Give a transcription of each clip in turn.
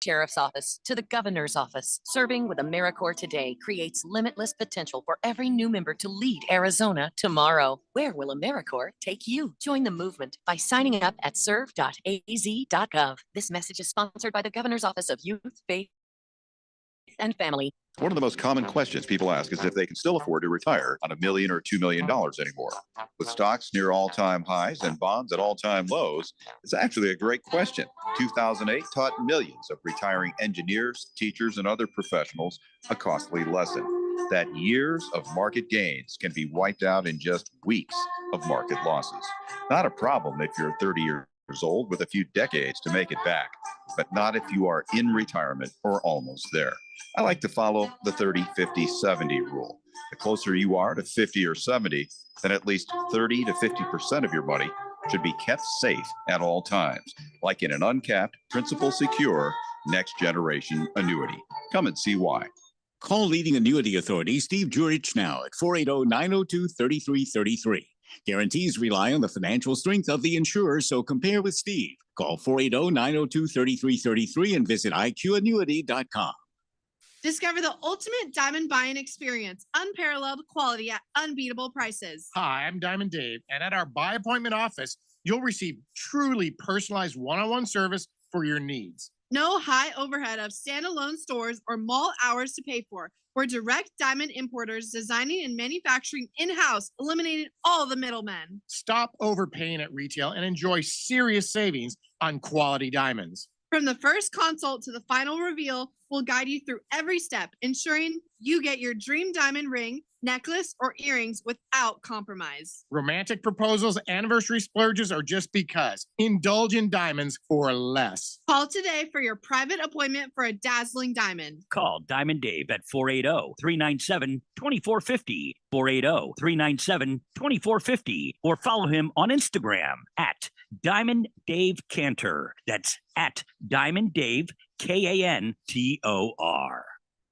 Sheriff's Office to the Governor's Office, serving with AmeriCorps today creates limitless potential for every new member to lead Arizona tomorrow. Where will AmeriCorps take you? Join the movement by signing up at serve.az.gov. This message is sponsored by the Governor's Office of Youth, Faith, and Family. One of the most common questions people ask is if they can still afford to retire on $1 million or $2 million anymore. With stocks near all-time highs and bonds at all-time lows, it's actually a great question. 2008 taught millions of retiring engineers, teachers, and other professionals a costly lesson that years of market gains can be wiped out in just weeks of market losses. Not a problem if you're 30 years old with a few decades to make it back, but not if you are in retirement or almost there. I like to follow the 30, 50, 70 rule. The closer you are to 50 or 70, then at least 30 to 50% of your money should be kept safe at all times, like in an uncapped, principal secure, next generation annuity. Come and see why. Call leading annuity authority Steve Jurich now at 480-902-3333. Guarantees rely on the financial strength of the insurer, so compare with Steve. Call 480-902-3333 and visit iqannuity.com. Discover the ultimate diamond buying experience, unparalleled quality at unbeatable prices. Hi, I'm Diamond Dave, and at our Buy Appointment office, you'll receive truly personalized one-on-one service for your needs. No high overhead of standalone stores or mall hours to pay for. We're direct diamond importers designing and manufacturing in-house, eliminating all the middlemen. Stop overpaying at retail and enjoy serious savings on quality diamonds. From the first consult to the final reveal, we'll guide you through every step, ensuring you get your dream diamond ring, necklace, or earrings without compromise. Romantic proposals, anniversary splurges, or just because. Indulge in diamonds for less. Call today for your private appointment for a dazzling diamond. Call Diamond Dave at 480-397-2450, 480-397-2450, or follow him on Instagram at Diamond Dave Cantor. That's at Diamond Dave, Kantor.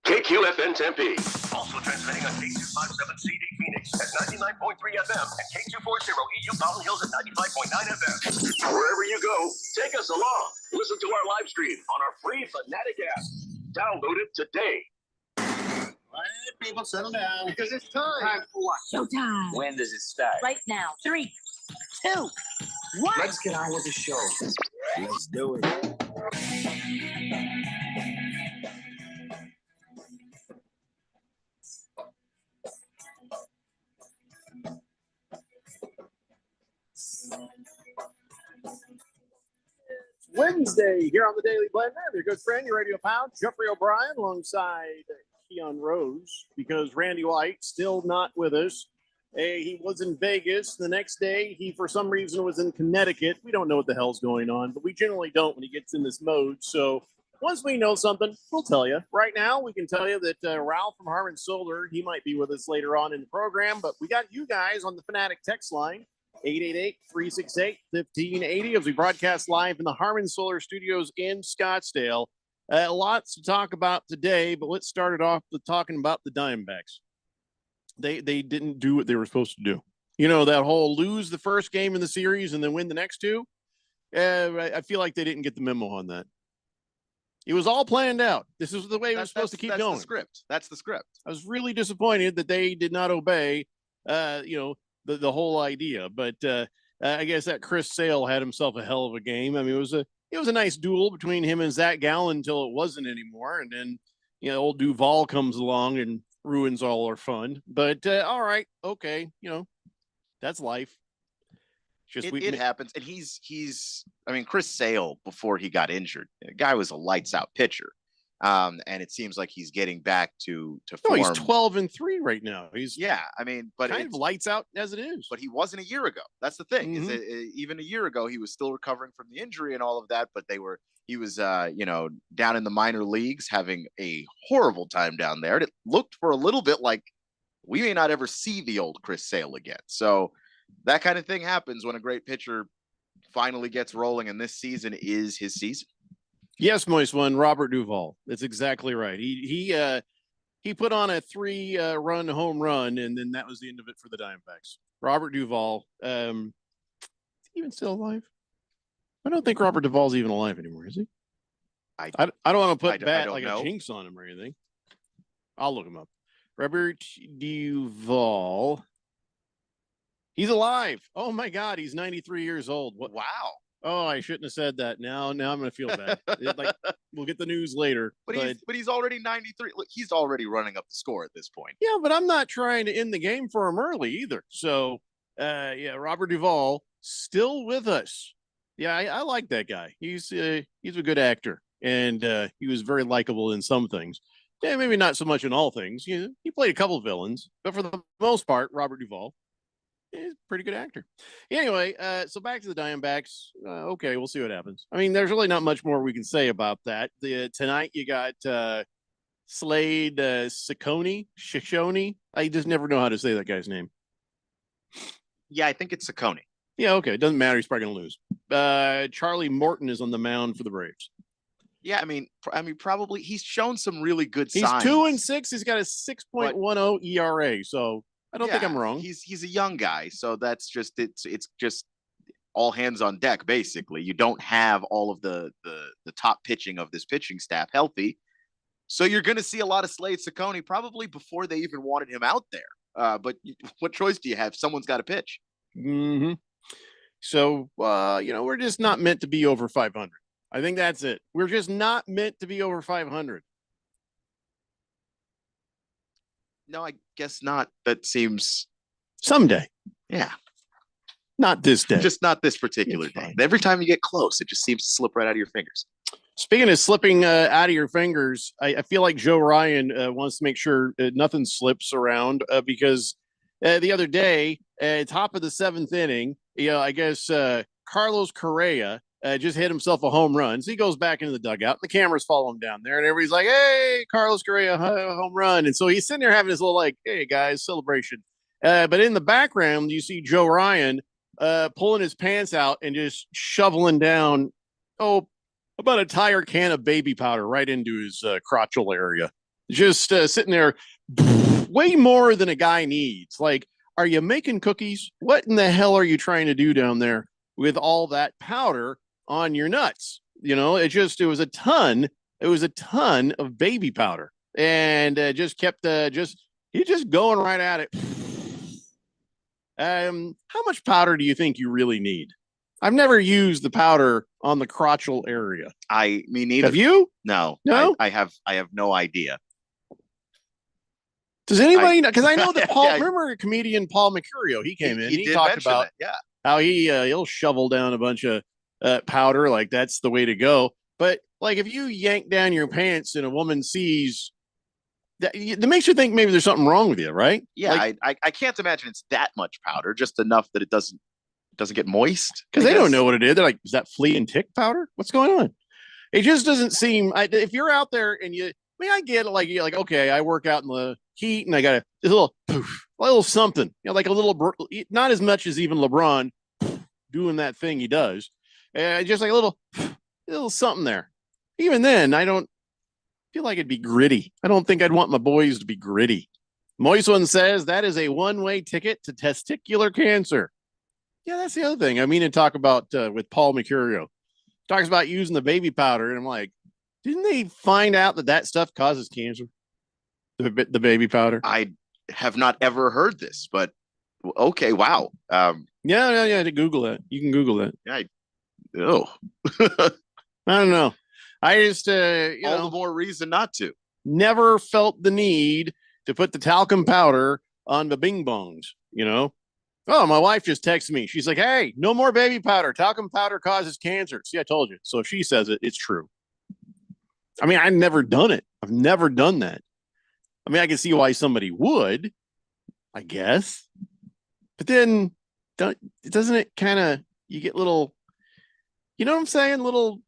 KQFN Tempe. Also transmitting on K257CD Phoenix at 99.3 FM and K240 EU Mountain Hills at 95.9 FM. Wherever you go, take us along. Listen to our live stream on our free Fanatic app. Download it today. All right, people, settle down. Because it's time. Time for what? Showtime. When does it start? Right now. 3, 2, 1. Let's get on with the show. Let's do it. Wednesday here on the Daily Blender. Your good friend, your radio pal, Jeffrey O'Brien, alongside Keon Rose, because Randy White still not with us. He was in Vegas. The next day, he, for some reason, was in Connecticut. We don't know what the hell's going on, but we generally don't when he gets in this mode. So once we know something, we'll tell you. Right now, we can tell you that Ralph from Harmon Solar, he might be with us later on in the program, but we got you guys on the Fanatic text line. 888-368-1580 as we broadcast live in the Harmon Solar Studios in Scottsdale. Lots to talk about today, but let's start it off with talking about the Diamondbacks. They didn't do what they were supposed to do. You know, that whole lose the first game in the series and then win the next two. I feel like they didn't get the memo on that. It was all planned out. This is the way it was supposed to keep going. That's the script. That's the script. I was really disappointed that they did not obey, the whole idea. But I guess that Chris Sale had himself a hell of a game. I mean, it was a nice duel between him and Zach Gallen until it wasn't anymore. And then, old Duvall comes along and ruins all our fun. But all right, okay, that's life. Just it happens. And he's Chris Sale, before he got injured, the guy was a lights out pitcher. And it seems like he's getting back to form. He's 12-3 right now. But kind of lights out as it is. But he wasn't a year ago. That's the thing. Mm-hmm. Even a year ago, he was still recovering from the injury and all of that. But he was down in the minor leagues having a horrible time down there. And it looked for a little bit like we may not ever see the old Chris Sale again. So that kind of thing happens when a great pitcher finally gets rolling, and this season is his season. Yes, Moist One, Robert Duvall. That's exactly right. He put on a 3-run home run, and then that was the end of it for the Diamondbacks. Robert Duvall, even still alive? I don't think Robert Duvall's even alive anymore, is he? I don't want to put I bat don't like know. a jinx on him or anything. I'll look him up. Robert Duvall. He's alive. Oh my God, he's 93 years old. What? Wow. Oh, I shouldn't have said that. Now I'm gonna feel bad. We'll get the news later. But he's already 93. Look, he's already running up the score at this point. Yeah, but I'm not trying to end the game for him early either. So, yeah, Robert Duvall still with us. Yeah, I like that guy. He's a good actor, and he was very likable in some things. Yeah, maybe not so much in all things. He played a couple of villains, but for the most part, Robert Duvall is a pretty good actor. Anyway, so back to the Diamondbacks. Okay, we'll see what happens. I mean, there's really not much more we can say about that. Tonight you got Slade Ciccone. I just never know how to say that guy's name. Yeah, I think it's Ciccone. Yeah, okay. It doesn't matter. He's probably going to lose. Charlie Morton is on the mound for the Braves. Yeah, I mean, probably he's shown some really good signs. He's 2-6. He's got a 6.10 ERA. So I don't think I'm wrong. He's a young guy, so that's just it's just all hands on deck. Basically, you don't have all of the top pitching of this pitching staff healthy, so you're going to see a lot of Slade Ciccone probably before they even wanted him out there. But what choice do you have? Someone's got to pitch. Mm-hmm. So we're just not meant to be over 500. I think that's it. We're just not meant to be over 500. No, I guess not. That seems someday. Yeah. Not this day. Just not this particular day. Every time you get close, it just seems to slip right out of your fingers. Speaking of slipping out of your fingers, I feel like Joe Ryan wants to make sure nothing slips around because the other day, top of the 7th inning, I guess Carlos Correa just hit himself a home run. So he goes back into the dugout. The cameras follow him down there, and everybody's like, "Hey, Carlos Correa, home run!" And so he's sitting there having this little "Hey guys, celebration." But in the background, you see Joe Ryan pulling his pants out and just shoveling down about a tire can of baby powder right into his crotchal area. Just sitting there, way more than a guy needs. Like, are you making cookies? What in the hell are you trying to do down there with all that powder on your nuts? It was a ton of baby powder, and just kept he's just going right at it. How much powder do you think you really need? I've never used the powder on the crotchal area. Me neither. Have you? No. I have no idea. Does anybody know? Because I know that Paul, remember comedian Paul Mercurio, he came in, he talked about how he'll shovel down a bunch of powder, like that's the way to go. But like if you yank down your pants and a woman sees that, it makes you think maybe there's something wrong with you, right? Yeah, I can't imagine it's that much powder, just enough that it doesn't get moist. Because they don't know what it is. They're like, is that flea and tick powder? What's going on? It just doesn't seem. If you're out there and I get it. Like you're like, okay, I work out in the heat and I got a little poof, a little something, like a little, not as much as even LeBron doing that thing he does. Just like a little something there. Even then, I don't feel like it'd be gritty. I don't think I'd want my boys to be gritty. Moist One says that is a one-way ticket to testicular cancer. Yeah, that's the other thing. I mean, to talk about with Paul Mercurio. Talks about using the baby powder, and I'm like, didn't they find out that stuff causes cancer? The baby powder? I have not ever heard this, but okay, wow. Yeah. To Google that. You can Google that. Yeah. I don't know. I just, all the more reason not to. Never felt the need to put the talcum powder on the bing bongs, Oh, my wife just texted me. She's like, hey, no more baby powder. Talcum powder causes cancer. See, I told you. So if she says it, it's true. I mean, I've never done it. I've never done that. I mean, I can see why somebody would, I guess. But then doesn't it kind of, you get little, you know what I'm saying? Little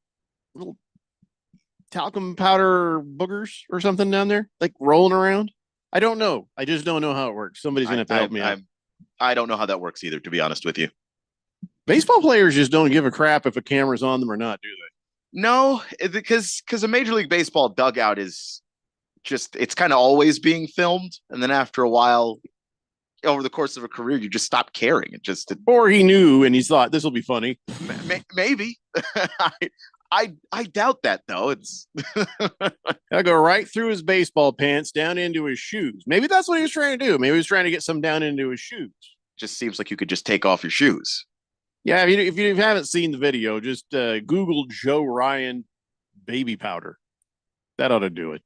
talcum powder boogers or something down there, like rolling around. I don't know. I just don't know how it works. Somebody's going to have to help me out. I don't know how that works either, to be honest with you. Baseball players just don't give a crap if a camera's on them or not, do they? No, because a Major League Baseball dugout is just, it's kind of always being filmed. And then after a while, over the course of a career, you just stop caring. Or he knew and he thought this will be funny. Maybe. I doubt that though. It's I'll go right through his baseball pants down into his shoes. Maybe that's what he was trying to do. Maybe he was trying to get some down into his shoes. just seems like you could just take off your shoes. Yeah, if you haven't seen the video, just Google Joe Ryan baby powder. That ought to do it.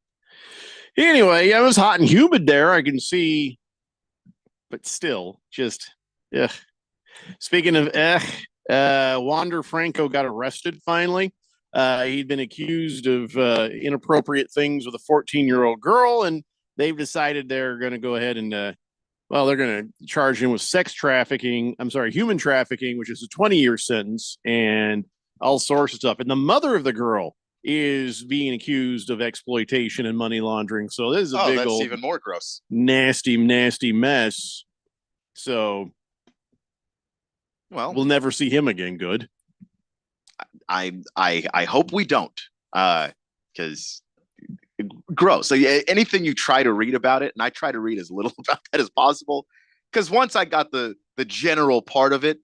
Anyway, yeah, it was hot and humid there. I can see, but still, just yeah. Speaking of Wander Franco got arrested finally. He'd been accused of inappropriate things with a 14-year-old girl, and they've decided they're going to go ahead and they're going to charge him with human trafficking, which is a 20-year sentence and all sorts of stuff. And the mother of the girl is being accused of exploitation and money laundering. So this is a big that's old even more gross. nasty mess. So Well, we'll never see him again. Good. I hope we don't, because gross. So yeah, anything you try to read about it, and I try to read as little about that as possible, because once I got the general part of it,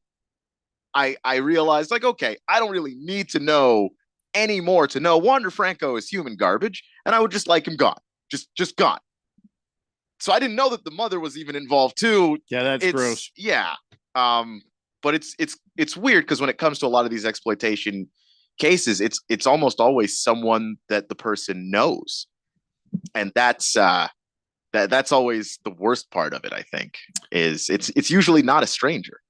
I realized like, okay, I don't really need to know any more to know Wander Franco is human garbage, and I would just like him gone, just gone. So I didn't know that the mother was even involved too. Yeah, that's gross. Yeah. But it's weird because when it comes to a lot of these exploitation cases, it's almost always someone that the person knows, and that's always the worst part of it. I think is it's usually not a stranger.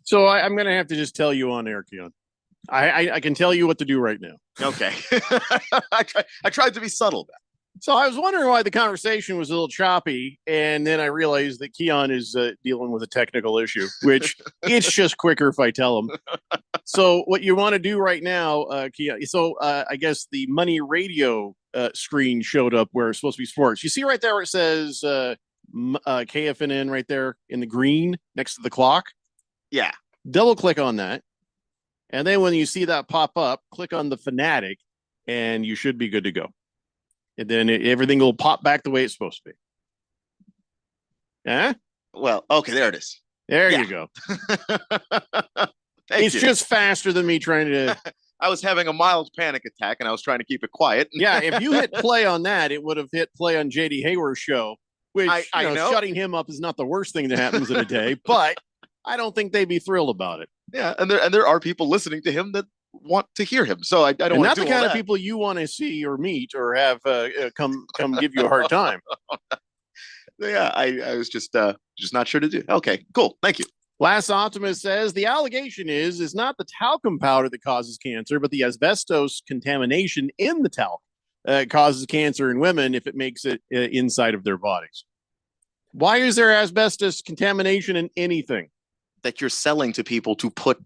So I'm going to have to just tell you on air, Keon. I can tell you what to do right now. Okay, I tried to be subtle. So I was wondering why the conversation was a little choppy, and then I realized that Keon is dealing with a technical issue, which it's just quicker if I tell him. So what you want to do right now, Keon, so I guess the Money Radio screen showed up where it's supposed to be sports. You see right there where it says KFNN right there in the green next to the clock? Yeah. Double click on that. And then when you see that pop up, click on the Fanatic, and you should be good to go. And then everything will pop back the way it's supposed to be. Yeah. Well, okay, there it is. There you go. It's just faster than me trying to. I was having a mild panic attack, and I was trying to keep it quiet. Yeah, if you hit play on that, it would have hit play on JD Hayward's show, which I know. Shutting him up is not the worst thing that happens in a day, but I don't think they'd be thrilled about it. Yeah, and there are people listening to him that want to hear him. So I don't. And want not to the do all kind of that. people you want to see or meet or have come give you a hard time. Yeah, I was just not sure to do. Okay, cool. Thank you. Last Optimist says the allegation is not the talcum powder that causes cancer, but the asbestos contamination in the talc causes cancer in women if it makes it inside of their bodies. Why is there asbestos contamination in anything that you're selling to people to put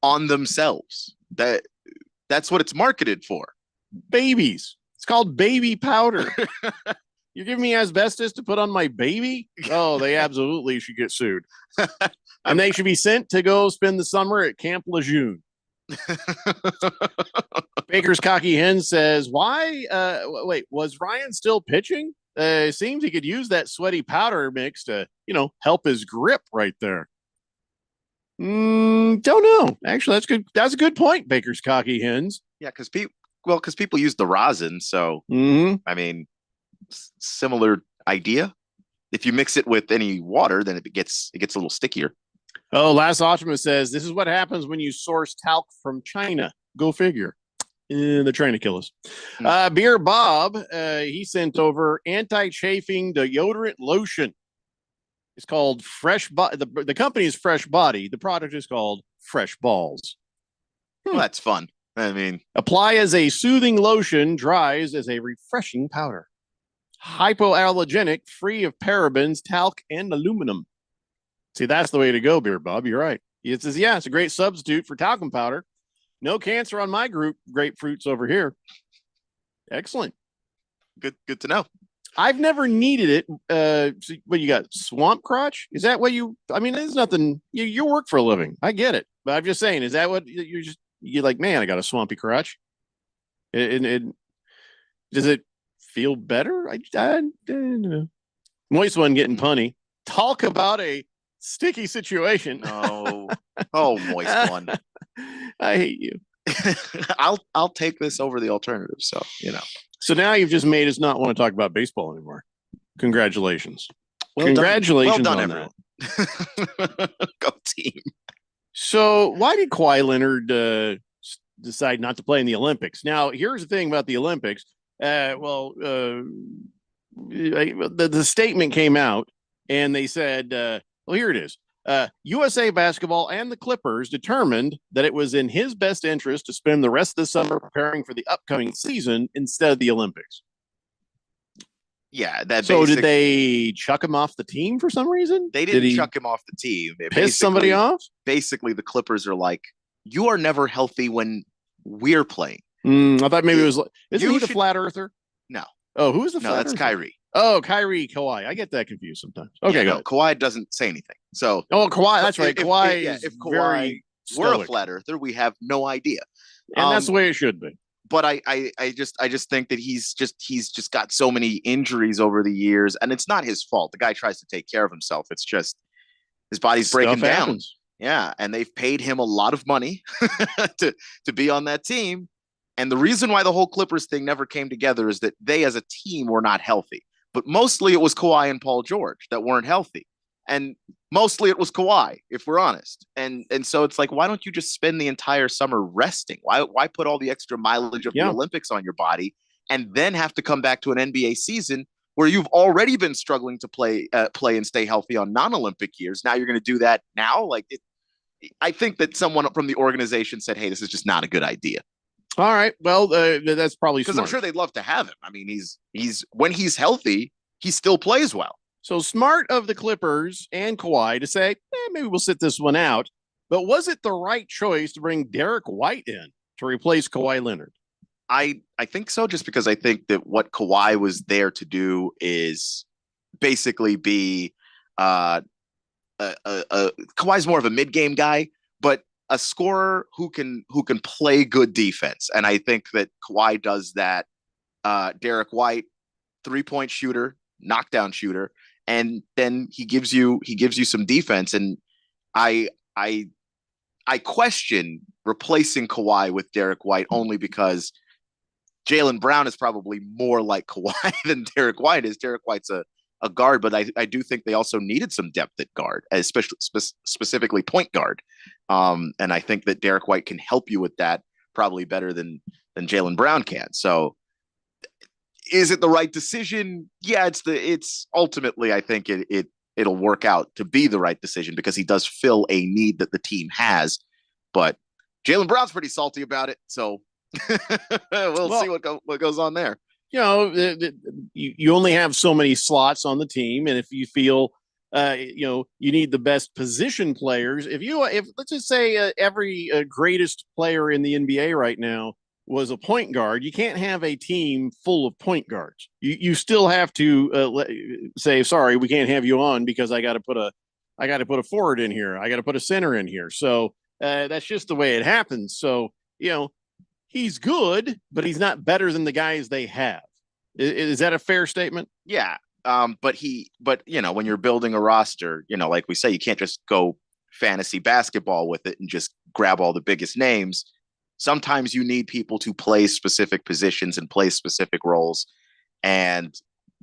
on themselves? That's what it's marketed for. Babies. It's called baby powder. You're giving me asbestos to put on my baby? Oh, they absolutely should get sued. And they should be sent to go spend the summer at Camp Lejeune. Baker's Cocky Hen says, why? Wait, was Ryan still pitching? Seems he could use that sweaty powder mix to, help his grip right there. Don't know. Actually, that's good. That's a good point, Baker's Cocky Hens. Yeah, because people use the rosin. So, I mean, similar idea. If you mix it with any water, then it gets a little stickier. Oh, Last Optimist says this is what happens when you source talc from China. Go figure. They're trying to kill us. Beer Bob, he sent over anti-chafing deodorant lotion. It's called Fresh Body. The company is Fresh Body. The product is called Fresh Balls. Well, that's fun. I mean, apply as a soothing lotion, dries as a refreshing powder. Hypoallergenic, free of parabens, talc, and aluminum. See, that's the way to go, Beer Bob. You're right. It says, yeah, it's a great substitute for talcum powder. No cancer on my grapefruits over here. Excellent. Good to know. I've never needed it. So what you got? Swamp crotch? Is that what there's nothing. You work for a living. I get it. But I'm just saying, is that what you're like, man, I got a swampy crotch? Does it feel better? I don't know. Moist one getting punny. Talk about a sticky situation. Oh, moist one. I hate you. I'll take this over the alternative. So, So now you've just made us not want to talk about baseball anymore. Congratulations. well Congratulations done, on everyone. that. Go team. So why did Kawhi Leonard decide not to play in the Olympics? Now, here's the thing about the Olympics. The statement came out and they said, well, here it is. USA Basketball and the Clippers determined that it was in his best interest to spend the rest of the summer preparing for the upcoming season instead of the Olympics. Yeah, that. So did they chuck him off the team for some reason? They didn't chuck him off the team. Piss somebody off? Basically, the Clippers are like, you are never healthy when we're playing. I thought maybe it was. Isn't he the flat earther? No. Oh, who's the No, flat that's earther? Kyrie. Oh, Kyrie, Kawhi. I get that confused sometimes. Okay, Yeah, go no, Kawhi doesn't say anything. So, Kawhi. That's right. Kawhi. If Kawhi very were a stoic. flat earther, we have no idea. And that's the way it should be. But I just think that he's just got so many injuries over the years, and it's not his fault. The guy tries to take care of himself. It's just his body's breaking Stuff down. happens. Yeah, and they've paid him a lot of money to be on that team. And the reason why the whole Clippers thing never came together is that they as a team were not healthy. But mostly it was Kawhi and Paul George that weren't healthy. And mostly it was Kawhi, if we're honest. And so it's like, why don't you just spend the entire summer resting? Why put all the extra mileage of the Olympics on your body and then have to come back to an NBA season where you've already been struggling to play and stay healthy on non-Olympic years? Now you're going to do that now? I think that someone from the organization said, hey, this is just not a good idea. All right. Well, that's probably because smart. I'm sure they'd love to have him. I mean, he's when he's healthy, he still plays well. So smart of the Clippers and Kawhi to say, maybe we'll sit this one out. But was it the right choice to bring Derek White in to replace Kawhi Leonard? I think so, just because I think that what Kawhi was there to do is basically be Kawhi's more of a mid-game guy, but a scorer who can play good defense. And I think that Kawhi does that. Derek White, 3-point shooter, knockdown shooter, and then he gives you some defense. And I question replacing Kawhi with Derek White only because Jaylen Brown is probably more like Kawhi than Derek White is. Derek White's a guard, but I do think they also needed some depth at guard, especially specifically point guard. And I think that Derek White can help you with that probably better than Jaylen Brown can. So is it the right decision? Yeah, it's ultimately, I think it'll work out to be the right decision because he does fill a need that the team has. But Jaylen Brown's pretty salty about it. So we'll see what goes on there. You know, you only have so many slots on the team, and if you feel you need the best position players, if let's just say every greatest player in the NBA right now was a point guard, you can't have a team full of point guards. You still have to say, sorry, we can't have you on because I got to put a forward in here, I got to put a center in here. So that's just the way it happens. So he's good, but he's not better than the guys they have. Is that a fair statement? Yeah. But when you're building a roster, like we say, you can't just go fantasy basketball with it and just grab all the biggest names. Sometimes you need people to play specific positions and play specific roles. And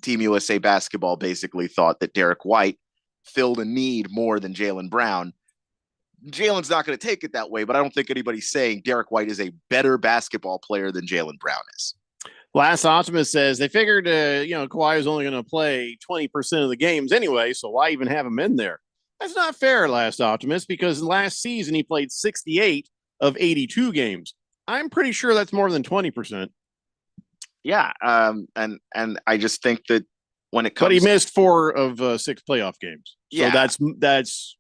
Team USA Basketball basically thought that Derek White filled a need more than Jaylen Brown. Jaylen's not going to take it that way, but I don't think anybody's saying Derek White is a better basketball player than Jaylen Brown is. Last Optimist says they figured, Kawhi was only going to play 20% of the games anyway, so why even have him in there? That's not fair, Last Optimist, because last season he played 68 of 82 games. I'm pretty sure that's more than 20%. Yeah, and I just think that when it comes, but he missed 4 of 6 playoff games. So yeah, that's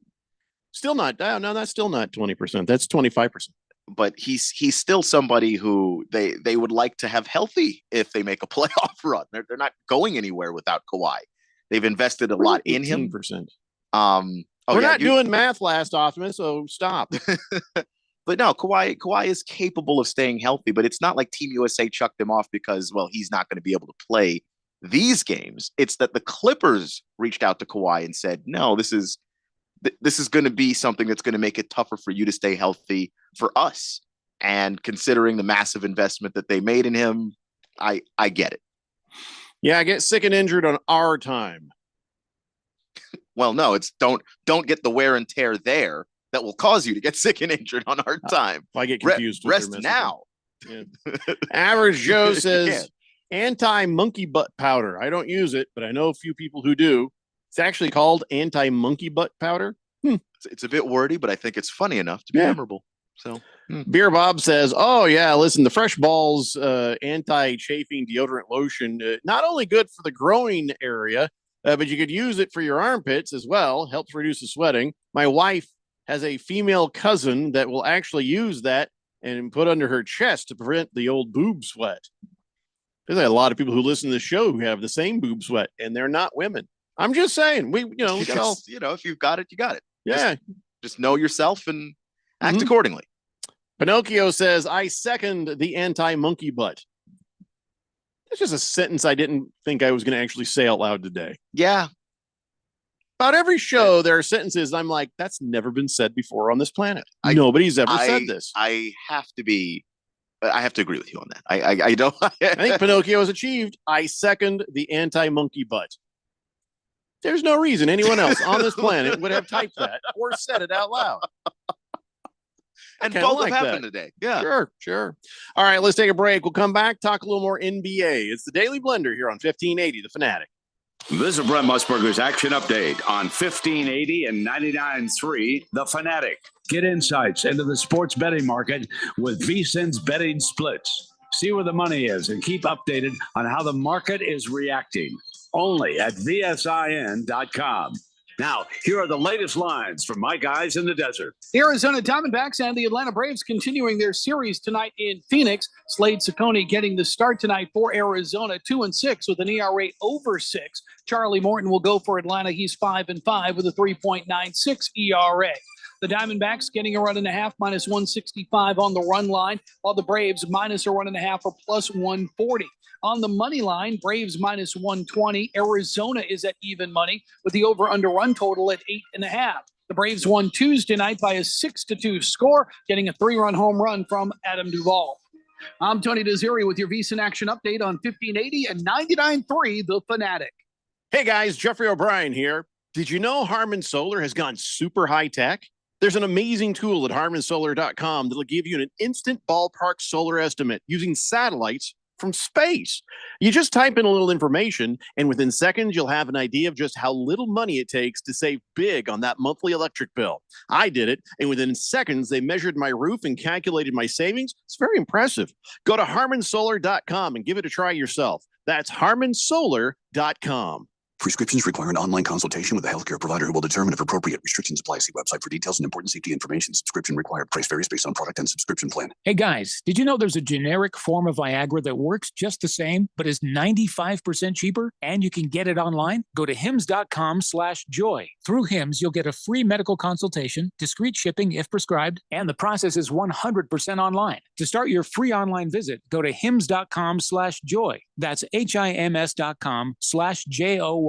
still not. No, that's still not 20%. That's 25%. But he's still somebody who they would like to have healthy if they make a playoff run. They're not going anywhere without Kawhi. They've invested a lot in him. 18%. We're not doing math, Last Optimist, so stop. But no, Kawhi is capable of staying healthy, but it's not like Team USA chucked him off because, well, he's not going to be able to play these games. It's that the Clippers reached out to Kawhi and said, no, this is going to be something that's going to make it tougher for you to stay healthy for us. And considering the massive investment that they made in him, I get it. Yeah, get sick and injured on our time. Well, no, it's don't get the wear and tear there that will cause you to get sick and injured on our time. I get confused. with Rest their now. Yeah. Average Joe says anti-monkey butt powder. I don't use it, but I know a few people who do. It's actually called anti-monkey butt powder. It's a bit wordy, but I think it's funny enough to be memorable. So Beer Bob says, oh yeah, listen, the Fresh Balls anti-chafing deodorant lotion, not only good for the groin area, but you could use it for your armpits as well. Helps reduce the sweating. My wife has a female cousin that will actually use that and put under her chest to prevent the old boob sweat. There's a lot of people who listen to the show who have the same boob sweat, and they're not women. I'm just saying, we got all, if you've got it, you got it. Yeah. Just know yourself and act accordingly. Pinocchio says, I second the anti-monkey butt. It's just a sentence I didn't think I was going to actually say out loud today. Yeah. About every show, there are sentences I'm like, that's never been said before on this planet. Nobody's ever said this. I have to agree with you on that. I don't. I think Pinocchio has achieved. I second the anti-monkey butt. There's no reason anyone else on this planet would have typed that or said it out loud. And both have happened today. Yeah. Sure. All right, let's take a break. We'll come back, talk a little more NBA. It's the Daily Blender here on 1580, The Fanatic. This is Brent Musburger's Action Update on 1580 and 99.3 The Fanatic. Get insights into the sports betting market with VSiN's betting splits. See where the money is and keep updated on how the market is reacting. Only at VSIN.com. Now, here are the latest lines from my guys in the desert. The Arizona Diamondbacks and the Atlanta Braves continuing their series tonight in Phoenix. Slade Ciccone getting the start tonight for Arizona, 2-6 with an ERA over 6. Charlie Morton will go for Atlanta. He's 5-5 with a 3.96 ERA. The Diamondbacks getting a run and a half, minus 165 on the run line, while the Braves minus a run and a half or plus 140. On the money line, Braves minus 120. Arizona is at even money with the over-under run total at 8.5. The Braves won Tuesday night by a 6-2 score, getting a 3-run home run from Adam Duvall. I'm Tony Desiri with your VSiN Action Update on 1580 and 99.3 The Fanatic. Hey guys, Jeffrey O'Brien here. Did you know Harman Solar has gone super high tech? There's an amazing tool at harmansolar.com that'll give you an instant ballpark solar estimate using satellites from space. You just type in a little information, and within seconds, you'll have an idea of just how little money it takes to save big on that monthly electric bill. I did it, and within seconds, they measured my roof and calculated my savings. It's very impressive. Go to harmansolar.com and give it a try yourself. That's harmansolar.com. Prescriptions require an online consultation with a healthcare provider who will determine if appropriate restrictions apply. See website for details and important safety information. Subscription required. Price varies based on product and subscription plan. Hey guys, did you know there's a generic form of Viagra that works just the same, but is 95% cheaper? And you can get it online? Go to hims.com/joy. Through Hims, you'll get a free medical consultation, discreet shipping if prescribed, and the process is 100% online. To start your free online visit, go to hims.com/joy. That's HIMS.com/JOY.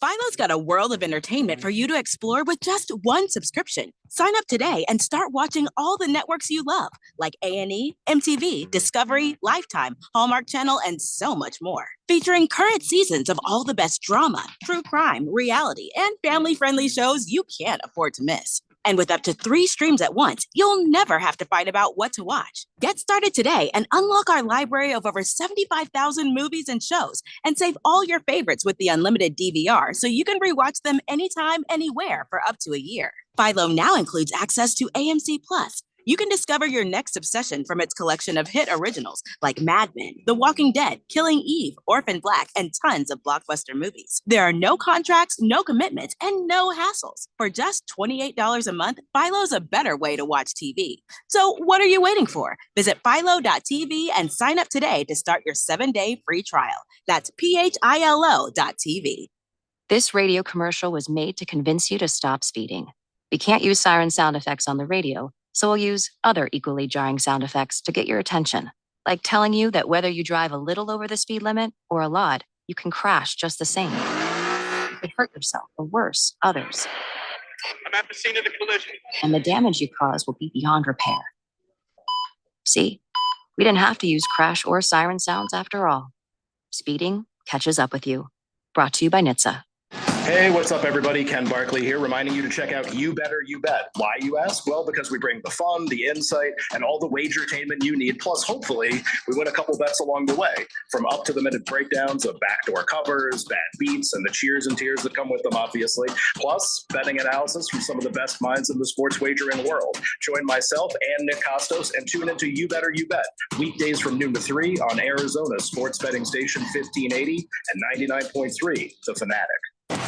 Philo's got a world of entertainment for you to explore with just one subscription. Sign up today and start watching all the networks you love, like A&E, MTV, Discovery, Lifetime, Hallmark Channel, and so much more. Featuring current seasons of all the best drama, true crime, reality, and family-friendly shows you can't afford to miss. And with up to 3 streams at once, you'll never have to fight about what to watch. Get started today and unlock our library of over 75,000 movies and shows, and save all your favorites with the unlimited DVR so you can rewatch them anytime, anywhere for up to a year. Philo now includes access to AMC Plus. You can discover your next obsession from its collection of hit originals like Mad Men, The Walking Dead, Killing Eve, Orphan Black, and tons of blockbuster movies. There are no contracts, no commitments, and no hassles. For just $28 a month, Philo's a better way to watch TV. So what are you waiting for? Visit philo.tv and sign up today to start your 7-day free trial. That's philo.tv. This radio commercial was made to convince you to stop speeding. We can't use siren sound effects on the radio, so we'll use other equally jarring sound effects to get your attention, like telling you that whether you drive a little over the speed limit or a lot, you can crash just the same. You could hurt yourself, or worse, others. I'm at the scene of the collision. And the damage you cause will be beyond repair. See, we didn't have to use crash or siren sounds after all. Speeding catches up with you. Brought to you by NHTSA. Hey, what's up, everybody? Ken Barkley here, reminding you to check out You Better You Bet. Why, you ask? Well, because we bring the fun, the insight, and all the wagertainment you need. Plus, hopefully, we win a couple bets along the way. From up-to-the-minute breakdowns of backdoor covers, bad beats, and the cheers and tears that come with them, obviously. Plus, betting analysis from some of the best minds in the sports wagering world. Join myself and Nick Costos and tune into You Better You Bet. Weekdays from noon to 3 on Arizona's sports betting station 1580 and 99.3, The Fanatic. I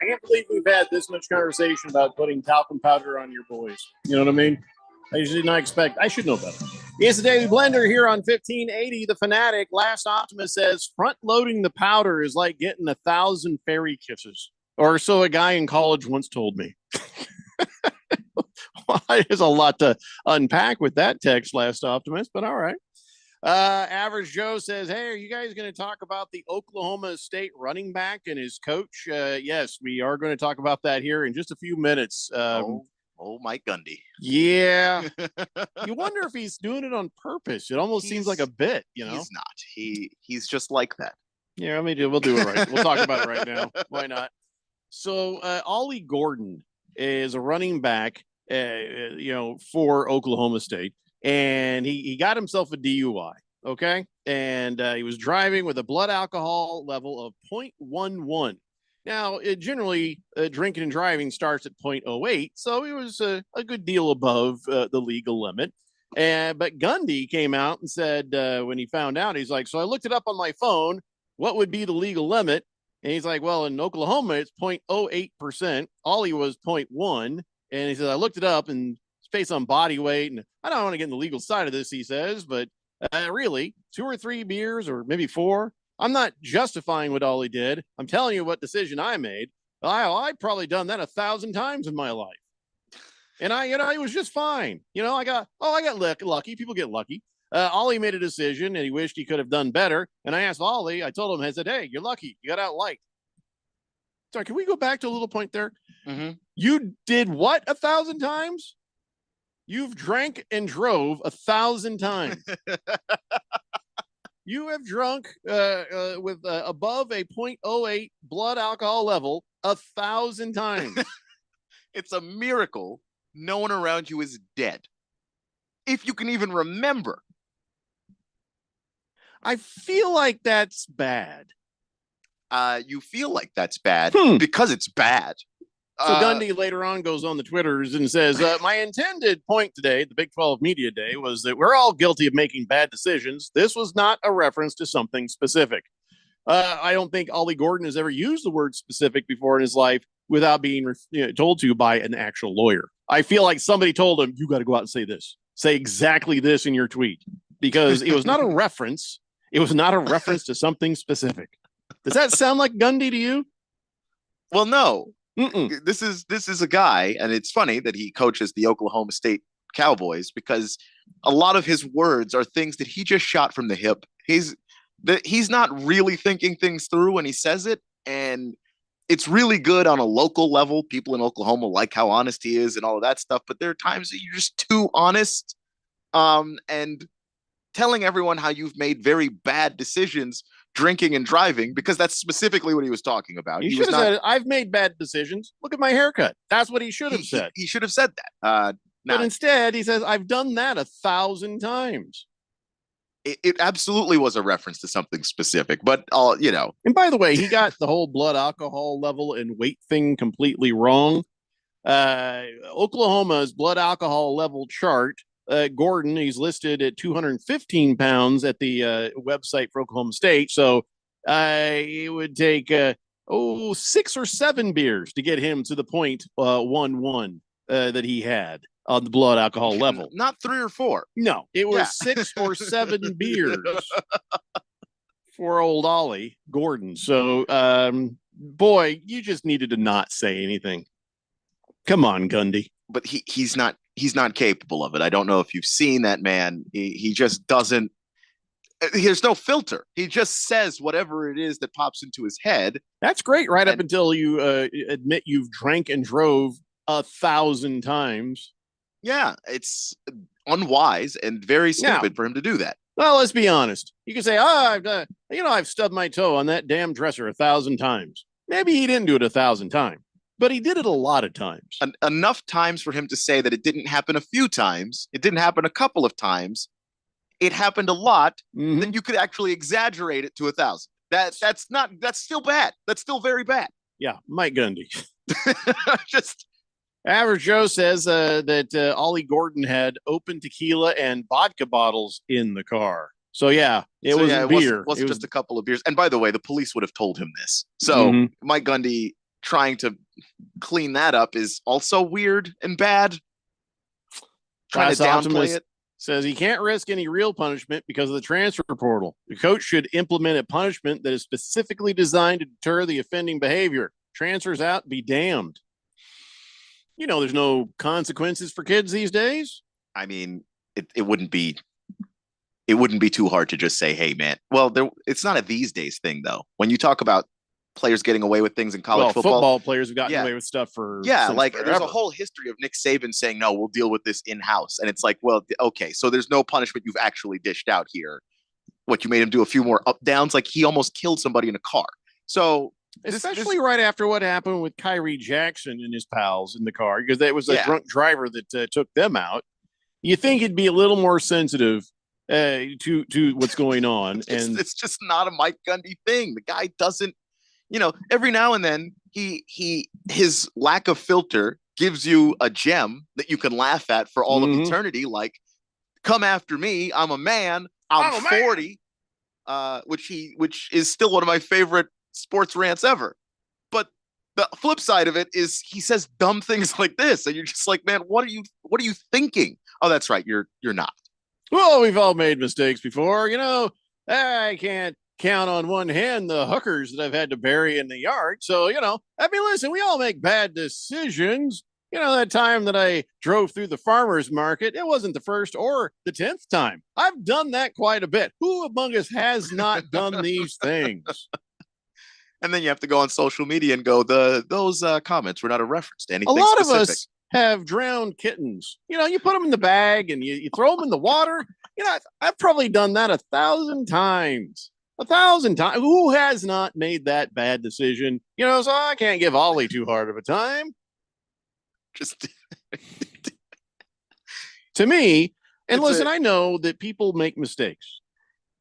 can't believe we've had this much conversation about putting talcum powder on your boys. You know what I mean? I did not expect. I should know better. It's the Daily Blender here on 1580, The Fanatic. Last Optimist says front-loading the powder is like getting 1,000 fairy kisses. Or so a guy in college once told me. Well, there's a lot to unpack with that text, Last Optimist, but all right. Average Joe says, hey, are you guys going to talk about the Oklahoma State running back and his coach? Yes, we are going to talk about that here in just a few minutes. Mike Gundy. Yeah. You wonder if he's doing it on purpose. It almost seems like a bit, you know? He's not. He's just like that. Yeah, we'll do it right. We'll talk about it right now. Why not? So Ollie Gordon is a running back, for Oklahoma State, and he got himself a DUI. Okay, and he was driving with a blood alcohol level of 0.11. Now, generally, drinking and driving starts at 0.08, so it was a good deal above the legal limit. But Gundy came out and said when he found out, he's like, so I looked it up on my phone. What would be the legal limit? And he's like, well, in Oklahoma, it's 0.08%. Ollie was 0.1. And he said, I looked it up and it's based on body weight. And I don't want to get in the legal side of this, he says, but really, 2 or 3 beers or maybe 4. I'm not justifying what Ollie did. I'm telling you what decision I made. I've probably done that 1,000 times in my life. And it was just fine. I got lucky. People get lucky. Ollie made a decision and he wished he could have done better. And I asked Ollie, I told him, I said, hey, you're lucky. You got out light. Sorry, can we go back to a little point there? Mm-hmm. You did what 1,000 times? You've drank and drove 1,000 times. You have drunk with above a 0.08 blood alcohol level 1,000 times. It's a miracle no one around you is dead. If you can even remember. I feel like that's bad. You feel like that's bad because it's bad. So Gundy later on goes on the Twitters and says, my intended point today, the Big 12 Media Day, was that we're all guilty of making bad decisions. This was not a reference to something specific. I don't think Ollie Gordon has ever used the word specific before in his life without being told to by an actual lawyer. I feel like somebody told him, you got to go out and say this. Say exactly this in your tweet, because it was not a reference. It was not a reference to something specific. Does that sound like Gundy to you? Well, no. This is a guy, and it's funny that he coaches the Oklahoma State Cowboys because a lot of his words are things that he just shot from the hip. He's not really thinking things through when he says it, and it's really good on a local level. People in Oklahoma like how honest he is and all of that stuff, but there are times that you're just too honest, and telling everyone how you've made very bad decisions drinking and driving, because that's specifically what he was talking about. He should have said, I've made bad decisions. Look at my haircut. That's what he should have said. He should have said that. But instead, he says, I've done that 1,000 times. It absolutely was a reference to something specific, but And by the way, he got the whole blood alcohol level and weight thing completely wrong. Oklahoma's blood alcohol level chart, Gordon, he's listed at 215 pounds at the website for Oklahoma State. So it would take 6 or 7 beers to get him to the 0.11 that he had on the blood alcohol level. Not 3 or 4. No, it was 6 or 7 beers for old Ollie Gordon. So, boy, you just needed to not say anything. Come on, Gundy. But he's not he's not capable of it. I don't know if you've seen that man. He just doesn't. There's no filter. He just says whatever it is that pops into his head. That's great, right up until you admit you've drank and drove 1,000 times. Yeah, it's unwise and very stupid for him to do that. Well, let's be honest. You can say, I've stubbed my toe on that damn dresser 1,000 times. Maybe he didn't do it 1,000 times, but he did it a lot of times. Enough times for him to say that it didn't happen a few times. It didn't happen a couple of times. It happened a lot. That you could actually exaggerate it to 1,000. That's still bad. That's still very bad. Yeah, Mike Gundy. Average Joe says that Ollie Gordon had open tequila and vodka bottles in the car. So yeah, it was beer. It wasn't just a couple of beers. And by the way, the police would have told him this. So Mike Gundy trying to clean that up is also weird and bad. Trying to downplay it. Says he can't risk any real punishment because of the transfer portal. The coach should implement a punishment that is specifically designed to deter the offending behavior. Transfers out, be damned. There's no consequences for kids these days. I mean, it wouldn't be too hard to just say, hey, man. Well, it's not a these days thing, though. When you talk about players getting away with things in college football players have gotten away with stuff for forever. There's a whole history of Nick Saban saying, no, we'll deal with this in-house. And it's like, well, okay, so there's no punishment you've actually dished out here. What, you made him do a few more up downs? Like, he almost killed somebody in a car. So especially right after what happened with Kyrie Jackson and his pals in the car, because it was a drunk driver that took them out. You think he'd be a little more sensitive to what's going on. It's just not a Mike Gundy thing. The guy doesn't, every now and then his lack of filter gives you a gem that you can laugh at for all of eternity. Like, come after me. I'm a man. I'm 40, which is still one of my favorite sports rants ever. But the flip side of it is he says dumb things like this, and you're just like, man, what are you thinking? Oh, that's right. You're not. Well, we've all made mistakes before. I can't count on one hand the hookers that I've had to bury in the yard. So, listen, we all make bad decisions. That time that I drove through the farmer's market, it wasn't the first or the 10th time. I've done that quite a bit. Who among us has not done these things? And then you have to go on social media and go, those comments were not a reference to anything specific. A lot specific. of us have drowned kittens. You put them in the bag and you throw them in the water. I've probably done that 1,000 times. 1,000 times. Who has not made that bad decision? So I can't give Ollie too hard of a time. Just to me, and listen, I know that people make mistakes.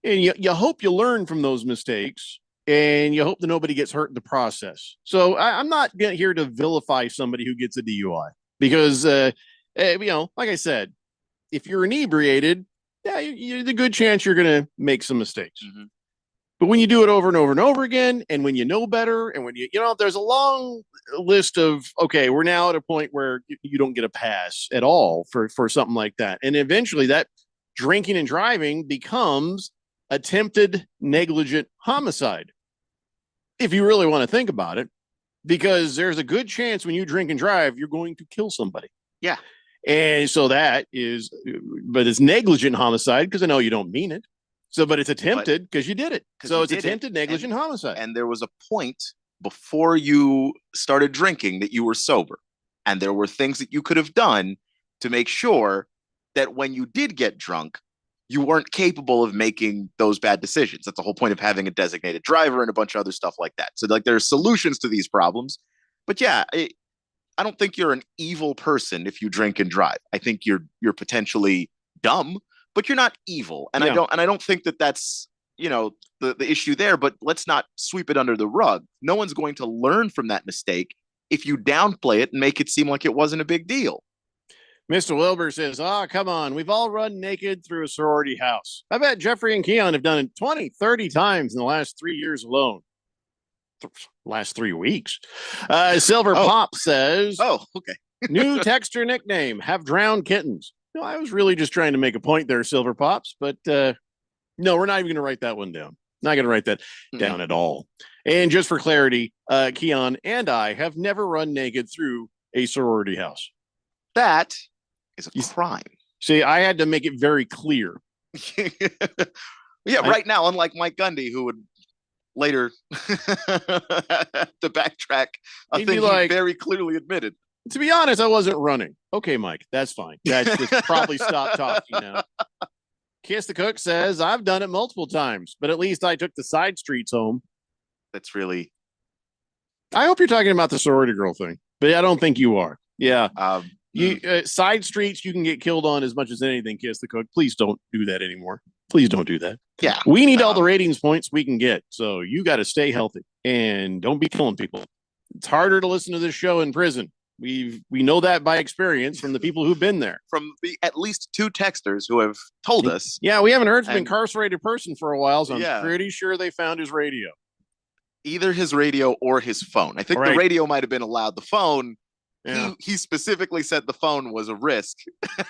And you hope you learn from those mistakes. And you hope that nobody gets hurt in the process. So I'm not here to vilify somebody who gets a DUI because, like I said, if you're inebriated, there's a good chance you're going to make some mistakes. But when you do it over and over and over again, and when you know better, and when there's a long list of, okay, we're now at a point where you don't get a pass at all for something like that. And eventually that drinking and driving becomes attempted negligent homicide. If you really want to think about it, because there's a good chance when you drink and drive, you're going to kill somebody. Yeah. And so but it's negligent homicide because I know you don't mean it. So, but it's attempted because you did it. So it's attempted negligent homicide. And there was a point before you started drinking that you were sober. And there were things that you could have done to make sure that when you did get drunk, you weren't capable of making those bad decisions. That's the whole point of having a designated driver and a bunch of other stuff like that. So there are solutions to these problems. But yeah, I don't think you're an evil person if you drink and drive. I think you're potentially dumb, but you're not evil. And I don't think that that's, the issue there, but let's not sweep it under the rug. No one's going to learn from that mistake if you downplay it and make it seem like it wasn't a big deal. Mr. Wilbur says, come on. We've all run naked through a sorority house. I bet Jeffrey and Keon have done it 20, 30 times in the last 3 years alone. Last 3 weeks. Silver Pop says, okay. New texture nickname, have drowned kittens. I was really just trying to make a point there, Silver Pops, but no, we're not even going to write that one down. Not going to write that down at all. And just for clarity, Keon and I have never run naked through a sorority house. That is a crime. See, I had to make it very clear. Yeah, right now, unlike Mike Gundy, who would later have to backtrack a He'd be thing like, he very clearly admitted. To be honest, I wasn't running. Okay, Mike, that's fine. That's just probably stop talking now. Kiss the Cook says, I've done it multiple times, but at least I took the side streets home. That's really. I hope you're talking about the sorority girl thing, but I don't think you are. Yeah. Side streets, you can get killed on as much as anything, Kiss the Cook. Please don't do that anymore. Please don't do that. Yeah. We need all the ratings points we can get. So you got to stay healthy and don't be killing people. It's harder to listen to this show in prison. We know that by experience from the people who've been there. From the at least 2 texters who have told us. Yeah, we haven't heard from an incarcerated person for a while, so Yeah. I'm pretty sure they found his radio. Either his radio or his phone. I think the radio might have been allowed. The phone, he specifically said the phone was a risk.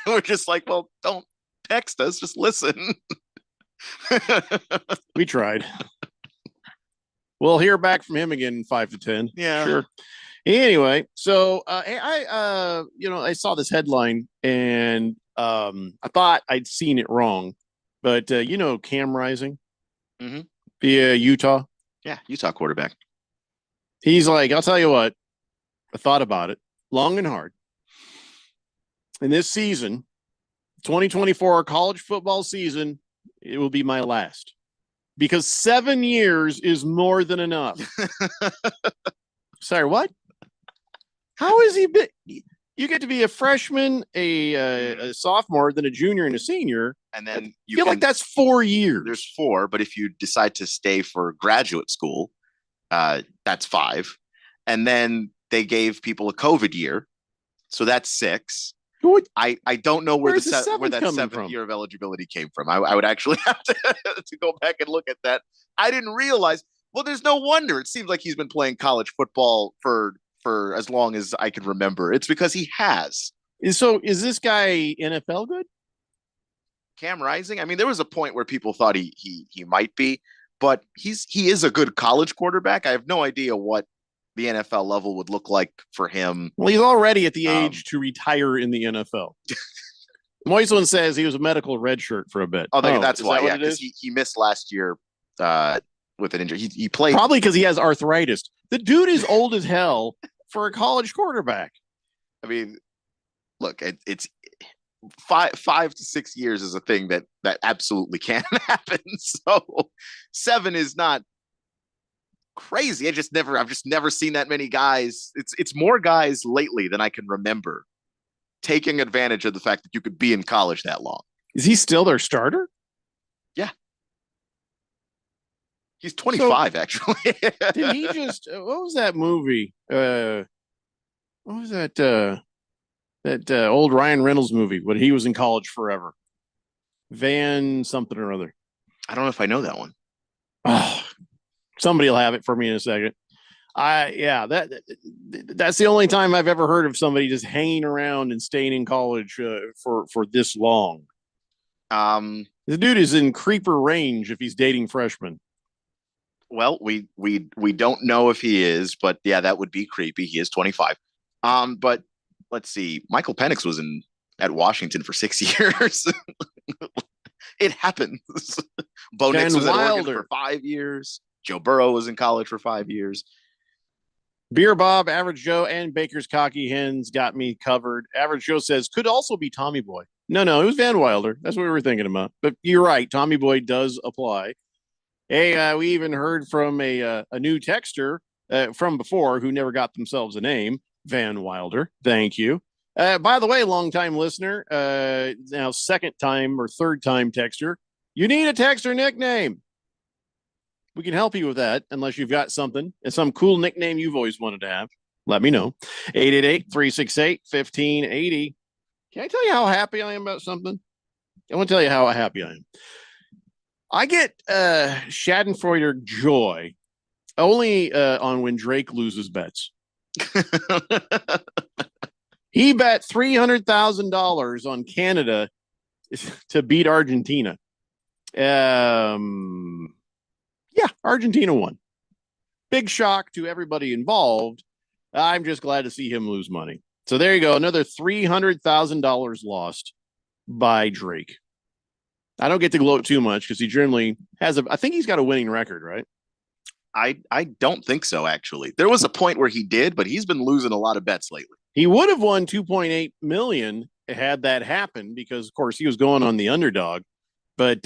We're just like, well, don't text us, just listen. We tried. We'll hear back from him again in 5 to 10. Yeah. Sure. Anyway, so I saw this headline and I thought I'd seen it wrong, but Cam Rising via Utah. Yeah, Utah quarterback. He's like, I'll tell you what, I thought about it long and hard. And this season, 2024 college football season, it will be my last because 7 years is more than enough. Sorry, what? How is he? You get to be a freshman, a sophomore, then a junior and a senior. And then you feel like that's 4 years. There's 4, but if you decide to stay for graduate school, that's 5. And then they gave people a COVID year. So that's 6. I don't know where that 7th year of eligibility came from. I would actually have to go back and look at that. I didn't realize. Well, there's no wonder. It seems like he's been playing college football for as long as I can remember. It's because he has. So is this guy NFL good? Cam Rising? I mean, there was a point where people thought he might be, but he is a good college quarterback. I have no idea what the NFL level would look like for him. Well, he's already at the age to retire in the NFL. Moislin says he was a medical redshirt for a bit. Oh, that's why. That Yeah, because he missed last year with an injury. He played probably because he has arthritis. The dude is old as hell for a college quarterback. I mean, look, it's 5 to 6 years is a thing that absolutely can happen. So 7 is not crazy. I've just never seen that many guys. It's more guys lately than I can remember taking advantage of the fact that you could be in college that long. Is he still their starter? Yeah. He's 25, actually. Did he just what was that movie? What was that old Ryan Reynolds movie when he was in college forever? Van something or other. I don't know if I know that one. Oh, somebody will have it for me in a second. That's the only time I've ever heard of somebody just hanging around and staying in college for this long. The dude is in creeper range if he's dating freshmen. Well, we don't know if he is, but yeah, that would be creepy. He is 25. But let's see. Michael Penix was at Washington for 6 years. It happens. Bo Nix was at Oregon for 5 years. Joe Burrow was in college for 5 years. Beer Bob, Average Joe, and Baker's Cocky Hens got me covered. Average Joe says, could also be Tommy Boy. No, it was Van Wilder. That's what we were thinking about. But you're right. Tommy Boy does apply. Hey, we even heard from a new texter from before who never got themselves a name, Van Wilder. Thank you. By the way, longtime listener, now second time or third time texter, you need a texter nickname. We can help you with that unless you've got something and some cool nickname you've always wanted to have. Let me know. 888-368-1580. Can I tell you how happy I am about something? I want to tell you how happy I am. I get Schadenfreude joy only on when Drake loses bets. He bet $300,000 on Canada to beat Argentina. Yeah, Argentina won. Big shock to everybody involved. I'm just glad to see him lose money. So there you go. Another $300,000 lost by Drake. I don't get to gloat too much because he generally has I think he's got a winning record, right? I don't think so, actually. There was a point where he did, but he's been losing a lot of bets lately. He would have won 2.8 million had that happened because, of course, he was going on the underdog. But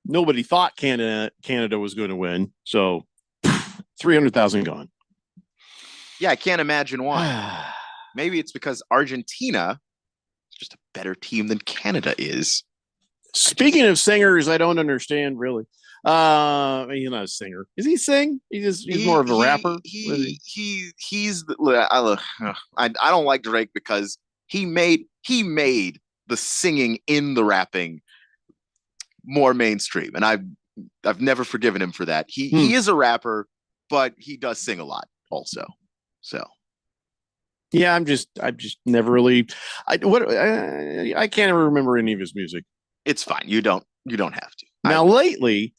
nobody thought Canada was going to win. So 300,000 gone. Yeah, I can't imagine why. Maybe it's because Argentina is just a better team than Canada is. Speaking of singers, I don't understand really. He's not a singer. Is he sing? He's more of a rapper. He's I don't like Drake because he made the singing in the rapping more mainstream, and I've never forgiven him for that. He is a rapper, but he does sing a lot also. So yeah, I'm just never really. I can't ever remember any of his music. It's fine. You don't have to. Now lately,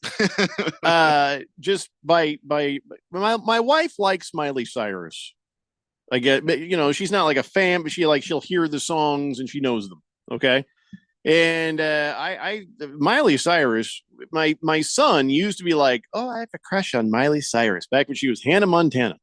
just by my wife likes Miley Cyrus. I get, she's not like a fan, but she'll hear the songs and she knows them. Okay. And Miley Cyrus, my son used to be like, oh, I have a crush on Miley Cyrus back when she was Hannah Montana,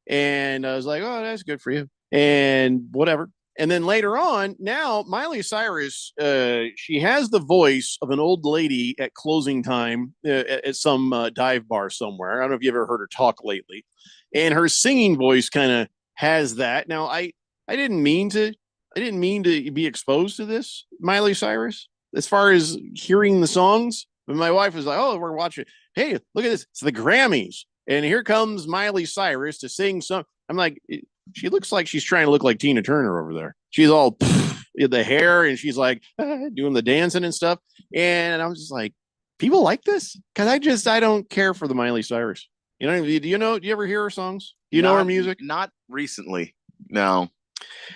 and I was like, oh, that's good for you. And whatever. And then later on, now Miley Cyrus, she has the voice of an old lady at closing time at some dive bar somewhere. I don't know if you ever heard her talk lately. And her singing voice kind of has that. Now, I didn't mean to be exposed to this Miley Cyrus as far as hearing the songs. But my wife was like, oh, we're watching. Hey, look at this. It's the Grammys. And here comes Miley Cyrus to sing some. I'm like, she looks like she's trying to look like Tina Turner over there. She's all the hair and she's like doing the dancing and stuff. And I was just like, people like this? Because I don't care for the Miley Cyrus. Do you ever hear her songs? Do you know her music? Not recently. No.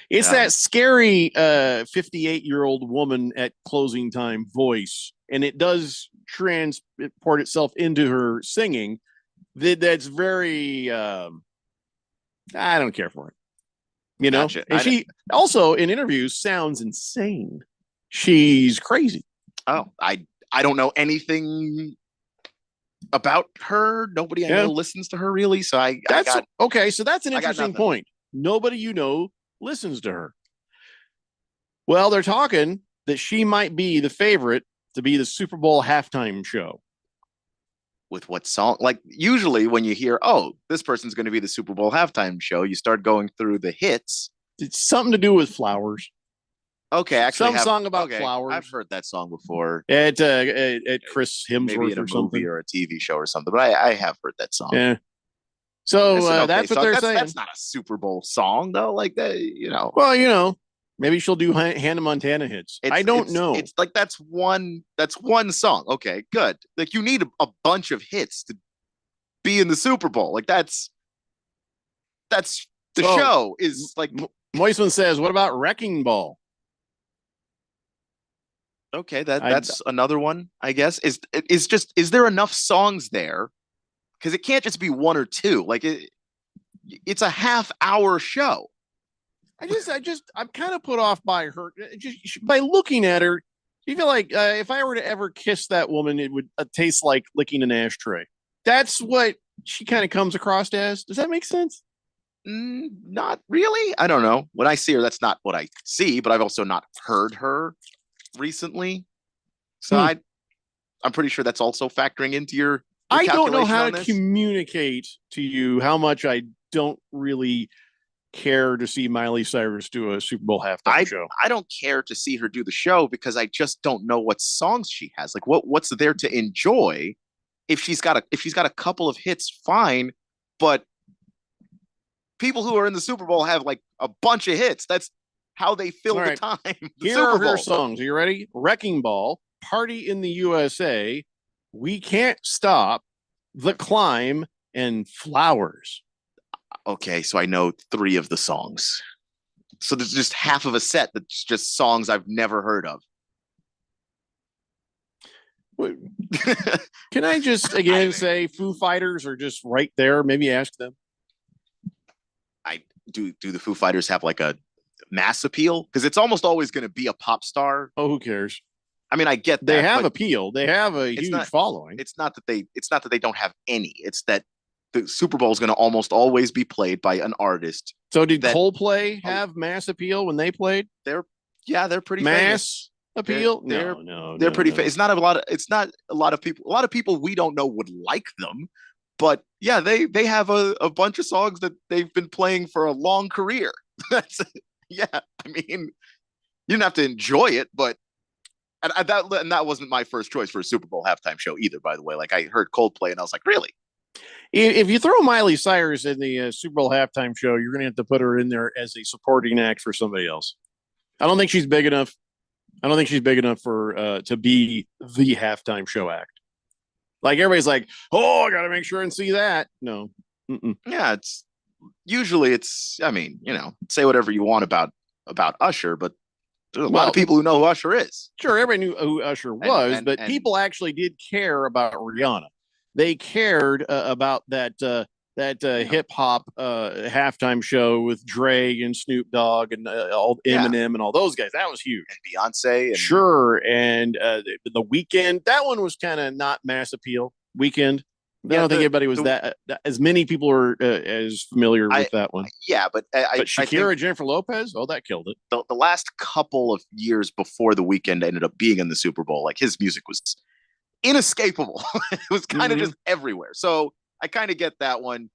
It's that scary 58-year-old woman at closing time voice. And it does transport itself into her singing. That's very I don't care for it. Gotcha. And she also in interviews sounds insane. She's crazy. Oh, I don't know anything about her. Nobody I know listens to her really. So okay. So that's an interesting point. Nobody listens to her. Well, they're talking that she might be the favorite to be the Super Bowl halftime show. With what song? Like usually when you hear, oh, this person's going to be the Super Bowl halftime show, you start going through the hits. It's something to do with flowers. Okay, actually, song about flowers. I've heard that song before at Chris Hemsworth, maybe in a or something, movie or a TV show or something. But I have heard that song. Yeah. So that's what they're saying. That's not a Super Bowl song though. Like that, Well, maybe she'll do Hannah Montana hits. I don't know. It's like that's one song. Okay, good. Like you need a bunch of hits to be in the Super Bowl. Like that's the show is like. Moisman says, "What about Wrecking Ball?" Okay, that's another one. I guess is there enough songs there? Because it can't just be one or two. Like it's a half-hour show. I'm kind of put off by her. Just by looking at her, you feel like if I were to ever kiss that woman, it would taste like licking an ashtray. That's what she kind of comes across as. Does that make sense? Not really. I don't know. When I see her, that's not what I see. But I've also not heard her recently, so I'm pretty sure that's also factoring into your I don't know how to communicate to you how much I don't really care to see Miley Cyrus do a Super Bowl halftime show. I don't care to see her do the show because I just don't know what songs she has. Like what's there to enjoy? If she's got a couple of hits, fine. But people who are in the Super Bowl have like a bunch of hits. That's how they fill the time. Here are her songs. Are you ready? Wrecking Ball, Party in the USA, We Can't Stop, The Climb, and Flowers. Okay, so I know 3 of the songs. So there's just half of a set that's just songs I've never heard of. Can I just again say Foo Fighters are just right there? Maybe ask them. do the Foo Fighters have like a mass appeal? Because it's almost always going to be a pop star. Oh, who cares? I mean, I get that. They have appeal. They have a huge following. It's not that they don't have any. It's that the Super Bowl is going to almost always be played by an artist. So did Coldplay have mass appeal when they played? They're pretty mass famous. Appeal. They're pretty famous. It's not a lot of people. A lot of people we don't know would like them, but yeah, they have a bunch of songs that they've been playing for a long career. That's yeah. I mean, you didn't have to enjoy it, but. And that wasn't my first choice for a Super Bowl halftime show either, by the way. Like I heard Coldplay and I was like, really? If you throw Miley Cyrus in the Super Bowl halftime show, you're going to have to put her in there as a supporting act for somebody else. I don't think she's big enough. I don't think she's big enough for to be the halftime show act. Like everybody's like, oh, I got to make sure and see that. No. Mm-mm. Yeah, it's usually I mean, say whatever you want about Usher, but there's a lot of people who know who Usher is. Sure, everybody knew who Usher was, but people actually did care about Rihanna. They cared about that hip hop halftime show with Dre and Snoop Dogg and all Eminem and all those guys. That was huge. And Beyonce. Sure, and the Weeknd. That one was kind of not mass appeal. Weeknd. I don't think anybody was that as many people are as familiar with that one. Yeah, but Shakira, Jennifer Lopez, that killed it. The last couple of years before the Weeknd ended up being in the Super Bowl, like his music was inescapable. It was kind of just everywhere. So I kind of get that one.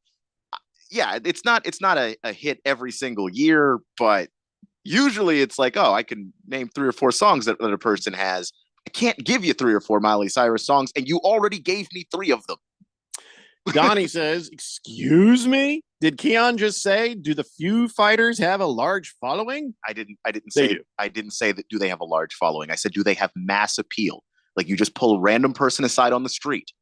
Yeah, it's not a hit every single year, but usually it's like, oh, I can name 3 or 4 songs that a person has. I can't give you 3 or 4 Miley Cyrus songs, and you already gave me 3 of them. Donnie says, excuse me? Did Keon just say, do the Foo Fighters have a large following? I didn't say that do they have a large following. I said, do they have mass appeal? Like you just pull a random person aside on the street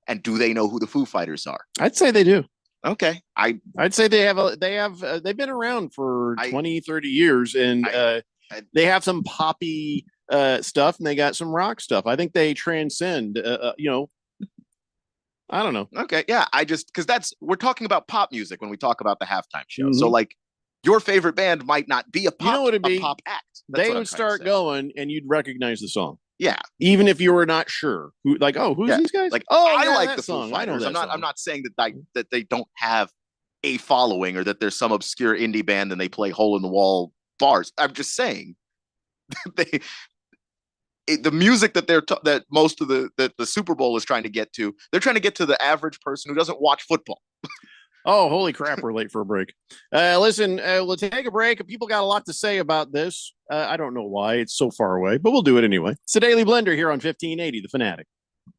and do they know who the Foo Fighters are? I'd say they do. Okay. I'd say they've been around for 20, 30 years and they have some poppy stuff and they got some rock stuff. I think they transcend, I don't know. Okay. Yeah. Because we're talking about pop music when we talk about the halftime show. Mm-hmm. So like your favorite band might not be a pop act. They would start going and you'd recognize the song. Yeah. Even if you were not sure who's these guys? Like, I like the Foo Fighters. I'm not saying that they don't have a following or that there's some obscure indie band and they play hole in the wall bars. I'm just saying the music that that most of the Super Bowl is trying to get to, they're trying to get to the average person who doesn't watch football. Oh, holy crap. We're late for a break. Listen, we'll take a break. People got a lot to say about this. I don't know why it's so far away, but we'll do it anyway. It's the Daily Blender here on 1580, The Fanatic.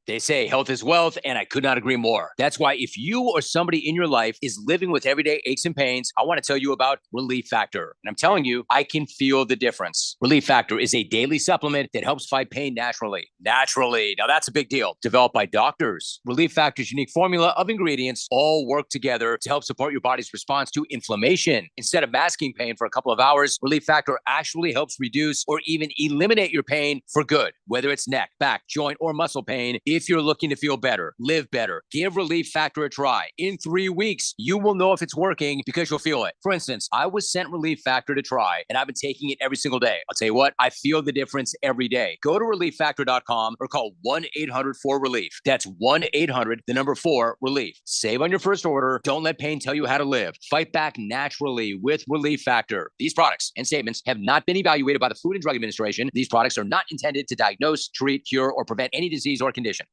They say health is wealth, and I could not agree more. That's why if you or somebody in your life is living with everyday aches and pains, I want to tell you about Relief Factor. And I'm telling you, I can feel the difference. Relief Factor is a daily supplement that helps fight pain naturally. Naturally. Now that's a big deal. Developed by doctors. Relief Factor's unique formula of ingredients all work together to help support your body's response to inflammation. Instead of masking pain for a couple of hours, Relief Factor actually helps reduce or even eliminate your pain for good. Whether it's neck, back, joint, or muscle pain, if you're looking to feel better, live better, give Relief Factor a try. In 3 weeks, you will know if it's working because you'll feel it. For instance, I was sent Relief Factor to try, and I've been taking it every single day. I'll tell you what, I feel the difference every day. Go to ReliefFactor.com or call 1-800-4RELIEF. That's 1-800-4-RELIEF. Save on your first order. Don't let pain tell you how to live. Fight back naturally with Relief Factor. These products and statements have not been evaluated by the Food and Drug Administration. These products are not intended to diagnose, treat, cure, or prevent any disease or condition.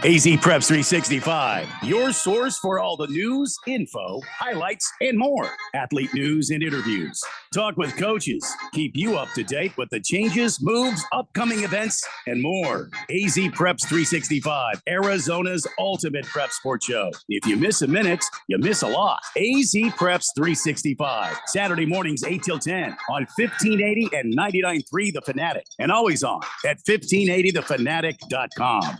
AZ Preps 365, your source for all the news, info, highlights, and more. Athlete news and interviews. Talk with coaches. Keep you up to date with the changes, moves, upcoming events, and more. AZ Preps 365, Arizona's ultimate prep sports show. If you miss a minute, you miss a lot. AZ Preps 365, Saturday mornings 8 till 10 on 1580 and 99.3 The Fanatic. And always on at 1580thefanatic.com.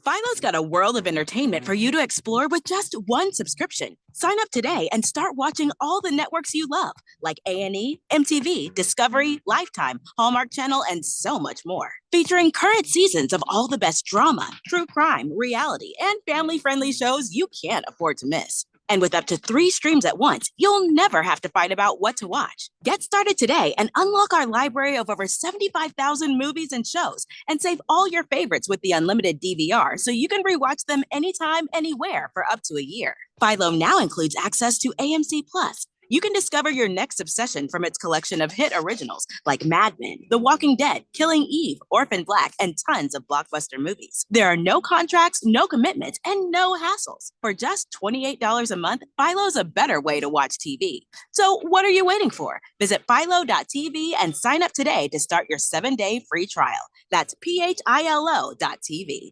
Philo's got a world of entertainment for you to explore with just one subscription. Sign up today and start watching all the networks you love, like A&E, MTV, Discovery, Lifetime, Hallmark Channel, and so much more. Featuring current seasons of all the best drama, true crime, reality, and family-friendly shows you can't afford to miss. And with up to 3 streams at once, you'll never have to fight about what to watch. Get started today and unlock our library of over 75,000 movies and shows and save all your favorites with the unlimited DVR so you can rewatch them anytime, anywhere for up to a year. Philo now includes access to AMC Plus. You can discover your next obsession from its collection of hit originals like Mad Men, The Walking Dead, Killing Eve, Orphan Black, and tons of blockbuster movies. There are no contracts, no commitments, and no hassles. For just $28 a month, Philo's a better way to watch TV. So what are you waiting for? Visit philo.tv and sign up today to start your 7-day free trial. That's philo.tv.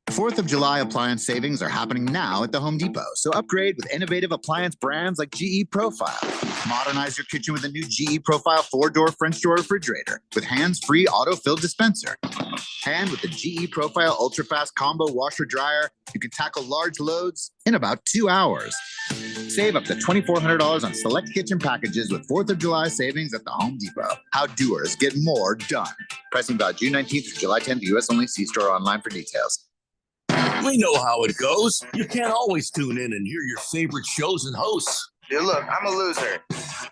4th of July appliance savings are happening now at the Home Depot, so upgrade with innovative appliance brands like GE Profile. Modernize your kitchen with a new GE Profile 4-door French door refrigerator with hands-free auto-fill dispenser. And with the GE Profile Ultra-Fast Combo Washer Dryer, you can tackle large loads in about 2 hours. Save up to $2,400 on select kitchen packages with 4th of July savings at the Home Depot. How doers get more done. Pricing about June 19th through July 10th, U.S. only. See store online for details. We know how it goes. You can't always tune in and hear your favorite shows and hosts. Dude, look, I'm a loser.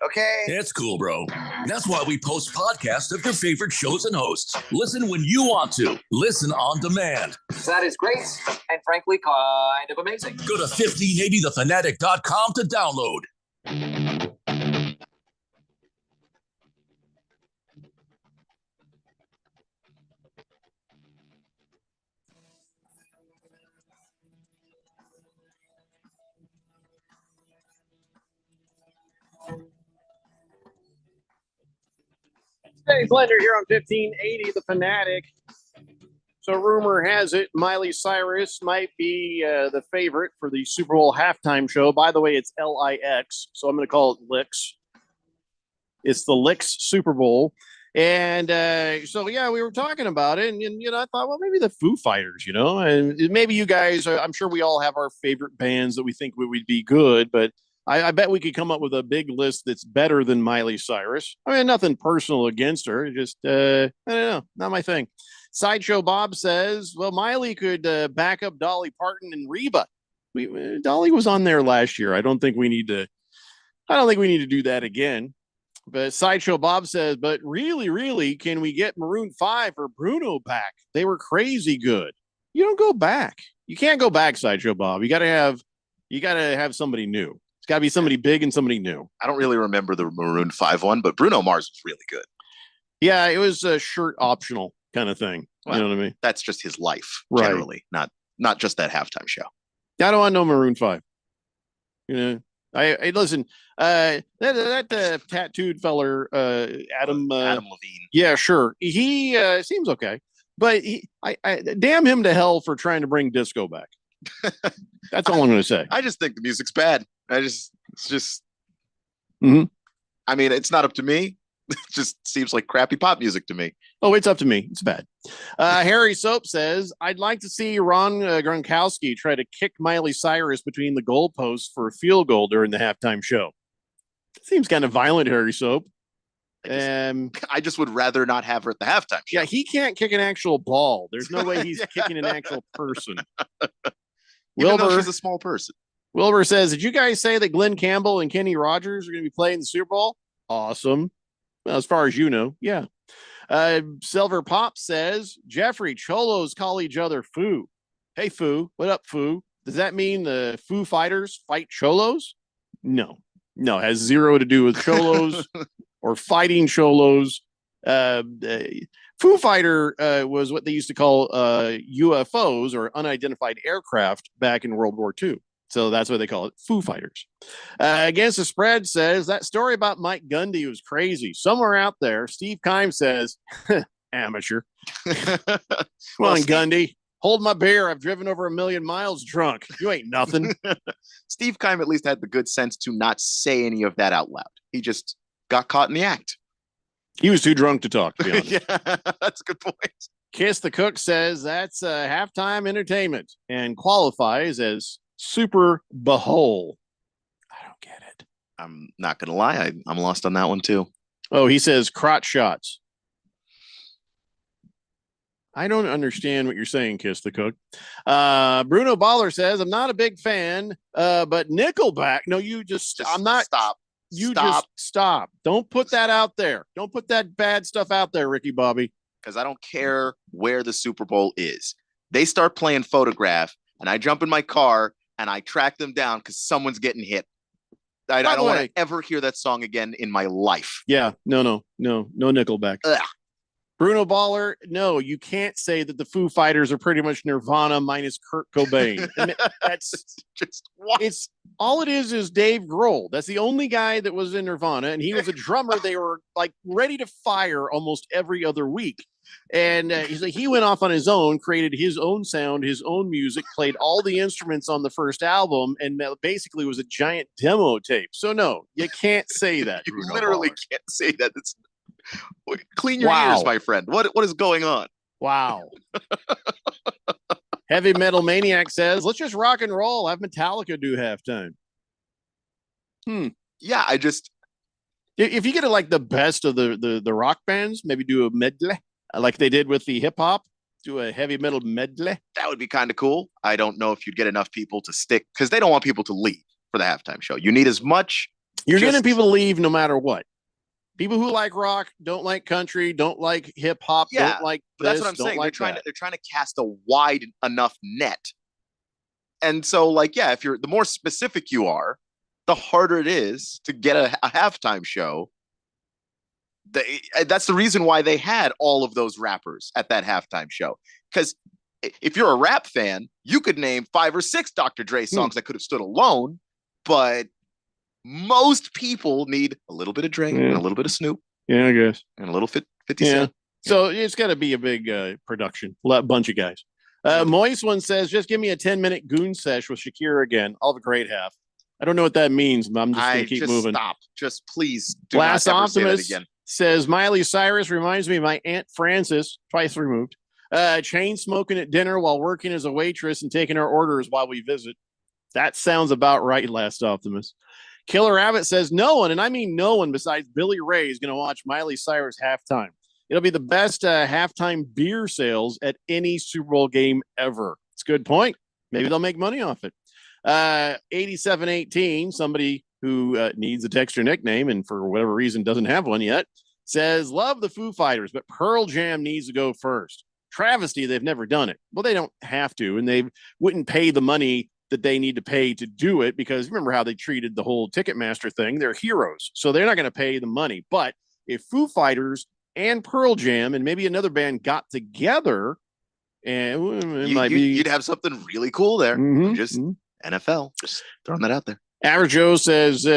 Okay? It's cool, bro. That's why we post podcasts of your favorite shows and hosts. Listen when you want to. Listen on demand. That is great and frankly kind of amazing. Go to 1580thefanatic.com to download. Today's Blender here on 1580 The Fanatic. So rumor has it Miley Cyrus might be the favorite for the Super Bowl halftime show. By the way, it's LIX, so I'm going to call it Licks. It's the Licks Super Bowl. And so, yeah, we were talking about it. And, you know, I thought, well, maybe the Foo Fighters, you know, and maybe you guys, I'm sure we all have our favorite bands that we think would be good, but I bet we could come up with a big list that's better than Miley Cyrus. I mean, nothing personal against her. Just, I don't know, not my thing. Sideshow Bob says, well, Miley could back up Dolly Parton and Reba. Dolly was on there last year. I don't think we need to do that again. But Sideshow Bob says, but really, can we get Maroon 5 or Bruno back? They were crazy good. You don't go back. You can't go back, Sideshow Bob. You gotta have somebody new. Got to be somebody big and somebody new. I don't really remember the Maroon 5 one, but Bruno Mars was really good. Yeah, it was a shirt optional kind of thing. Well, you know what I mean? That's just his life, right. Generally, not just that halftime show. I don't want no Maroon 5. You know, I listen. That tattooed feller, Adam Levine. Yeah, sure. He seems okay, but I damn him to hell for trying to bring disco back. That's all I'm going to say. I just think the music's bad. It's just. Mm-hmm. I mean, it's not up to me. It just seems like crappy pop music to me. Oh, it's up to me. It's bad. Harry Soap says, I'd like to see Ron Gronkowski try to kick Miley Cyrus between the goalposts for a field goal during the halftime show. Seems kind of violent, Harry Soap. I just would rather not have her at the halftime show. Yeah, he can't kick an actual ball. There's no way he's kicking an actual person. Wilbur, she's a small person. Wilbur says, did you guys say that Glenn Campbell and Kenny Rogers are going to be playing the Super Bowl? Awesome. Well, as far as you know, yeah. Silver Pop says, Jeffrey, Cholos call each other Foo. Hey, Foo. What up, Foo? Does that mean the Foo Fighters fight Cholos? No. It has zero to do with Cholos or fighting Cholos. Foo Fighter was what they used to call UFOs or unidentified aircraft back in World War II. So that's what they call it, Foo Fighters. Against the Spread says, that story about Mike Gundy was crazy. Somewhere out there, Steve Keim says, amateur. Come on, Gundy. Hold my beer. I've driven over 1 million miles drunk. You ain't nothing. Steve Keim at least had the good sense to not say any of that out loud. He just got caught in the act. He was too drunk to talk, to be honest. Yeah, that's a good point. Kiss the Cook says that's halftime entertainment and qualifies as Super Bowl. I don't get it. I'm not going to lie. I'm lost on that one, too. Oh, he says crotch shots. I don't understand what you're saying, Kiss the Cook. Bruno Baller says, I'm not a big fan, but Nickelback. No, I'm not. Stop. Just stop. Don't put that out there. Don't put that bad stuff out there, Ricky Bobby. Because I don't care where the Super Bowl is. They start playing Photograph, and I jump in my car, and I track them down because someone's getting hit. I don't want to ever hear that song again in my life. Yeah, no Nickelback. Ugh. Bruno Baller, no, you can't say that the Foo Fighters are pretty much Nirvana minus Kurt Cobain. That's just what? It's all it is Dave Grohl. That's the only guy that was in Nirvana, and he was a drummer. They were like ready to fire almost every other week. And he went off on his own, created his own sound, his own music, played all the instruments on the first album, and basically was a giant demo tape. So no, you can't say that. You literally can't say that. Clean your ears, my friend. What is going on? Wow. Heavy Metal Maniac says, let's just rock and roll. Have Metallica do halftime. Yeah, if you get like the best of the rock bands, maybe do a medley like they did with the hip hop. Do a heavy metal medley. That would be kind of cool. I don't know if you'd get enough people to stick because they don't want people to leave for the halftime show. You need as much. You're getting people to leave no matter what. People who like rock, don't like country, don't like hip hop, don't like this, that's what I'm saying. Like they're trying to cast a wide enough net. And so, if the more specific you are, the harder it is to get a halftime show. That's the reason why they had all of those rappers at that halftime show. Because if you're a rap fan, you could name 5 or 6 Dr. Dre songs that could have stood alone, but most people need a little bit of Dre and a little bit of Snoop. Yeah, I guess. And a little 50 Cent. So it's got to be a big production. A bunch of guys. Moist one says, just give me a 10-minute goon sesh with Shakira again. I'll have a great half. I don't know what that means, but I'm just going to keep moving. Stop. Just please do Last not ever Optimus say that again. Says, Miley Cyrus reminds me of my Aunt Frances, twice removed, chain smoking at dinner while working as a waitress and taking our orders while we visit. That sounds about right, Last Optimus. Killer Rabbit says no one, and I mean no one besides Billy Ray is going to watch Miley Cyrus halftime. It'll be the best halftime beer sales at any Super Bowl game ever. It's a good point. Maybe they'll make money off it. 8718, somebody who needs a texture nickname and for whatever reason doesn't have one yet, says, love the Foo Fighters, but Pearl Jam needs to go first. Travesty, they've never done it. Well, they don't have to, and they wouldn't pay the money that they need to pay to do it because remember how they treated the whole Ticketmaster thing. They're heroes, so they're not going to pay the money. But if Foo Fighters and Pearl Jam and maybe another band got together, and you'd have something really cool there. NFL, just throwing that out there. Average Joe says,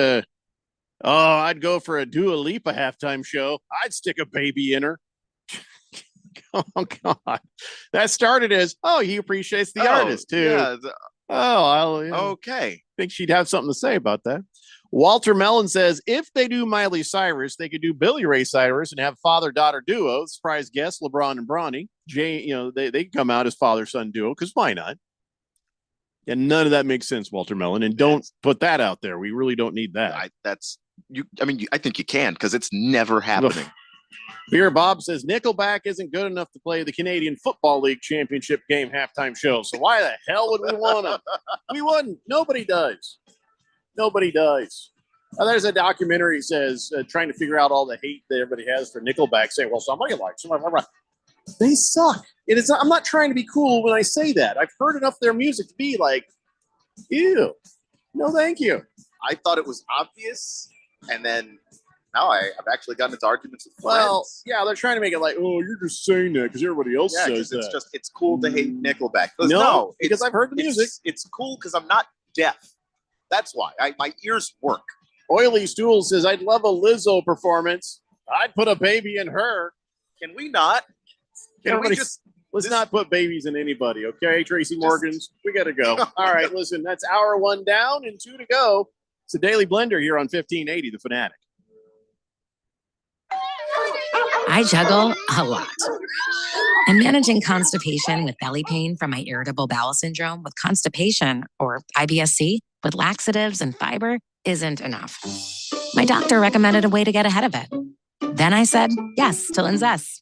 I'd go for a Dua Lipa halftime show. I'd stick a baby in her. Oh, God. That started as, he appreciates the artist, too. Yeah. Okay. Think she'd have something to say about that. Walter Mellon says, if they do Miley Cyrus, they could do Billy Ray Cyrus and have father-daughter duo. Surprise guests, LeBron and Bronny. They come out as father-son duo, because why not? And none of that makes sense, Walter Mellon. And don't put that out there. We really don't need that. I think you can, because it's never happening. Beer Bob says Nickelback isn't good enough to play the Canadian Football League championship game halftime show. So why the hell would we want them? We wouldn't. Nobody does. Nobody does. There's a documentary says trying to figure out all the hate that everybody has for Nickelback, saying, well, somebody likes them. They suck. It is. I'm not trying to be cool when I say that. I've heard enough of their music to be like, ew. No, thank you. I thought it was obvious, and then now I've actually gotten into arguments with friends. Yeah, they're trying to make it like, oh, you're just saying that because everybody else says that. It's cool to hate Nickelback. No, because I've heard the music. It's cool because I'm not deaf. That's why my ears work. Oily Stool says, I'd love a Lizzo performance. I'd put a baby in her. Can we not? Let's not put babies in anybody, okay? Tracy Morgans, we got to go. All right, listen, that's hour 1 down and 2 to go. It's a Daily Blender here on 1580, The Fanatic. I juggle a lot. And managing constipation with belly pain from my irritable bowel syndrome with constipation, or IBS-C, with laxatives and fiber isn't enough. My doctor recommended a way to get ahead of it. Then I said yes to Linzess.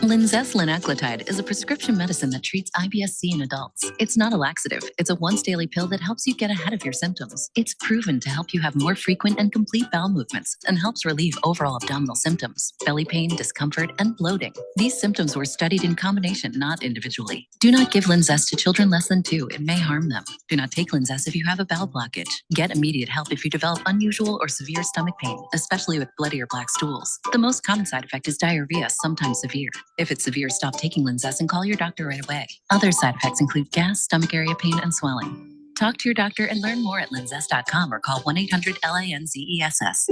Linzess linaclotide is a prescription medicine that treats IBS-C in adults. It's not a laxative. It's a once-daily pill that helps you get ahead of your symptoms. It's proven to help you have more frequent and complete bowel movements and helps relieve overall abdominal symptoms, belly pain, discomfort, and bloating. These symptoms were studied in combination, not individually. Do not give Linzess to children less than 2. It may harm them. Do not take Linzess if you have a bowel blockage. Get immediate help if you develop unusual or severe stomach pain, especially with bloody or black stools. The most common side effect is diarrhea, sometimes severe. If it's severe, stop taking Linzess and call your doctor right away. Other side effects include gas, stomach area pain, and swelling. Talk to your doctor and learn more at linzess.com or call 1-800-LINZESS.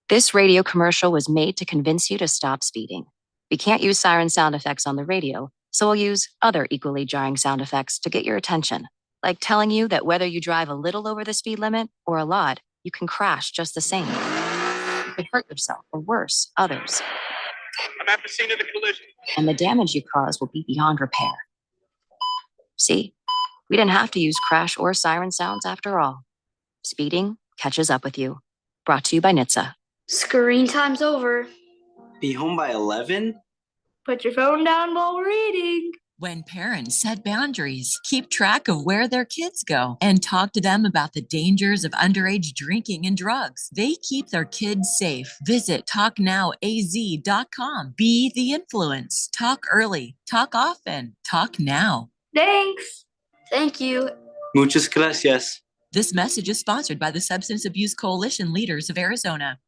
This radio commercial was made to convince you to stop speeding. We can't use siren sound effects on the radio, so we'll use other equally jarring sound effects to get your attention, like telling you that whether you drive a little over the speed limit or a lot, you can crash just the same. You could hurt yourself, or worse, others. I'm at the scene of the collision. And the damage you cause will be beyond repair. See, we didn't have to use crash or siren sounds after all. Speeding catches up with you. Brought to you by NHTSA. Screen time's over. Be home by 11? Put your phone down while we're eating. When parents set boundaries, keep track of where their kids go, and talk to them about the dangers of underage drinking and drugs, they keep their kids safe. Visit TalkNowAZ.com. Be the influence. Talk early. Talk often. Talk now. Thanks. Thank you. Muchas gracias. This message is sponsored by the Substance Abuse Coalition Leaders of Arizona.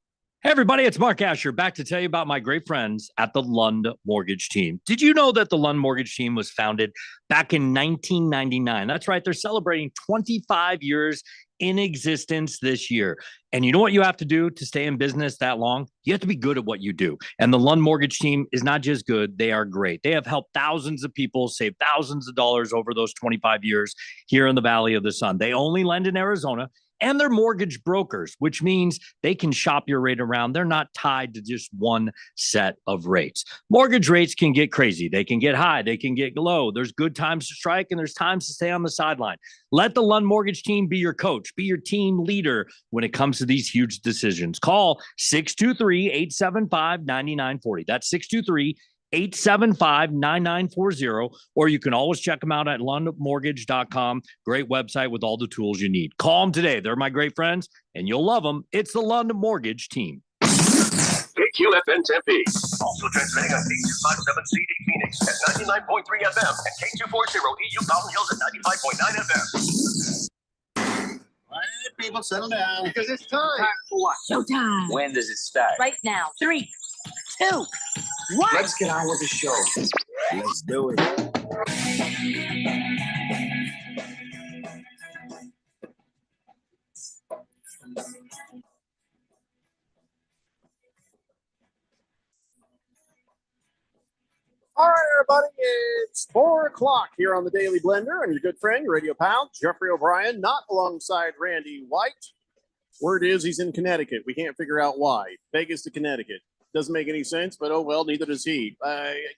Hey, everybody, it's Mark Asher back to tell you about my great friends at the Lund Mortgage Team. Did you know that the Lund Mortgage Team was founded back in 1999? That's right. They're celebrating 25 years in existence this year. And you know what you have to do to stay in business that long? You have to be good at what you do. And the Lund Mortgage Team is not just good, they are great. They have helped thousands of people save thousands of dollars over those 25 years here in the Valley of the Sun. They only lend in Arizona. And they're mortgage brokers, which means they can shop your rate around. They're not tied to just one set of rates. Mortgage rates can get crazy. They can get high. They can get low. There's good times to strike and there's times to stay on the sideline. Let the Lund Mortgage Team be your coach, be your team leader when it comes to these huge decisions. Call 623-875-9940. That's 623-875-9940, or you can always check them out at lundmortgage.com. Great website with all the tools you need. Call them today. They're my great friends, and you'll love them. It's the Lund Mortgage Team. KQFN Tempe. Also transmitting on K257 CD Phoenix at 99.3 FM and K240 EU Mountain Hills at 95.9 FM. All right, people, settle down. Because it's time. For what? Showtime. When does it start? Right now. 3, 2, 1. Let's get on with the show. Let's do it. All right, everybody, it's 4 o'clock here on the Daily Blender. I'm your good friend, your radio pal, Jeffrey O'Brien, not alongside Randy White. Word is he's in Connecticut. We can't figure out why. Vegas to Connecticut. Doesn't make any sense, but oh well, neither does he.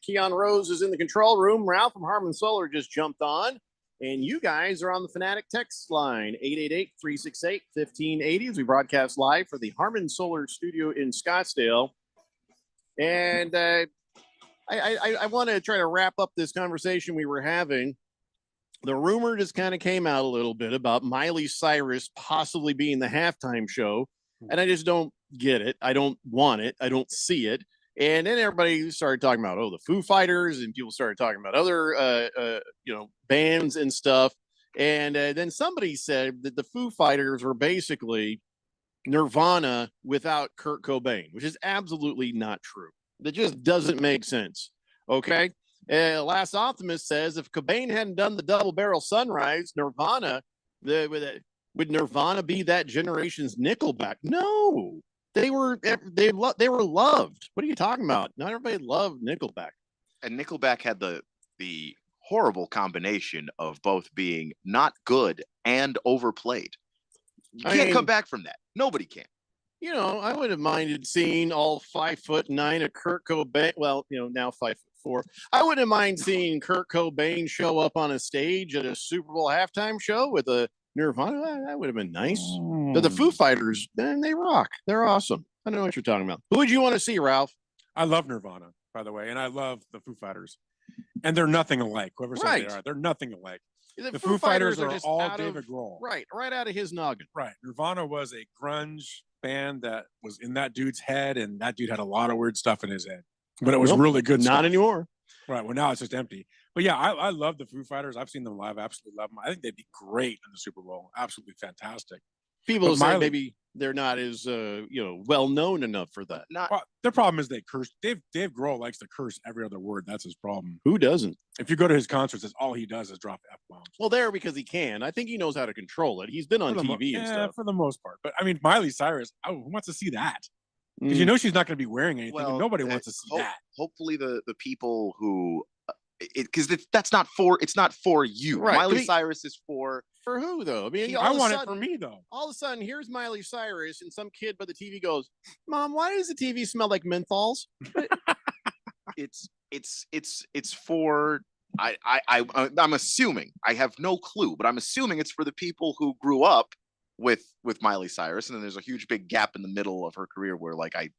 Keon Rose is in the control room. Ralph from Harmon Solar just jumped on. And you guys are on the Fanatic text line, 888-368-1580, as we broadcast live for the Harmon Solar studio in Scottsdale. And I want to try to wrap up this conversation we were having. The rumor just kind of came out a little bit about Miley Cyrus possibly being the halftime show. And I just don't get it. I don't want it. I don't see it. And then everybody started talking about, the Foo Fighters, and people started talking about other, bands and stuff. And then somebody said that the Foo Fighters were basically Nirvana without Kurt Cobain, which is absolutely not true. That just doesn't make sense. Okay. Last Optimist says if Cobain hadn't done the Double Barrel Sunrise, Nirvana, would Nirvana be that generation's Nickelback? No, they were loved. What are you talking about? Not everybody loved Nickelback. And Nickelback had the horrible combination of both being not good and overplayed. You can't come back from that. Nobody can. I would have minded seeing all 5'9" of Kurt Cobain. Well, now 5'4". I wouldn't mind seeing Kurt Cobain show up on a stage at a Super Bowl halftime show with a Nirvana. That would have been nice. But the Foo Fighters, they rock. They're awesome. I don't know what you're talking about. Who would you want to see, Ralph? I love Nirvana. by the way, and I love the Foo Fighters, and they're nothing alike. Whoever says Right. they are, they're nothing alike. The Foo Fighters are just all out David of- Grohl. right out of his noggin. Right. Nirvana was a grunge band that was in that dude's head, and that dude had a lot of weird stuff in his head, but it was Nope, really good. not stuff. anymore. Right. Well, now it's just empty. But yeah, I love the Foo Fighters. I've seen them live. Absolutely love them. I think they'd be great in the Super Bowl. Absolutely fantastic. People But say Miley- maybe they're not as well known enough for that. Well, their problem is they curse. Dave Grohl likes to curse every other word. That's his problem. Who doesn't? If you go to his concerts, that's all he does is drop F bombs. Well, there because he can. I think he knows how to control it. He's been on TV and stuff. For the most part. But I mean, Miley Cyrus, who wants to see that? Because Mm. you know she's not going to be wearing anything, and nobody uh, wants to see that. Hopefully, the people who, because that's not for it's not for you. Right. Miley I mean- Cyrus is for who though? I mean, I all of a want it sudden- for me though. All of a sudden, here's Miley Cyrus, and some kid by the TV goes, "Mom, why does the TV smell like menthols?" it's for I'm assuming, I have no clue, but I'm assuming it's for the people who grew up with Miley Cyrus, and then there's a huge big gap in the middle of her career where like I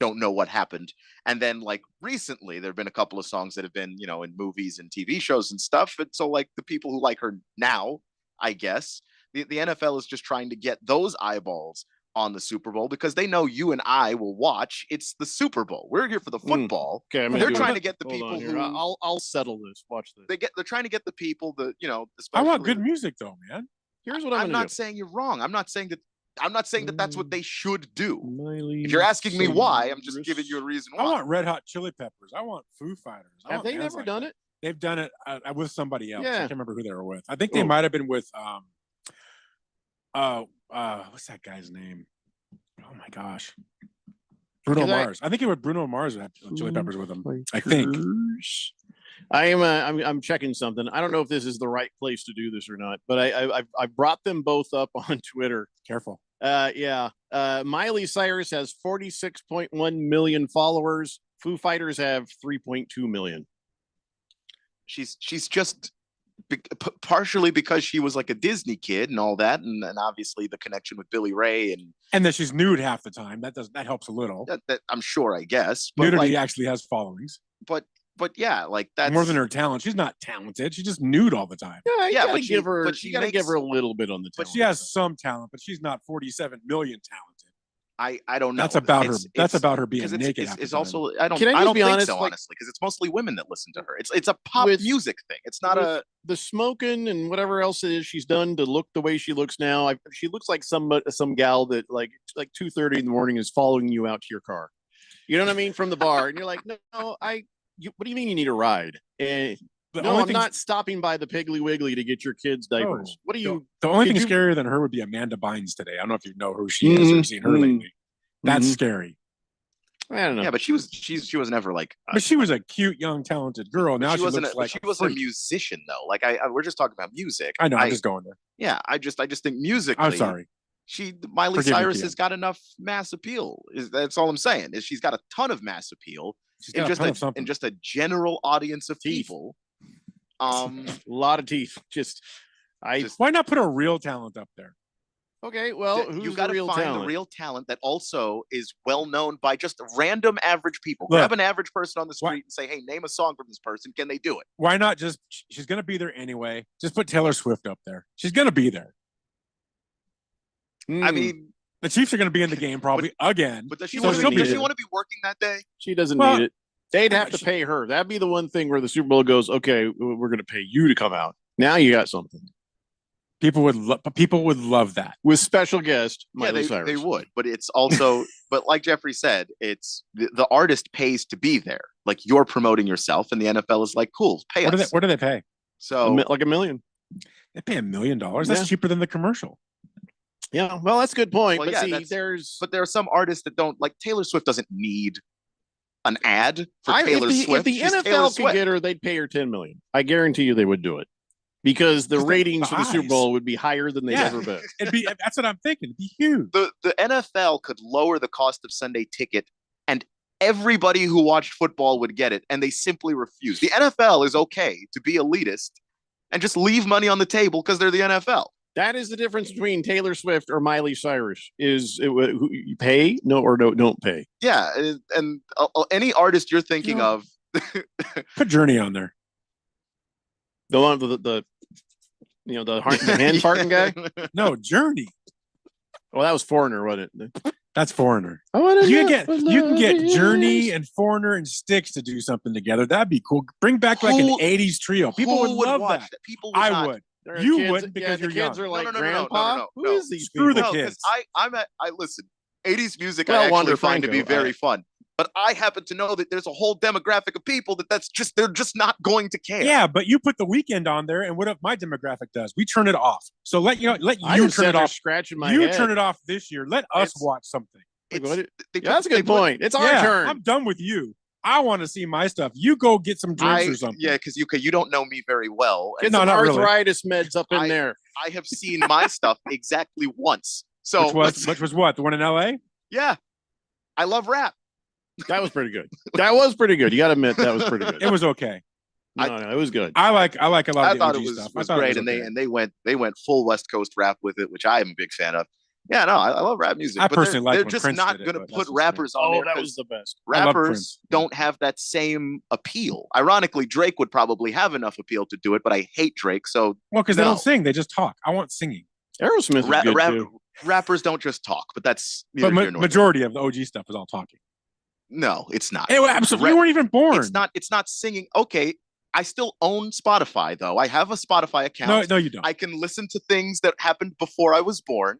don't know what happened. And then like recently there have been a couple of songs that have been, in movies and TV shows and stuff. And so like the people who like her now, I guess, the NFL is just trying to get those eyeballs on the Super Bowl because they know you and I will watch. It's the Super Bowl. We're here for the football. Okay, I'm They're gonna do trying it. to get the Hold people on here. who I'll settle this. Watch this. they're trying to get the people that, I especially want good music though, man. Here's what I'm gonna not do. saying you're wrong. I'm not saying that that's what they should do. Miley If you're asking me why, I'm just giving you a reason I why. want Red Hot Chili Peppers. I want Foo Fighters. I Have want they bands never like done that. it? They've done it with somebody else. I Yeah. can't remember who they were with. I think they Oh. might have been with what's that guy's name? Oh my gosh. Bruno Because Mars. I think it was Bruno Mars who had Chili Peppers with him. I think. I'm checking something. I don't know if this is the right place to do this or not, but I brought them both up on Twitter. Careful. Miley Cyrus has 46.1 million followers. Foo Fighters have 3.2 million. She's just partially because she was like a Disney kid and all that, and obviously the connection with Billy Ray And that she's nude half the time. That helps a little. that I'm sure, I guess. But Nudity like, actually has followings. but yeah, like that's More than her talent. She's not talented. She's just nude all the time. Yeah, but she- give her. but she You gotta makes- give her a little bit on the. But she has some talent, but she's not 47 million talented. I don't know. That's about her. It's- That's it's- about her being because naked. It's, half it's the time. also I don't Can I I just don't be think honest, so like- honestly because it's mostly women that listen to her. It's a pop With- music thing. It's not with a the smoking and whatever else it is she's done to look the way she looks now. She looks like some gal that like 2:30 in the morning is following you out to your car. You know what I mean, from the bar, and you're like, no, what do you mean you need a ride? The No, only I'm thing- not stopping by the Piggly Wiggly to get your kids diapers. Oh, What do you? The only could thing you- scarier than her would be Amanda Bynes today. I don't know if you know who she is or seen her lately. That's scary. I don't know. yeah, but she was never like. But she was a cute, young, talented girl. Now she she wasn't. looks But like she a wasn't a freak. musician though. Like we're just talking about music. I know. I'm just going there. Yeah, I just think musically. I'm sorry. Miley Forgive me, Cyrus Kian. has got enough mass appeal. That's all I'm saying. Is she's got a ton of mass appeal She's in got a just ton of something. in just a general audience of Teeth. people. a lot of teeth. Why not put a real talent up there? Okay, well, you who's got the to real find talent? the real talent that also is well known by just random average people. Look. Grab an average person on the street and say, "Hey, name a song from this person. Can they do it?" Why not just? She's going to be there anyway. Just put Taylor Swift up there. She's going to be there. I mean, The Chiefs are going to be in the game probably again. but does she So want she'll to? be Does she there. want to be working that day? She doesn't Well, need it. They'd have to pay her. That'd be the one thing where the Super Bowl goes, okay, we're going to pay you to come out. Now you got something. People would love that with special guest Miley yeah, Cyrus. they would, but it's also, but like Jeffrey said, it's the artist pays to be there. Like you're promoting yourself, and the NFL is like, cool, pay us. What do they pay? So like $1 million. They pay $1 million. That's Yeah. cheaper than the commercial. Yeah, well, that's a good point. Well, but yeah, see, that's- but there are some artists that don't like Taylor Swift doesn't need an ad for Taylor Swift. If the She's Taylor NFL could Swift. get her, they'd pay her $10 million. I guarantee you they would do it because the ratings for the Super eyes. Bowl would be higher than they've Yeah. ever been. It'd be. That's what I'm thinking. It'd be huge. The NFL could lower the cost of Sunday ticket, and everybody who watched football would get it, and they simply refuse. The NFL is okay to be elitist and just leave money on the table because they're the NFL. That is the difference between Taylor Swift or Miley Cyrus. Is it, who you pay? No, or no, don't pay. Yeah, and any artist you're thinking of. Put Journey on there. The one, the hand farting guy. No, Journey. Well, that was Foreigner, wasn't it? That's Foreigner. Oh, you can get Journey and Foreigner and Styx to do something together. That'd be cool. Bring back like an '80s trio. People would love that. People would not. Would. You wouldn't because the you're kids young. are like No. grandpa. Who is these Screw people? the kids. I listen. 80s music Well, I actually Wander find to be Franco, very fun. But I happen to know that there's a whole demographic of people they're just not going to care. Yeah, but you put The Weeknd on there, and what if my demographic does? We turn it off. So let you turn it off. Scratching my you head. turn it off this year. Let us watch something. That's a good point. It's our turn. I'm done with you. I want to see my stuff. You go get some drinks or something. Yeah, because you don't know me very well. Get some arthritis meds up in there. I have seen my stuff exactly once. So which was what? The one in LA? Yeah. I love rap. That was pretty good. That was pretty good. You got to admit that was pretty good. It was okay. No, it was good. I like a lot of the thought OG it was, stuff. was I thought great, it was okay. and they went full West Coast rap with it, which I am a big fan of. Yeah, no, I love rap music. I but personally like they're when just Prince not did it, going to but put that's just rappers on there. That was the best. Rappers don't have that same appeal. Ironically, Drake would probably have enough appeal to do it, but I hate Drake. So because they don't sing, they just talk. I want singing. Aerosmith is good too. Rappers don't just talk, but that's majority of the OG stuff is all talking. No, it's not. Absolutely, you weren't even born. It's not singing. Okay, I still own Spotify though. I have a Spotify account. No, you don't. I can listen to things that happened before I was born.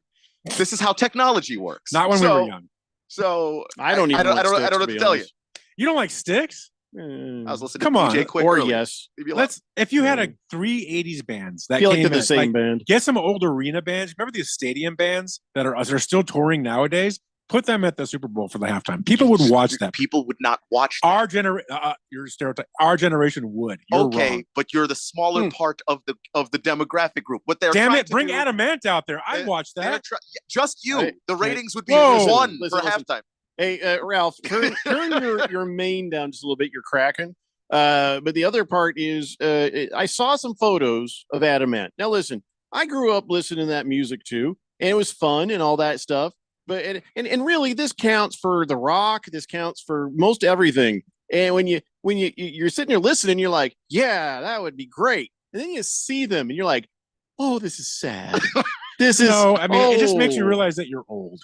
This is how technology works. Not when we were young. So I don't know what to tell you. You don't like Styx? I was listening Come to on. DJ Quick Or earlier. yes. If you had a 3 80s bands that feel like came they're the in, same band. Get some old arena bands. Remember these stadium bands that are still touring nowadays? Put them at the Super Bowl for the halftime. People would watch that. People would not watch that. Your stereotype. Our generation would. You're wrong. But you're the smaller part of the demographic group. What they're Damn trying it! to Bring do, Adamant out there. I'd watch that. Just you. Hey, the ratings would be listen, one listen. for halftime. Hey, Ralph, turn your main down just a little bit. You're cracking. But the other part is I saw some photos of Adamant. Now, listen, I grew up listening to that music too, and it was fun and all that stuff. But and really, this counts for The Rock. This counts for most everything. And when you're sitting there listening, you're like, yeah, that would be great. And then you see them, and you're like, oh, this is sad. This is it just makes you realize that you're old.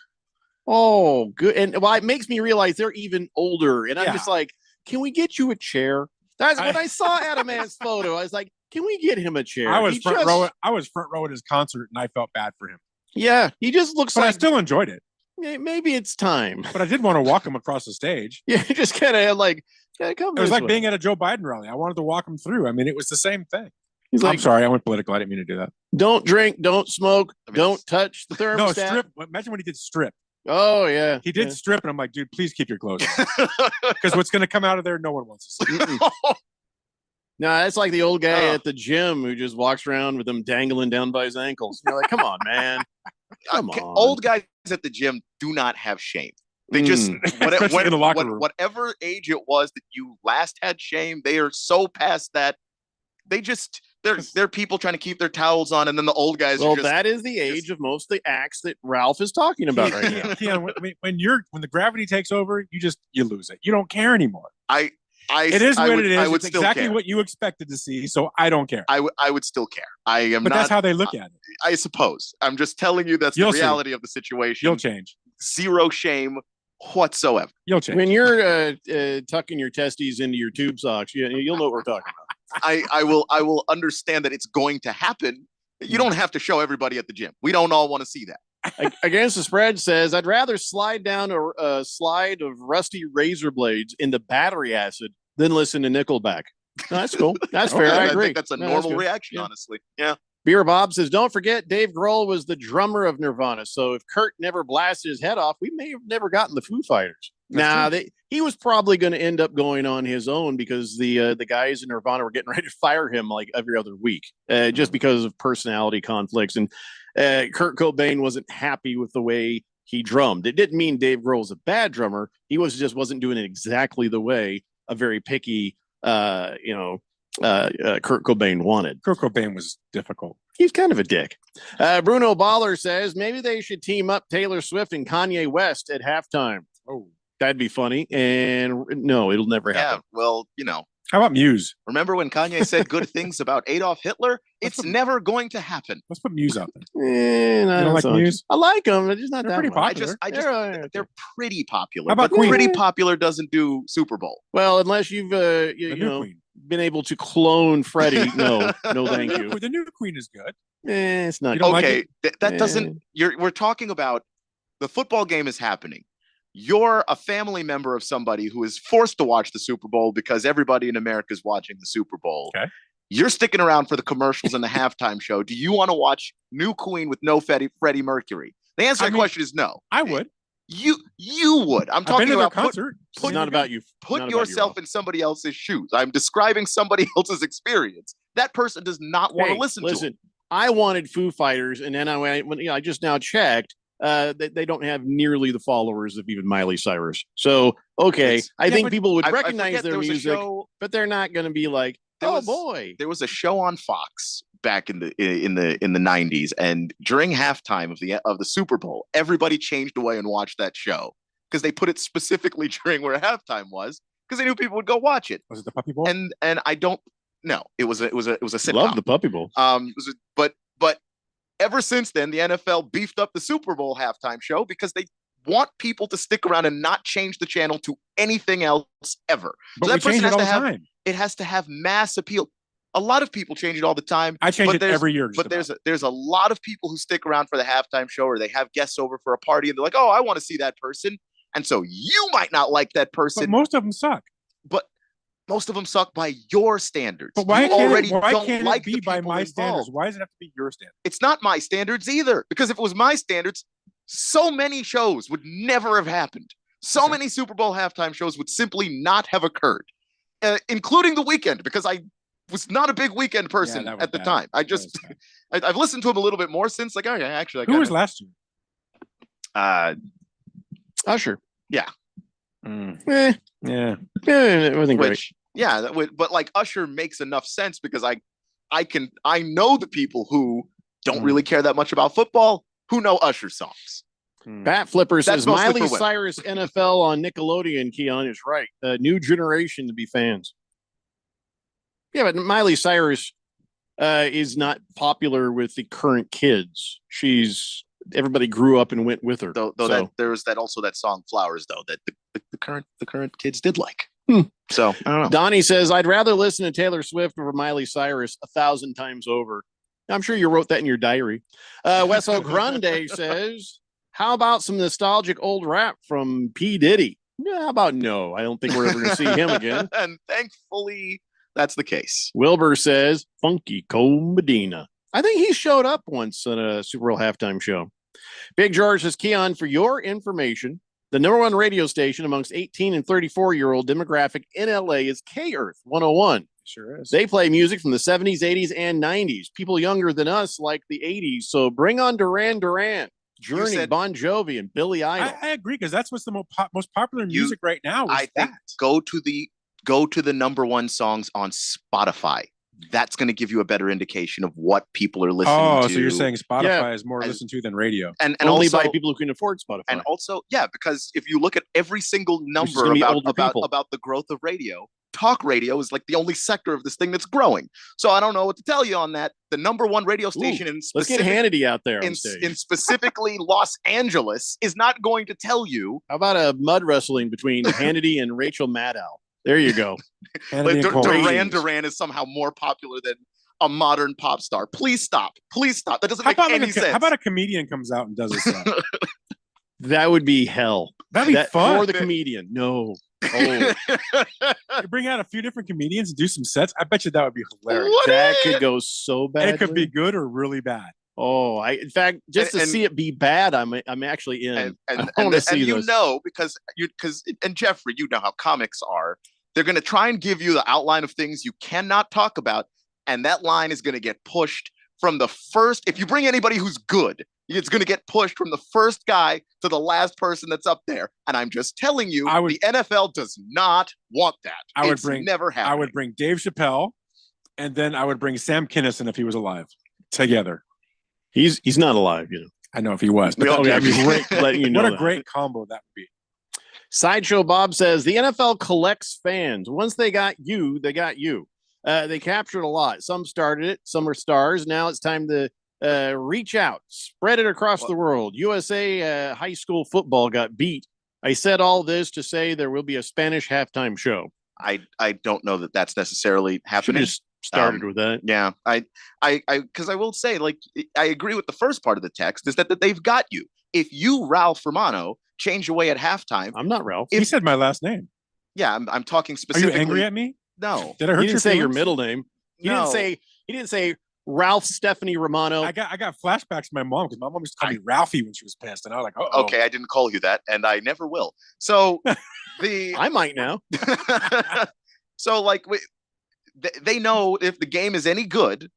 Oh, good. And it makes me realize they're even older. And I'm just like, can we get you a chair? That's when I saw Adamant's photo. I was like, can we get him a chair? I was front row at his concert, and I felt bad for him. Yeah, he just looks like. I still enjoyed it. Maybe it's time. But I did want to walk him across the stage. Yeah, just kind of like, come. It was like being at a Joe Biden rally. I wanted to walk him through. I mean, it was the same thing. He's like, I'm sorry, I went political. I didn't mean to do that. Don't drink, don't smoke, don't touch the thermostat. No, strip. Imagine when he did strip. Oh, yeah. He did strip, and I'm like, dude, please keep your clothes on. Because what's going to come out of there, no one wants to see. No, that's like the old guy at the gym who just walks around with them dangling down by his ankles. You're like, come on, man. Come on. Old guys at the gym do not have shame. They just, in the locker room. Whatever age it was that you last had shame, they are so past that. They just, they're people trying to keep their towels on, and then the old guys are just. Well, that is the age of most of the acts that Ralph is talking about right now. Yeah, when the gravity takes over, you lose it. You don't care anymore. It is what it is. It's exactly what you expected to see, so I don't care. I would still care. But that's how they look at it. I suppose. I'm just telling you that's the reality of the situation. You'll change. Zero shame whatsoever. You'll change. When you're tucking your testes into your tube socks, you'll know what we're talking about. I will understand that it's going to happen. You don't have to show everybody at the gym. We don't all want to see that. Against the Spread says, I'd rather slide down a slide of rusty razor blades into battery acid than listen to Nickelback. No, that's cool. That's fair. I agree. think that's a normal reaction, honestly. Yeah. Beer Bob says, don't forget Dave Grohl was the drummer of Nirvana. So if Kurt never blasted his head off, we may have never gotten the Foo Fighters. He was probably going to end up going on his own because the guys in Nirvana were getting ready to fire him like every other week, just because of personality conflicts. And Kurt Cobain wasn't happy with the way he drummed. It didn't mean Dave Grohl was a bad drummer. He wasn't doing it exactly the way a very picky, Kurt Cobain wanted. Kurt Cobain was difficult. He's kind of a dick. Bruno Baller says maybe they should team up Taylor Swift and Kanye West at halftime. Oh, that'd be funny. And no, it'll never happen. Yeah, well, how about Muse? Remember when Kanye said good things about Adolf Hitler? It's never going to happen. Let's put Muse out there. You don't like Muse? I like them. They're just not They're that pretty much. popular. They're pretty popular. How about but Queen? Pretty popular doesn't do Super Bowl. Well, unless you've been able to clone Freddie. No, thank you. The new Queen is good. It's not. Okay, that doesn't. We're talking about the football game is happening. You're a family member of somebody who is forced to watch the Super Bowl because everybody in America is watching the Super Bowl. Okay. You're sticking around for the commercials and the halftime show. Do you want to watch New Queen with no Freddie Mercury? The answer to the question is no. I would. You would. I'm talking about concert. It's not about you. Put yourself in somebody else's shoes. I'm describing somebody else's experience. That person does not want to listen to it. I wanted Foo Fighters, and then I just now checked. They don't have nearly the followers of even Miley Cyrus. So, okay, I think people would recognize their music, but they're not going to be like, boy. There was a show on Fox back in the 90s, and during halftime of the Super Bowl, everybody changed away and watched that show because they put it specifically during where halftime was because they knew people would go watch it. Was it the Puppy Bowl? And I don't know. It was a sitcom. Love the Puppy Bowl. But ever since then, the NFL beefed up the Super Bowl halftime show because they want people to stick around and not change the channel to anything else ever. But so that person has to have it has to have mass appeal. A lot of people change it all the time. I change it every year. But there's a lot of people who stick around for the halftime show, or they have guests over for a party, and they're like, "Oh, I want to see that person." And so you might not like that person. But most of them suck. But most of them suck by your standards. But why can't it be by my standards? Why does it have to be your standards? It's not my standards either. Because if it was my standards, so many shows would never have happened. So many Super Bowl halftime shows would simply not have occurred, including The Weeknd, because I was not a big Weeknd person at the time. I've listened to him a little bit more since. Like, oh yeah, actually, who was last year? Usher. Yeah. Yeah. I think but like Usher makes enough sense because I know the people who don't really care that much about football who know Usher songs. Bat Flipper says Miley Cyrus NFL on Nickelodeon. Keon is right. A new generation to be fans. Yeah, but Miley Cyrus is not popular with the current kids. Everybody grew up and went with her. Though there was also that song Flowers though that the current kids did like. So I don't know. Donnie says I'd rather listen to Taylor Swift over Miley Cyrus 1,000 times over. I'm sure you wrote that in your diary. Weso Grande says, how about some nostalgic old rap from P. Diddy? Yeah, how about no? I don't think we're ever going to see him again. And thankfully, that's the case. Wilbur says Funky Cole Medina. I think he showed up once at a Super Bowl halftime show. Big George says, Keon, for your information, the number one radio station amongst 18 and 34-year-old demographic in LA is K-Earth 101. Sure is. They play music from the 70s, 80s, and 90s. People younger than us like the 80s. So bring on Duran Duran, Journey, Bon Jovi, and Billy Idol. I agree, because that's what's the most popular music right now. I think go to the number one songs on Spotify. That's going to give you a better indication of what people are listening to. Oh, so you're saying Spotify is more listened to than radio. And only also, by people who can afford Spotify. And also, because if you look at every single number about the growth of radio, talk radio is like the only sector of this thing that's growing. So I don't know what to tell you on that. The number one radio station let's get Hannity out there in specifically Los Angeles is not going to tell you. How about a mud wrestling between Hannity and Rachel Maddow? There you go. Duran Duran is somehow more popular than a modern pop star. Please stop. That doesn't make any sense. How about a comedian comes out and does a set? That would be hell. That'd be fun. For the comedian. No. Oh. You bring out a few different comedians and do some sets. I bet you that would be hilarious. That could go so bad. It could be good or really bad. Oh, in fact, just to see it be bad, I'm actually in. And Jeffrey, you know how comics are. They're going to try and give you the outline of things you cannot talk about, and that line is going to get pushed from the first. If you bring anybody who's good, it's going to get pushed from the first guy to the last person that's up there. And I'm just telling you, the NFL does not want that. Never happen. I would bring Dave Chappelle. And then I would bring Sam Kinison if he was alive together. He's not alive, you know. I know if he was. But I'm just letting you know what a great combo that would be. Sideshow Bob says the NFL collects fans. Once they got you, they got you. They captured a lot. Some started it. Some are stars. Now it's time to reach out, spread it across the world. USA high school football got beat. I said all this to say there will be a Spanish halftime show. I don't know that that's necessarily happening. Just started with that. Yeah, because I will say, like, I agree with the first part of the text is that they've got you. If you, Ralph Romano, change away at halftime, I'm not Ralph. He said my last name. Yeah, I'm talking specifically. Are you angry at me? No. Did I hurt He didn't say your feelings? middle name. He No. didn't say Ralph Stephanie Romano. I got flashbacks to my mom because my mom used to call me Ralphie when she was pissed, and I was like, oh. Okay, I didn't call you that, and I never will. So I might now. So like they know if the game is any good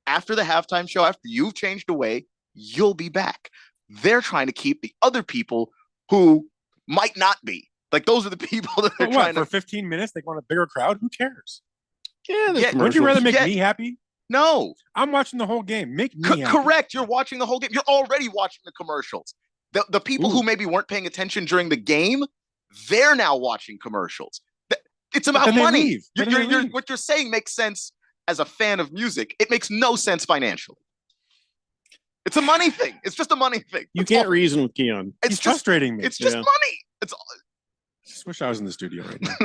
after the halftime show, after you've changed away, you'll be back. They're trying to keep the other people who might not be. Like those are the people that they're trying for to 15 minutes. They want a bigger crowd. Who cares? Yeah, would you rather make me happy? No, I'm watching the whole game. Make me happy. Correct. You're watching the whole game. You're already watching the commercials. The people who maybe weren't paying attention during the game, they're now watching commercials. It's about money. What you're saying makes sense as a fan of music. It makes no sense financially. It's a money thing. It's just a money thing. You can't reason with Keon. It's frustrating me. It's just money. It's. I just wish I was in the studio right now.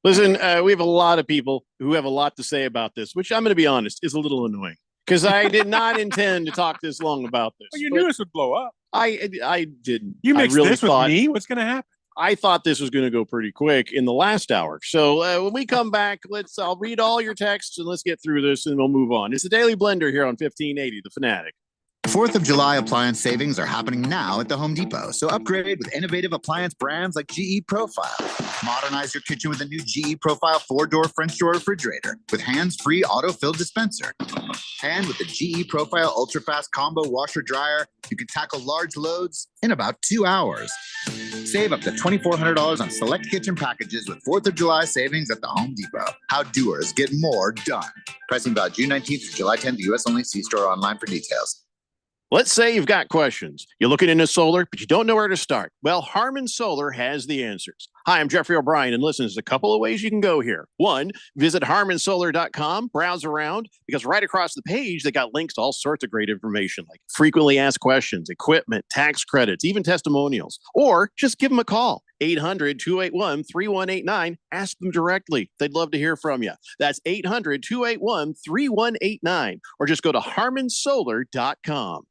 Listen, we have a lot of people who have a lot to say about this, which I'm going to be honest is a little annoying because I did not intend to talk this long about this. Well, you knew this would blow up. I didn't. You mixed really this with me? What's going to happen? I thought this was going to go pretty quick in the last hour. So when we come back, I'll read all your texts and let's get through this and we'll move on. It's the Daily Blender here on 1580, The Fanatic. 4th of July appliance savings are happening now at the Home Depot, so upgrade with innovative appliance brands like GE Profile. Modernize your kitchen with a new GE Profile 4-door French door refrigerator with hands-free auto-fill dispenser. And with the GE Profile Ultra-Fast Combo Washer Dryer, you can tackle large loads in about 2 hours. Save up to $2,400 on select kitchen packages with 4th of July savings at the Home Depot. How doers get more done. Pricing about June 19th through July 10th, US only. See store online for details. Let's say you've got questions. You're looking into solar, but you don't know where to start. Well, Harman Solar has the answers. Hi, I'm Jeffrey O'Brien, and listen, there's a couple of ways you can go here. One, visit harmansolar.com, browse around, because right across the page, they got links to all sorts of great information, like frequently asked questions, equipment, tax credits, even testimonials. Or just give them a call, 800-281-3189. Ask them directly. They'd love to hear from you. That's 800-281-3189. Or just go to harmansolar.com.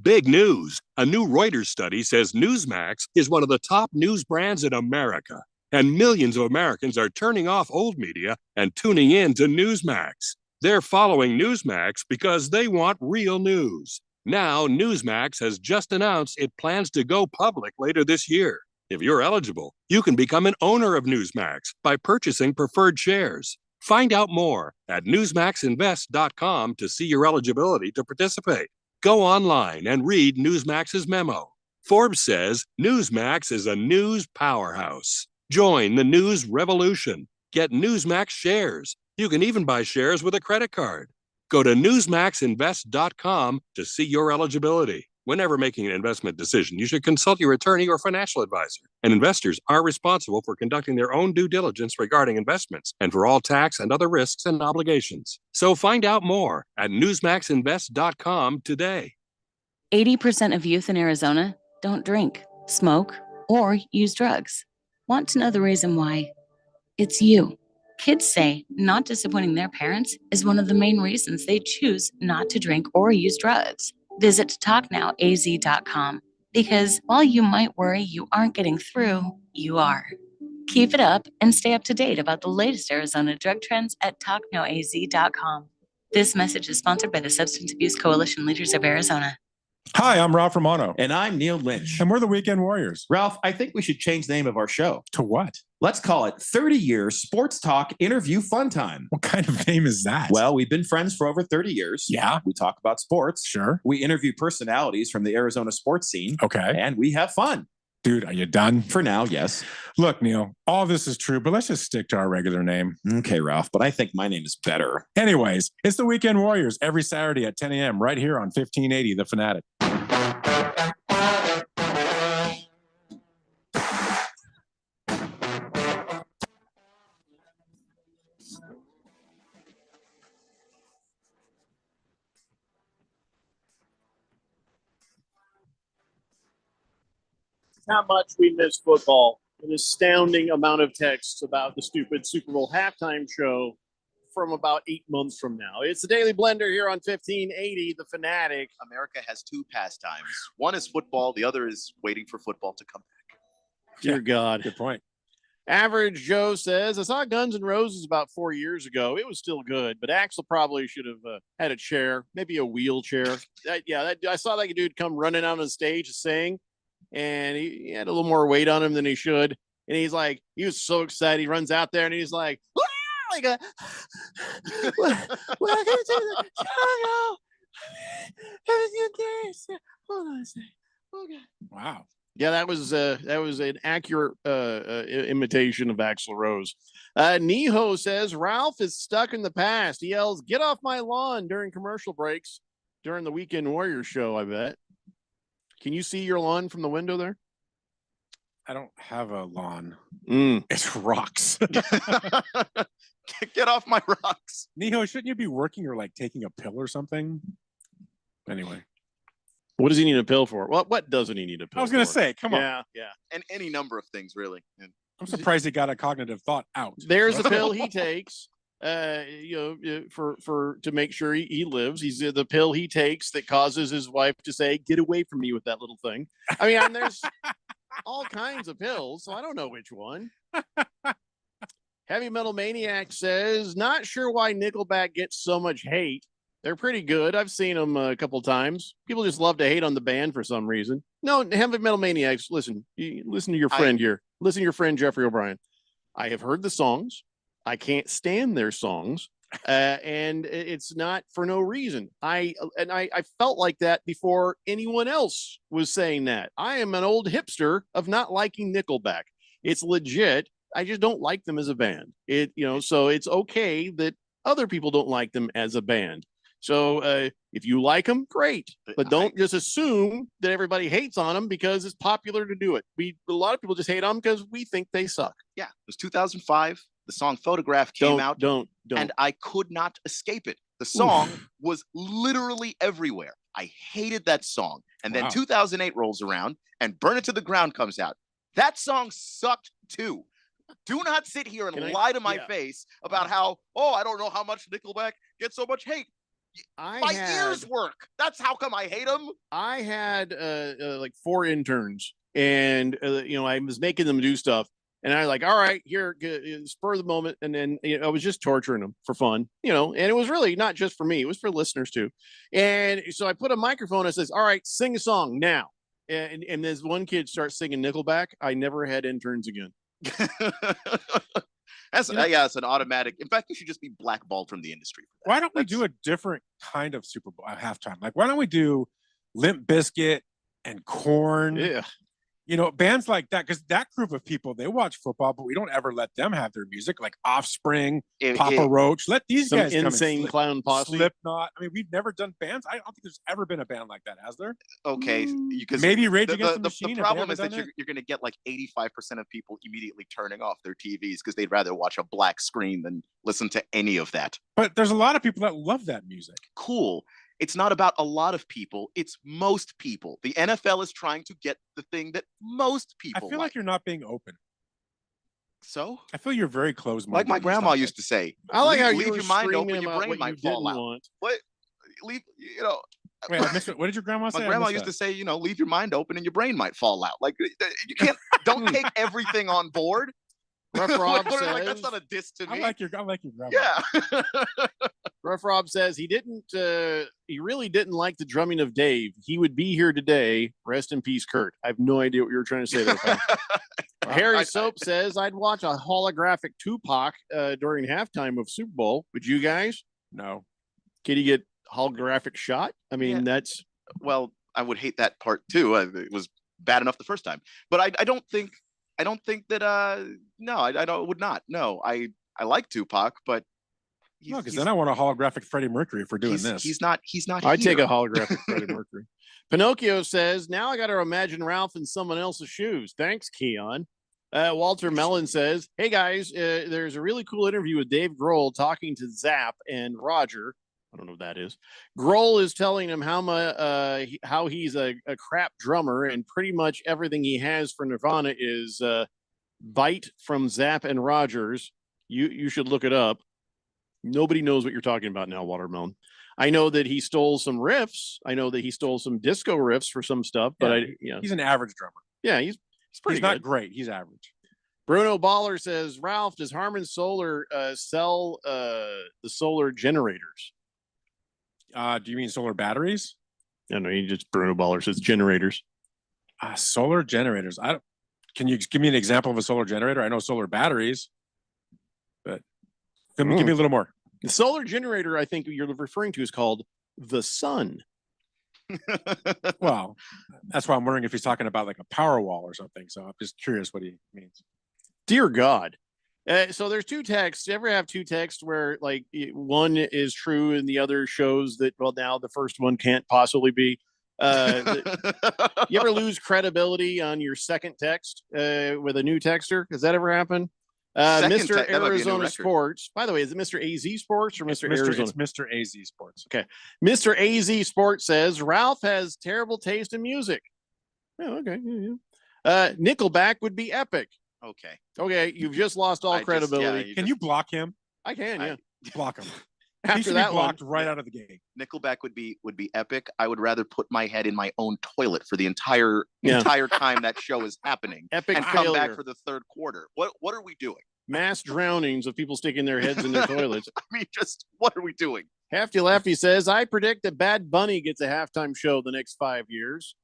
Big news. A new Reuters study says Newsmax is one of the top news brands in America. And millions of Americans are turning off old media and tuning in to Newsmax. They're following Newsmax because they want real news. Now, Newsmax has just announced it plans to go public later this year. If you're eligible, you can become an owner of Newsmax by purchasing preferred shares. Find out more at newsmaxinvest.com to see your eligibility to participate. Go online and read Newsmax's memo. Forbes says Newsmax is a news powerhouse. Join the news revolution. Get Newsmax shares. You can even buy shares with a credit card. Go to newsmaxinvest.com to see your eligibility. Whenever making an investment decision, you should consult your attorney or financial advisor. And investors are responsible for conducting their own due diligence regarding investments and for all tax and other risks and obligations. So find out more at newsmaxinvest.com today. 80% of youth in Arizona don't drink, smoke, or use drugs. Want to know the reason why? It's you. Kids say not disappointing their parents is one of the main reasons they choose not to drink or use drugs. Visit TalkNowAZ.com because while you might worry you aren't getting through, you are. Keep it up and stay up to date about the latest Arizona drug trends at TalkNowAZ.com. This message is sponsored by the Substance Abuse Coalition Leaders of Arizona. Hi, I'm Ralph Romano. And I'm Neil Lynch. And we're the Weekend Warriors. Ralph, I think we should change the name of our show. To what? Let's call it 30 Years Sports Talk Interview Fun Time. What kind of name is that? Well, we've been friends for over 30 years. Yeah. We talk about sports. Sure. We interview personalities from the Arizona sports scene. Okay. And we have fun. Dude, are you done? For now, yes. Look, Neil, all this is true, but let's just stick to our regular name. Okay, Ralph, but I think my name is better. Anyways, it's the Weekend Warriors every Saturday at 10 a.m. right here on 1580 The Fanatic. How much we miss football. An astounding amount of texts about the stupid Super Bowl halftime show from about 8 months from now. It's the Daily Blender here on 1580, The Fanatic. America has two pastimes. One is football. The other is waiting for football to come back. Dear God. Good point. Average Joe says, I saw Guns N' Roses about 4 years ago. It was still good, but Axl probably should have had a chair, maybe a wheelchair. I saw that dude come running out on stage to sing, and he had a little more weight on him than he should. And he's like, he was so excited. He runs out there and he's like, welcome to the Chicago. Hold on a second. Okay. Wow. Yeah, that was an accurate imitation of Axl Rose. Niho says Ralph is stuck in the past. He yells, "Get off my lawn" during commercial breaks during the Weekend Warriors show. I bet. Can you see your lawn from the window there? I don't have a lawn. It's rocks. Get off my rocks. Niho, shouldn't you be working or like taking a pill or something? Anyway. What does he need a pill for? What doesn't he need a pill for? I was going to say, come on. Yeah. And any number of things, really. I'm surprised he got a cognitive thought out. There's a pill he takes, for to make sure he lives. He's the pill he takes that causes his wife to say, "Get away from me with that little thing." I mean, there's all kinds of pills, so I don't know which one. Heavy Metal Maniac says, not sure why Nickelback gets so much hate. They're pretty good. I've seen them a couple times. People just love to hate on the band for some reason. No, Heavy Metal Maniacs, listen to your friend here. Listen to your friend, Jeffrey O'Brien. I have heard the songs. I can't stand their songs. And it's not for no reason. I felt like that before anyone else was saying that. I am an old hipster of not liking Nickelback. It's legit. I just don't like them as a band. So it's okay that other people don't like them as a band. So if you like them, great, but don't just assume that everybody hates on them because it's popular to do it. A lot of people just hate on them because we think they suck. Yeah, it was 2005. The song "Photograph" came out. Don't. And I could not escape it. The song was literally everywhere. I hated that song. And then 2008 rolls around and "Burn It to the Ground" comes out. That song sucked too. Do not sit here and lie to my face about how, I don't know how much Nickelback gets so much hate. My ears work. That's how come I hate them. I had like 4 interns, and I was making them do stuff, and I was like, all right, here, spur of the moment, and then I was just torturing them for fun, and it was really not just for me; it was for listeners too. And so I put a microphone and says, all right, sing a song now. And this one kid starts singing Nickelback. I never had interns again. It's an automatic. In fact, you should just be blackballed from the industry. Why don't we do a different kind of Super Bowl halftime? Like, why don't we do Limp Bizkit and Korn? Yeah. Bands like that, because that group of people, they watch football, but we don't ever let them have their music, like Offspring, Papa Roach. Let these guys come insane clown posse. Slipknot. I mean, we've never done bands. I don't think there's ever been a band like that, has there? Okay, because maybe Rage Against the Machine. The problem is that you're going to get like 85% of people immediately turning off their TVs because they'd rather watch a black screen than listen to any of that. But there's a lot of people that love that music. Cool. It's not about a lot of people. It's most people. The NFL is trying to get the thing that most people I feel like you're not being open. So? I feel you're very closed-minded. Like my grandma used to say. I like how leave your mind open, your brain might fall out. Want. What? Wait, I missed it. What did your grandma say? My grandma used to say, leave your mind open and your brain might fall out. Like, you can't, don't take everything on board. Rough Rob says, that's not a diss to me. I like your grandma. Yeah. Rough Rob says he really didn't like the drumming of Dave. He would be here today. Rest in peace, Kurt. I have no idea what you were trying to say there. Harry Soap says I'd watch a holographic Tupac during halftime of Super Bowl. Would you guys? No. Can he get holographic shot? I mean, that's well, I would hate that part too. It was bad enough the first time. But I don't think that no, I would not. No, I like Tupac, but no, because then I want a holographic Freddie Mercury for doing this. He's not. I take a holographic Freddie Mercury. Pinocchio says, now I got to imagine Ralph in someone else's shoes. Thanks, Keon. Walter Mellon says, hey guys, there's a really cool interview with Dave Grohl talking to Zapp and Roger. I don't know what that is. Grohl is telling him how he's a crap drummer, and pretty much everything he has for Nirvana is Bite from Zapp and Rogers. You should look it up. Nobody knows what you're talking about now, Watermelon. I know that he stole some riffs. I know that he stole some disco riffs for some stuff, but he's an average drummer. Yeah, he's pretty not good. Great. He's average. Bruno Baller says, Ralph, does Harman Solar sell the solar generators? Do you mean solar batteries? No, he just Bruno Baller says generators. Solar generators. Can you give me an example of a solar generator? I know solar batteries, but give me a little more. The solar generator, I think you're referring to, is called the sun. Well, that's why I'm wondering if he's talking about like a power wall or something. So I'm just curious what he means. Dear God. So there's two texts. You ever have two texts where like one is true and the other shows that, well, now the first one can't possibly be? You ever lose credibility on your second text with a new texter? Does that ever happen? Mr. Arizona Sports. By the way, is it Mr. AZ Sports or Mr. Arizona? It's Mr. AZ Sports. Okay. Mr. AZ Sports says Ralph has terrible taste in music. Oh, okay. Yeah. Nickelback would be epic. Okay. You've just lost all credibility. Can you block him? I can. Yeah. Block him. After that, blocked right out of the game. Nickelback would be epic. I would rather put my head in my own toilet for the entire time that show is happening. Epic and failure. Come back for the third quarter. What are we doing? Mass drownings of people sticking their heads in their toilets. I mean, just what are we doing? Hefty Laffy says, I predict that Bad Bunny gets a halftime show the next 5 years.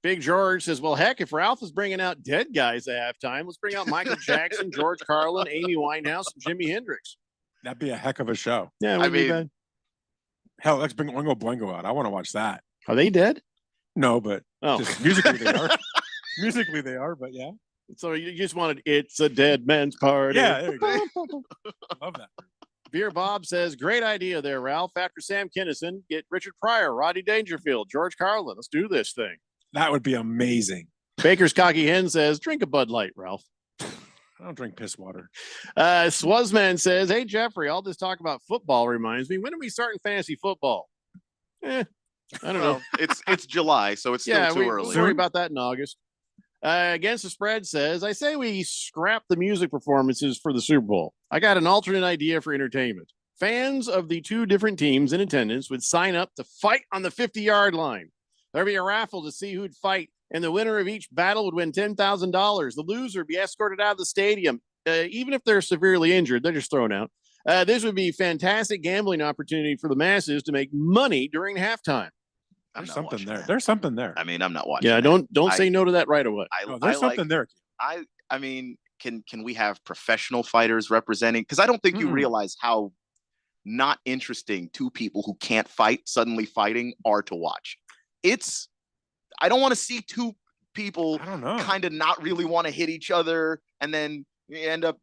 Big George says, well, heck, if Ralph is bringing out dead guys at halftime, let's bring out Michael Jackson, George Carlin, Amy Winehouse, and Jimi Hendrix. That'd be a heck of a show. Yeah, it would be bad. Hell, let's bring Oingo Boingo out. I want to watch that. Are they dead? No, but just musically they are. Musically they are, but yeah. So you just wanted It's a Dead Man's Party. Yeah, there you go. Love that. Beer Bob says, great idea there, Ralph. After Sam Kinison, get Richard Pryor, Rodney Dangerfield, George Carlin. Let's do this thing. That would be amazing. Baker's Cocky Hen says, drink a Bud Light, Ralph. I don't drink piss water. Swazman says, hey, Jeffrey, all this talk about football reminds me, when are we starting fantasy football? I don't know. It's July, so it's still too early. We'll worry about that in August. Against the Spread says, I say we scrap the music performances for the Super Bowl. I got an alternate idea for entertainment. Fans of the two different teams in attendance would sign up to fight on the 50-yard line. There'd be a raffle to see who'd fight, and the winner of each battle would win $10,000. The loser would be escorted out of the stadium. Even if they're severely injured, they're just thrown out. This would be a fantastic gambling opportunity for the masses to make money during halftime. There's something there. There's something there. I mean, I'm not watching. Yeah, don't say no to that right away. There's something there. I mean, can we have professional fighters representing? Because I don't think you realize how not interesting two people who can't fight suddenly fighting are to watch. I don't want to see two people kind of not really want to hit each other, and then you end up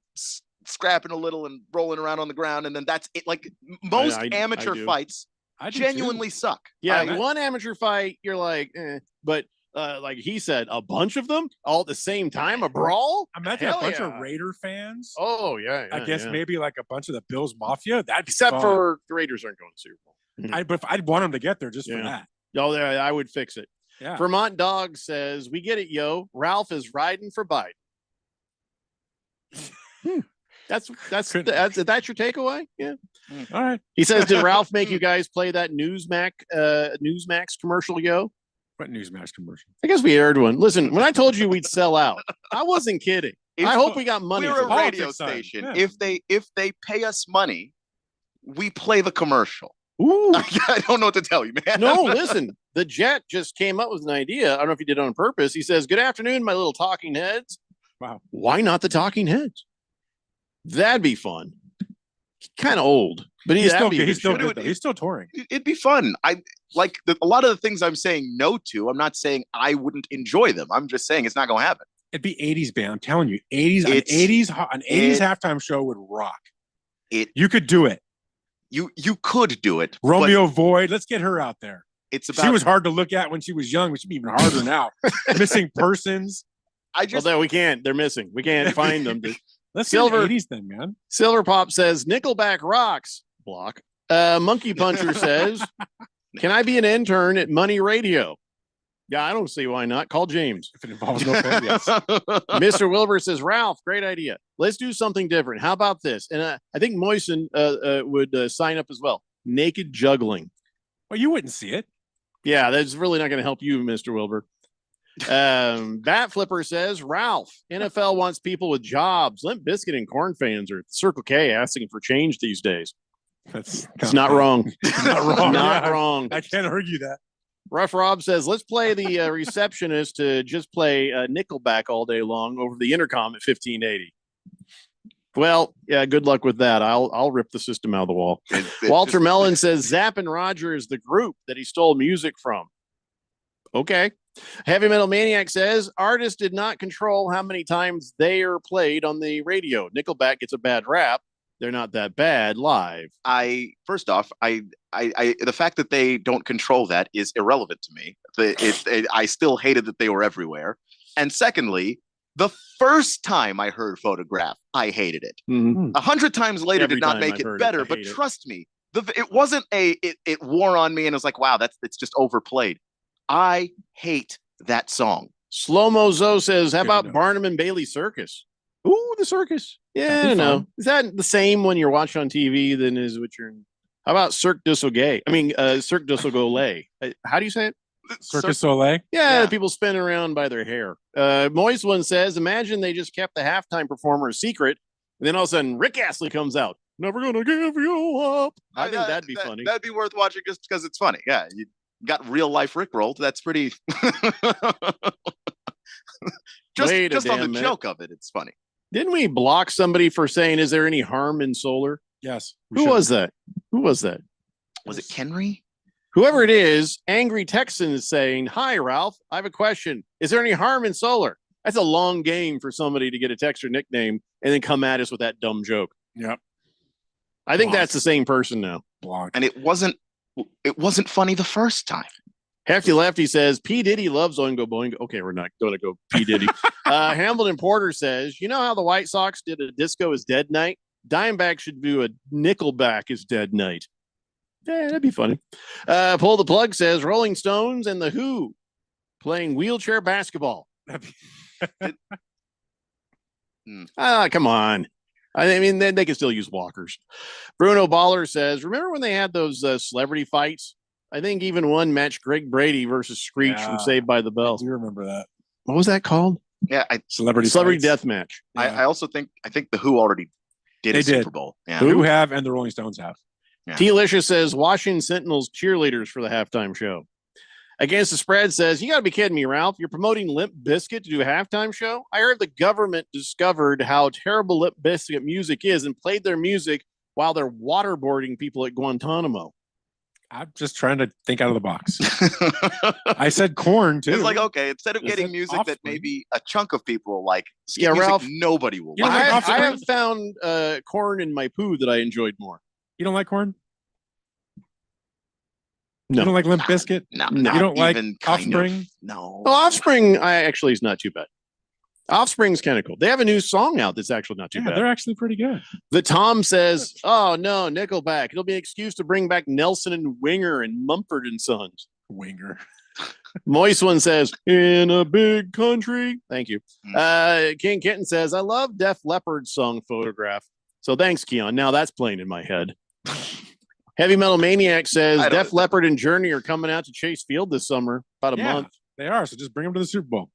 scrapping a little and rolling around on the ground, and then that's it. Like most amateur fights genuinely suck. Yeah, one amateur fight, you're like, but like he said, a bunch of them all at the same time, a brawl. Imagine a bunch of Raider fans. Oh yeah, I guess maybe like a bunch of the Bills Mafia. Except for the Raiders aren't going to Super Bowl. But I'd want them to get there just for that. Oh, there, I would fix it. Yeah. Vermont Dog says, we get it, yo. Ralph is riding for Biden. That's your takeaway? Yeah. All right. He says, did Ralph make you guys play that Newsmax commercial, yo? What Newsmax commercial? I guess we aired one. Listen, when I told you we'd sell out, I wasn't kidding. I hope we got money. We're a radio station. Yeah. If they pay us money, we play the commercial. Ooh. I don't know what to tell you, man. No, listen. The Jet just came up with an idea. I don't know if he did it on purpose. He says, good afternoon, my little talking heads. Wow. Why not the talking heads? That'd be fun. kind of old, but he's still good. He's still touring. It'd be fun. I like a lot of the things I'm saying no to. I'm not saying I wouldn't enjoy them. I'm just saying it's not going to happen. It'd be 80s band. I'm telling you, 80s halftime show would rock. You could do it. You could do it. Romeo Void. Let's get her out there. She was hard to look at when she was young, but she'd be even harder now. Missing persons. Well, we can't. They're missing. We can't find them. Let's see the 80s then, man. Silver Pop says Nickelback rocks. Block. Monkey Puncher says, "Can I be an intern at Money Radio?" Yeah, I don't see why not. Call James. If it involves no pay, yes. Mr. Wilbur says, "Ralph, great idea. Let's do something different. How about this?" And I think Moisen would sign up as well. Naked juggling. Well, you wouldn't see it. Yeah, that's really not going to help you, Mr. Wilbur. Bat Flipper says, "Ralph, NFL wants people with jobs. Limp Bizkit and Corn fans are at Circle K asking for change these days." It's not wrong. Not wrong. Not wrong. I can't argue that. Rough Rob says, "Let's play the receptionist to just play Nickelback all day long over the intercom at 1580. Well, yeah, good luck with that. I'll rip the system out of the wall. Walter Mellon says Zapp and Roger is the group that he stole music from. Okay. Heavy Metal Maniac says artists did not control how many times they are played on the radio. Nickelback gets a bad rap. They're not that bad live. First off, the fact that they don't control that is irrelevant to me. I still hated that they were everywhere. And secondly, the first time I heard Photograph, I hated it. 100 times later did not make it better. But trust me, it wasn't it wore on me and it was like, wow, it's just overplayed. I hate that song. Slow-Mo Zoe says, how about Barnum and Bailey Circus? Ooh, the circus. Yeah, I don't know. Is that the same when you're watching on TV than is what you're in? How about Cirque du Soleil? Cirque du Soleil. How do you say it? Cirque du Soleil? Yeah, people spinning around by their hair. Moist one says, imagine they just kept the halftime performer a secret, and then all of a sudden Rick Astley comes out. Never gonna give you up. I think that'd be funny. That'd be worth watching just because it's funny. Yeah, you got real life Rick rolled. That's pretty. just on the joke of it, it's funny. Didn't we block somebody for saying, is there any harm in solar? Yes. Who was that? Was it Kenry? Whoever it is, Angry Texan is saying, hi, Ralph, I have a question. Is there any harm in solar? That's a long game for somebody to get a text or nickname and then come at us with that dumb joke. Yep. I think that's the same person now. And it wasn't funny the first time. Hefty Lefty says, P. Diddy loves Oingo Boingo. Okay, we're not going to go P. Diddy. Hamilton Porter says, you know how the White Sox did a Disco is Dead night? Diamondback should do a Nickelback is Dead night. Yeah, that'd be funny. Pull the Plug says, Rolling Stones and The Who playing wheelchair basketball. Come on. I mean, they can still use walkers. Bruno Baller says, remember when they had those celebrity fights? I think even one matched Greg Brady versus Screech from Saved by the Bell. I do remember that. What was that called? Yeah, Celebrity Death Match. Yeah. I also think the Who already did a Super Bowl. Yeah. Who have and the Rolling Stones have. Yeah. T-Licious says Washington Sentinels cheerleaders for the halftime show. Against the Spread says, you got to be kidding me, Ralph. You're promoting Limp Bizkit to do a halftime show? I heard the government discovered how terrible Limp Bizkit music is and played their music while they're waterboarding people at Guantanamo. I'm just trying to think out of the box. I said Korn too. It's like, okay, instead of getting music Offspring that maybe a chunk of people will like, Ralph, nobody will like. I have found Korn in my poo that I enjoyed more. You don't like Korn? No. You don't like Limp Bizkit? No. You don't like Offspring? No. Well, Offspring, actually is not too bad. Offspring's kind of cool. They have a new song out that's actually not too bad. They're actually pretty good. The Tom says, oh, no, Nickelback. It'll be an excuse to bring back Nelson and Winger and Mumford and Sons. Winger. Moist one says, in a big country. Thank you. King Kitten says, I love Def Leppard's song Photograph. So thanks, Keon. Now that's playing in my head. Heavy Metal Maniac says, Def Leppard and Journey are coming out to Chase Field this summer. About a month. They are. So just bring them to the Super Bowl.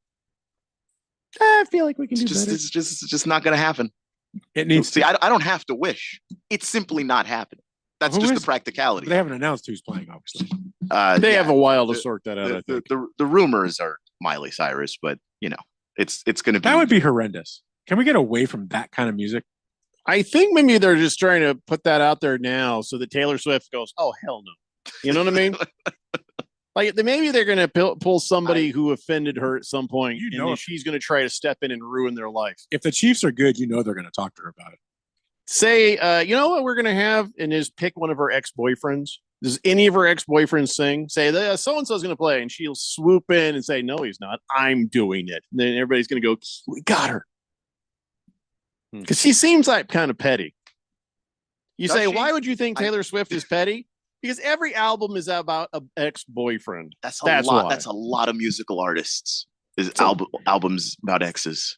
I feel like we can do better. It's just not going to happen. It needs to. I don't have to wish. It's simply not happening. That's just the practicality. They haven't announced who's playing, obviously. They have a while to sort that out. I think. The rumors are Miley Cyrus, but it's going to be. That would be horrendous. Can we get away from that kind of music? I think maybe they're just trying to put that out there now so that Taylor Swift goes, oh, hell no. You know what I mean? Like maybe they're going to pull somebody who offended her at some point, and she's going to try to step in and ruin their life. If the Chiefs are good, they're going to talk to her about it. Say, you know what we're going to have, and just pick one of her ex-boyfriends. Does any of her ex-boyfriends sing? Say, so-and-so is going to play, and she'll swoop in and say, no, he's not. I'm doing it. And then everybody's going to go, we got her. Because she seems like kind of petty. You say, why would you think Taylor Swift is petty? Because every album is about an ex-boyfriend. That's a lot. Why. That's a lot of musical artists. Albums about exes.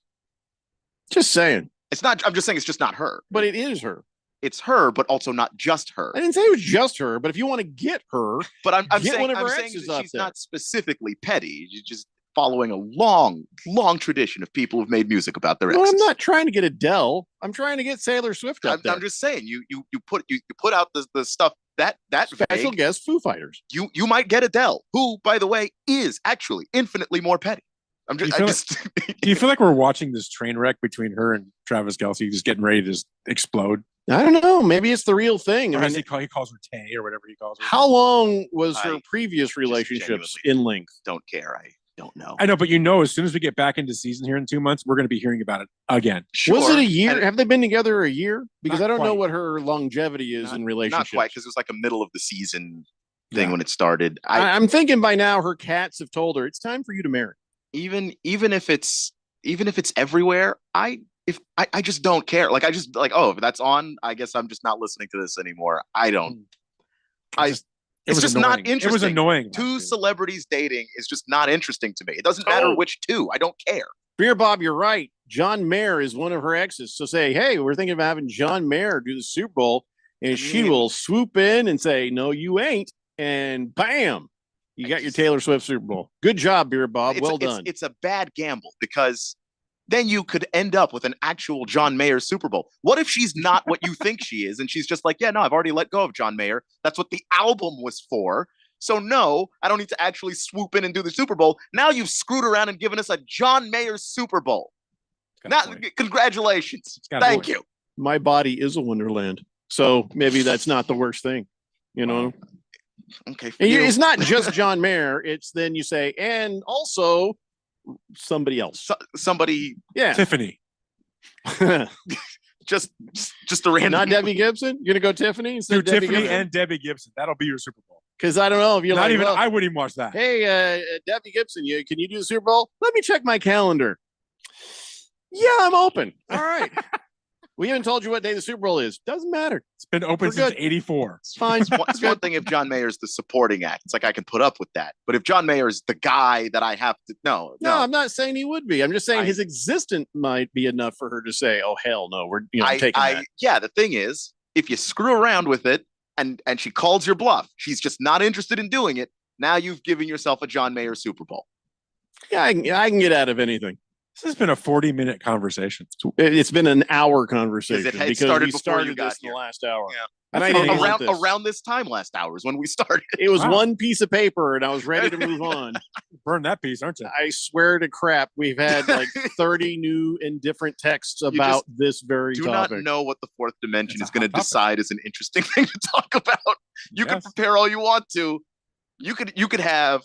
Just saying. It's not. I'm just saying it's just not her. But it is her. It's her, but also not just her. I didn't say it was just her, but if you want to get her, but I'm saying she's not specifically petty. She's just following a long tradition of people who've made music about their exes. Well, I'm not trying to get Adele. I'm trying to get Taylor Swift up there. I'm just saying you put out the stuff that special guest Foo Fighters. You might get Adele, who, by the way, is actually infinitely more petty. Do you feel like we're watching this train wreck between her and Travis Kelce just getting ready to just explode? I don't know. Maybe it's the real thing. Or he calls her Tay or whatever he calls her. How long was her previous relationships in length? Don't care. I don't know. I know, but as soon as we get back into season here in 2 months, we're going to be hearing about it again. Sure. Was it a year? Have they been together a year? Because I don't know what her longevity is in relationships. Not quite, because it was like a middle of the season thing when it started. I'm thinking by now her cats have told her it's time for you to marry. Even if it's everywhere, I just don't care. Like if that's on, I guess I'm just not listening to this anymore. I don't. It's just not interesting. It was annoying. Two celebrities dating is just not interesting to me. It doesn't matter which two. I don't care. Beer Bob, you're right. John Mayer is one of her exes. So say, hey, we're thinking of having John Mayer do the Super Bowl, and she will swoop in and say, no, you ain't. And bam, you got your Taylor Swift Super Bowl. Good job, Beer Bob. Well done. It's a bad gamble because then you could end up with an actual John Mayer Super Bowl. What if she's not what you think she is? And she's just like, yeah, no, I've already let go of John Mayer. That's what the album was for. So no, I don't need to actually swoop in and do the Super Bowl. Now you've screwed around and given us a John Mayer Super Bowl. Congratulations. Thank you. My body is a wonderland. So maybe that's not the worst thing, you know? Okay. It's not just John Mayer. It's then you say, and also somebody else. Somebody. Yeah. Tiffany. just a random. Not Debbie Gibson? You're going to go Tiffany? Do Tiffany and Debbie Gibson. That'll be your Super Bowl. Because I don't know if you're not like, even. I wouldn't even watch that. Hey, Debbie Gibson, can you do the Super Bowl? Let me check my calendar. Yeah, I'm open. All right. We haven't told you what day the Super Bowl is. Doesn't matter. It's been open since '84. It's fine. It's one thing if John Mayer's the supporting act. It's like I can put up with that. But if John Mayer is the guy that I have to, no. I'm not saying he would be. I'm just saying his existence might be enough for her to say, "Oh hell no, we're taking that." Yeah, the thing is, if you screw around with it and she calls your bluff, she's just not interested in doing it. Now you've given yourself a John Mayer Super Bowl. Yeah, I can get out of anything. This has been a 40-minute conversation. It's been an hour conversation because we started this in the last hour. Yeah. And around this time last hour is when we started. It was one piece of paper and I was ready to move on. Burn that piece, aren't you? I swear to crap, we've had like 30 new and different texts about this very topic. Do not know what the fourth dimension is going to decide is an interesting thing to talk about. You can prepare all you want to. You could have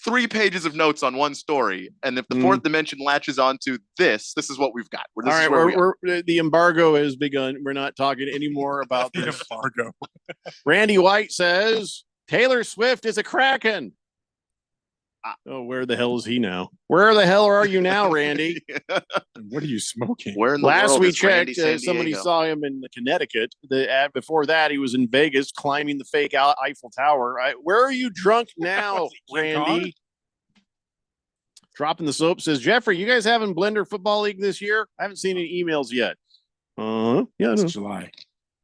3 pages of notes on one story, and if the fourth dimension latches onto this is what we've got. All right, the embargo has begun. We're not talking anymore about the embargo. Randy White says Taylor Swift is a kraken. Oh, where the hell is he now? Where the hell are you now, Randy? What are you smoking? Where in the Last world we is checked, Randy somebody saw him in Connecticut. Before that, he was in Vegas climbing the fake Eiffel Tower. Where are you drunk now, Randy? Dropping the soap says, Jeffrey, you guys having Blender Football League this year? I haven't seen any emails yet. Yeah, it's July.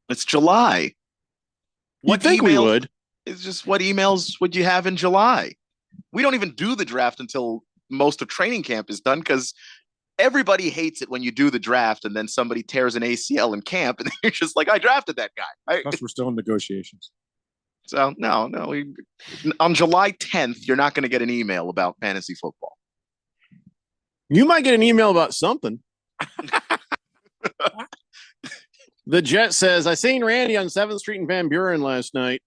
It's July. What think we would? It's just what emails would you have in July? We don't even do the draft until most of training camp is done because everybody hates it when you do the draft and then somebody tears an ACL in camp and you're just like, I drafted that guy. Plus, we're still in negotiations. So no. On July 10th, you're not going to get an email about fantasy football. You might get an email about something. The Jet says, I seen Randy on 7th Street in Van Buren last night.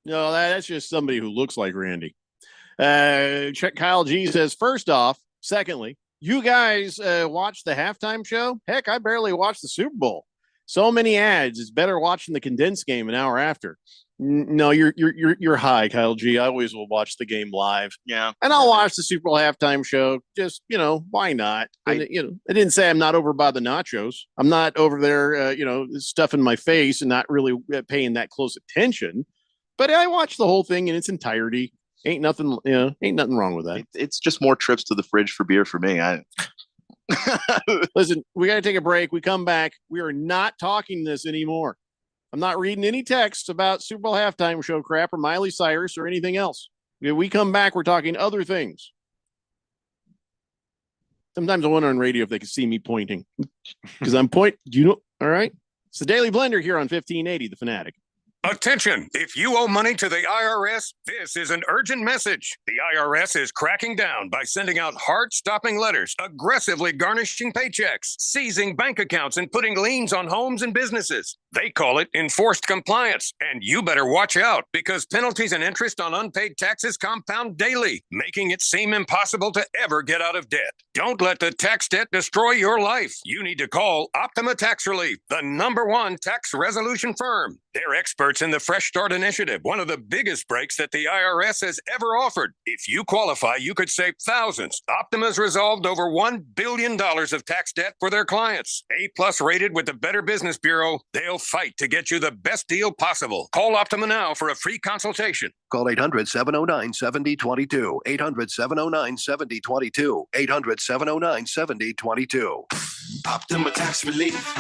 No, that's just somebody who looks like Randy. Kyle G says, first off, secondly, you guys watch the halftime show? Heck, I barely watched the Super Bowl. So many ads. It's better watching the condensed game an hour after. No, you're high, Kyle G. I always will watch the game live. Yeah. And I'll watch the Super Bowl halftime show. Just, why not? I didn't say I'm not over by the nachos. I'm not over there, stuffing my face and not really paying that close attention. But I watched the whole thing in its entirety. Ain't nothing wrong with that. It's just more trips to the fridge for beer for me. Listen, we got to take a break. We come back. We are not talking this anymore. I'm not reading any texts about Super Bowl halftime show crap or Miley Cyrus or anything else. When we come back, we're talking other things. Sometimes I wonder on radio if they can see me pointing because I'm pointing. All right. It's the Daily Blender here on 1580, The Fanatic. Attention! If you owe money to the IRS, this is an urgent message. The IRS is cracking down by sending out heart-stopping letters, aggressively garnishing paychecks, seizing bank accounts, and putting liens on homes and businesses. They call it enforced compliance, and you better watch out because penalties and interest on unpaid taxes compound daily, making it seem impossible to ever get out of debt. Don't let the tax debt destroy your life. You need to call Optima Tax Relief, the #1 tax resolution firm. They're experts in the Fresh Start Initiative, one of the biggest breaks that the IRS has ever offered. If you qualify, you could save thousands. Optima's resolved over $1 billion of tax debt for their clients. A+ rated with the Better Business Bureau, they'll fight to get you the best deal possible. Call Optima now for a free consultation. Call 800-709-7022. 800-709-7022. 800-709-7022. Optima Tax Relief.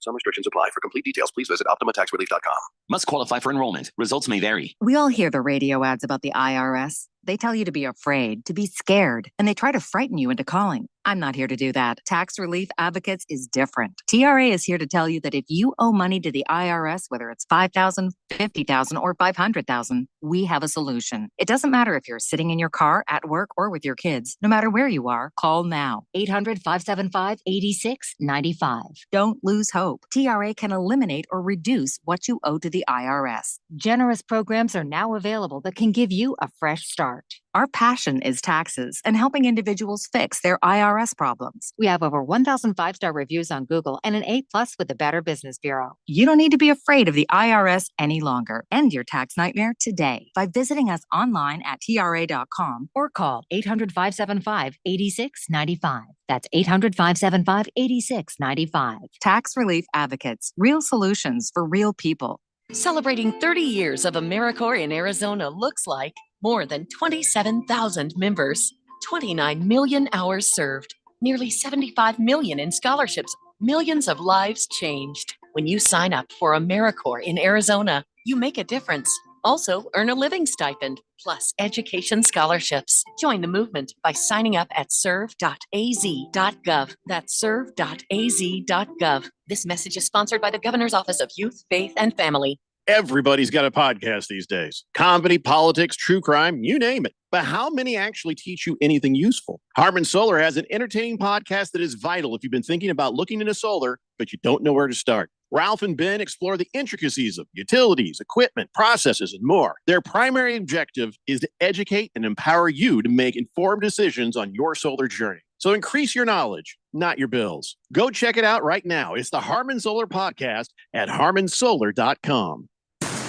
Some restrictions apply. For complete details, please visit OptimaTaxRelief.com. Must qualify for enrollment. Results may vary. We all hear the radio ads about the IRS. They tell you to be afraid, to be scared, and they try to frighten you into calling. I'm not here to do that. Tax Relief Advocates is different. TRA is here to tell you that if you owe money to the IRS, whether it's $5,000, $50,000, or $500,000, we have a solution. It doesn't matter if you're sitting in your car, at work, or with your kids. No matter where you are, call now. 800-575-8695. Don't lose hope. TRA can eliminate or reduce what you owe to the IRS. Generous programs are now available that can give you a fresh start. Our passion is taxes and helping individuals fix their IRS problems. We have over 1,000 5-star reviews on Google and an A+ with the Better Business Bureau. You don't need to be afraid of the IRS any longer. End your tax nightmare today by visiting us online at TRA.com or call 800-575-8695. That's 800-575-8695. Tax Relief Advocates. Real solutions for real people. Celebrating 30 years of AmeriCorps in Arizona looks like more than 27,000 members, 29 million hours served, nearly 75 million in scholarships, millions of lives changed. When you sign up for AmeriCorps in Arizona, you make a difference. Also, earn a living stipend, plus education scholarships. Join the movement by signing up at serve.az.gov. That's serve.az.gov. This message is sponsored by the Governor's Office of Youth, Faith, and Family. Everybody's got a podcast these days. Comedy, politics, true crime, you name it. But how many actually teach you anything useful? Harman Solar has an entertaining podcast that is vital if you've been thinking about looking into solar, but you don't know where to start. Ralph and Ben explore the intricacies of utilities, equipment, processes, and more. Their primary objective is to educate and empower you to make informed decisions on your solar journey. So increase your knowledge, not your bills. Go check it out right now. It's the Harman Solar Podcast at harmansolar.com.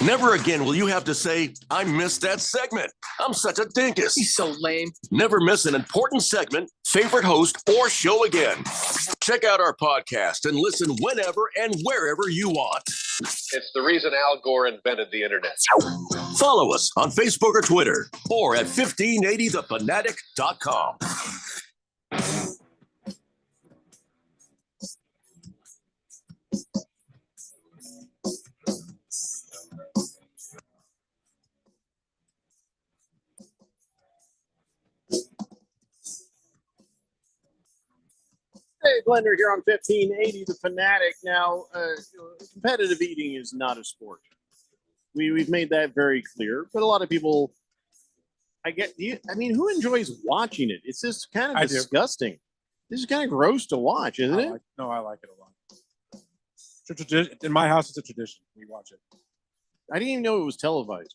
Never again will you have to say, I missed that segment. I'm such a dinkus. He's so lame. Never miss an important segment, favorite host, or show again. Check out our podcast and listen whenever and wherever you want. It's the reason Al Gore invented the internet. Follow us on Facebook or Twitter or at 1580thefanatic.com. Hey, Blender here on 1580 The Fanatic. Now, competitive eating is not a sport. We've made that very clear, but a lot of people, who enjoys watching it? It's just kind of disgusting. This is kind of gross to watch, isn't it? I like it a lot. In my house, it's a tradition. We watch it. I didn't even know it was televised.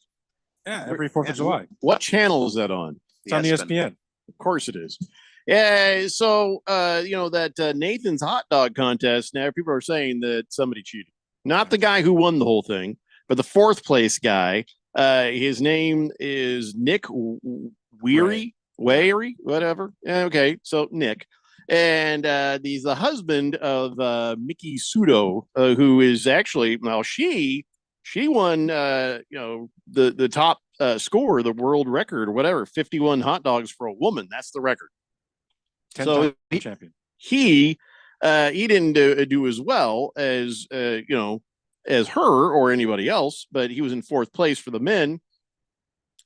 Yeah, every 4th of July. What channel is that on? It's on ESPN. Of course it is. Yeah, so that Nathan's hot dog contest. Now people are saying that somebody cheated. Not the guy who won the whole thing, but the 4th place guy. His name is Nick Weary, whatever. Okay, so Nick. And he's the husband of Mickey Sudo, who is actually, she won, the top score, the world record or whatever, 51 hot dogs for a woman. That's the record. So champion. He didn't do as well as as her or anybody else, but he was in 4th place for the men.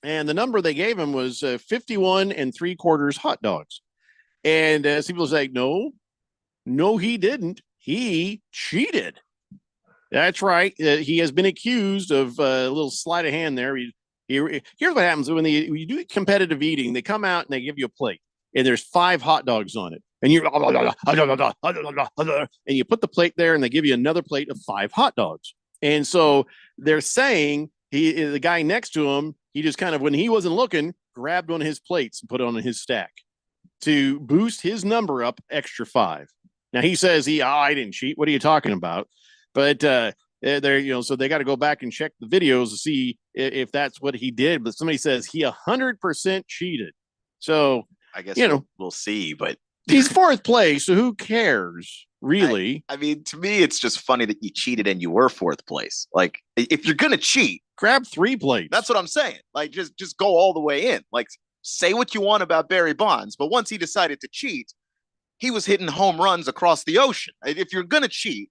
And the number they gave him was 51 3/4 hot dogs. And as people say, no, he didn't. He cheated. That's right. He has been accused of a little sleight of hand there. Here's what happens when you do competitive eating. They come out and they give you a plate, and there's 5 hot dogs on it. And you put the plate there, and they give you another plate of 5 hot dogs. And so they're saying the guy next to him, he just kind of, when he wasn't looking, grabbed one of his plates and put it on his stack to boost his number up extra 5. Now he says I didn't cheat. What are you talking about? But so they got to go back and check the videos to see if that's what he did. But somebody says he 100% cheated. So I guess we'll see. But he's 4th place, so who cares, really? I mean, to me, it's just funny that you cheated and you were 4th place. Like, if you're gonna cheat, grab 3 plates. That's what I'm saying. Like, just go all the way in. Like, say what you want about Barry Bonds, but once he decided to cheat, he was hitting home runs across the ocean. If you're gonna cheat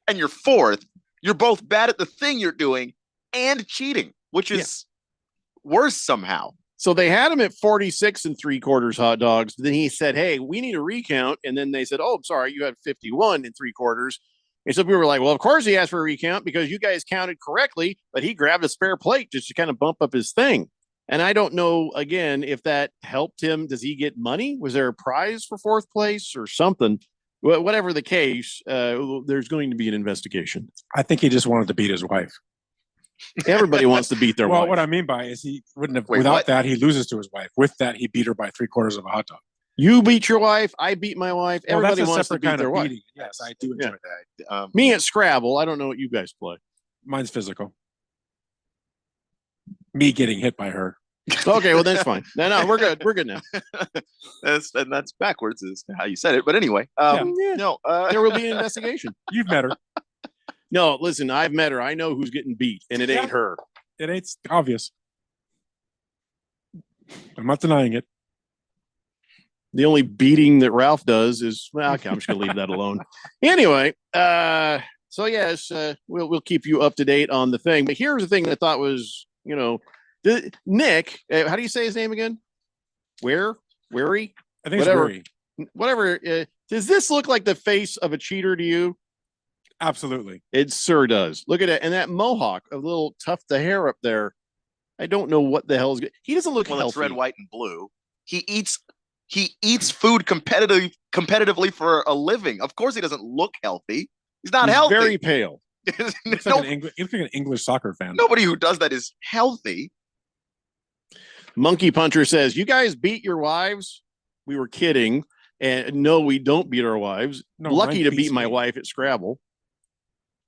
and you're 4th, you're both bad at the thing you're doing and cheating, which is worse somehow. So they had him at 46 3/4 hot dogs. Then he said, hey, we need a recount. And then they said, oh, I'm sorry, you had 51 3/4. And so people were like, well, of course he asked for a recount because you guys counted correctly, but he grabbed a spare plate just to kind of bump up his thing. And I don't know, again, if that helped him. Does he get money? Was there a prize for 4th place or something? Whatever the case, there's going to be an investigation. I think he just wanted to beat his wife. Everybody wants to beat their wife. Well, what I mean by is he wouldn't have, without that, he loses to his wife. With that, he beat her by 3/4 of a hot dog. You beat your wife. I beat my wife. Well, everybody wants to beat their wife. Yes, I do enjoy that. Me at Scrabble. I don't know what you guys play. Mine's physical. Me getting hit by her. Okay, well, that's fine. No, we're good. We're good now. That's backwards is how you said it. But anyway, there will be an investigation. You've met her. No, listen, I've met her. I know who's getting beat, and it ain't her. It ain't obvious. I'm not denying it. The only beating that Ralph does is, well, okay, I'm just going to leave that alone. Anyway, so yes, we'll keep you up to date on the thing. But here's the thing that I thought was, Nick, how do you say his name again? Weary? I think it's Weary. Whatever. Does this look like the face of a cheater to you? Absolutely. It sure does. Look at it. And that mohawk, a little tuft of hair up there. I don't know what the hell is good. He doesn't look healthy. It's red, white, and blue. He eats food competitively for a living. Of course he doesn't look healthy. He's not healthy. Very pale. Looks like an English soccer fan. Nobody who does that is healthy. Monkey Puncher says, you guys beat your wives? We were kidding. And no, we don't beat our wives. No, lucky to beat my wife at Scrabble.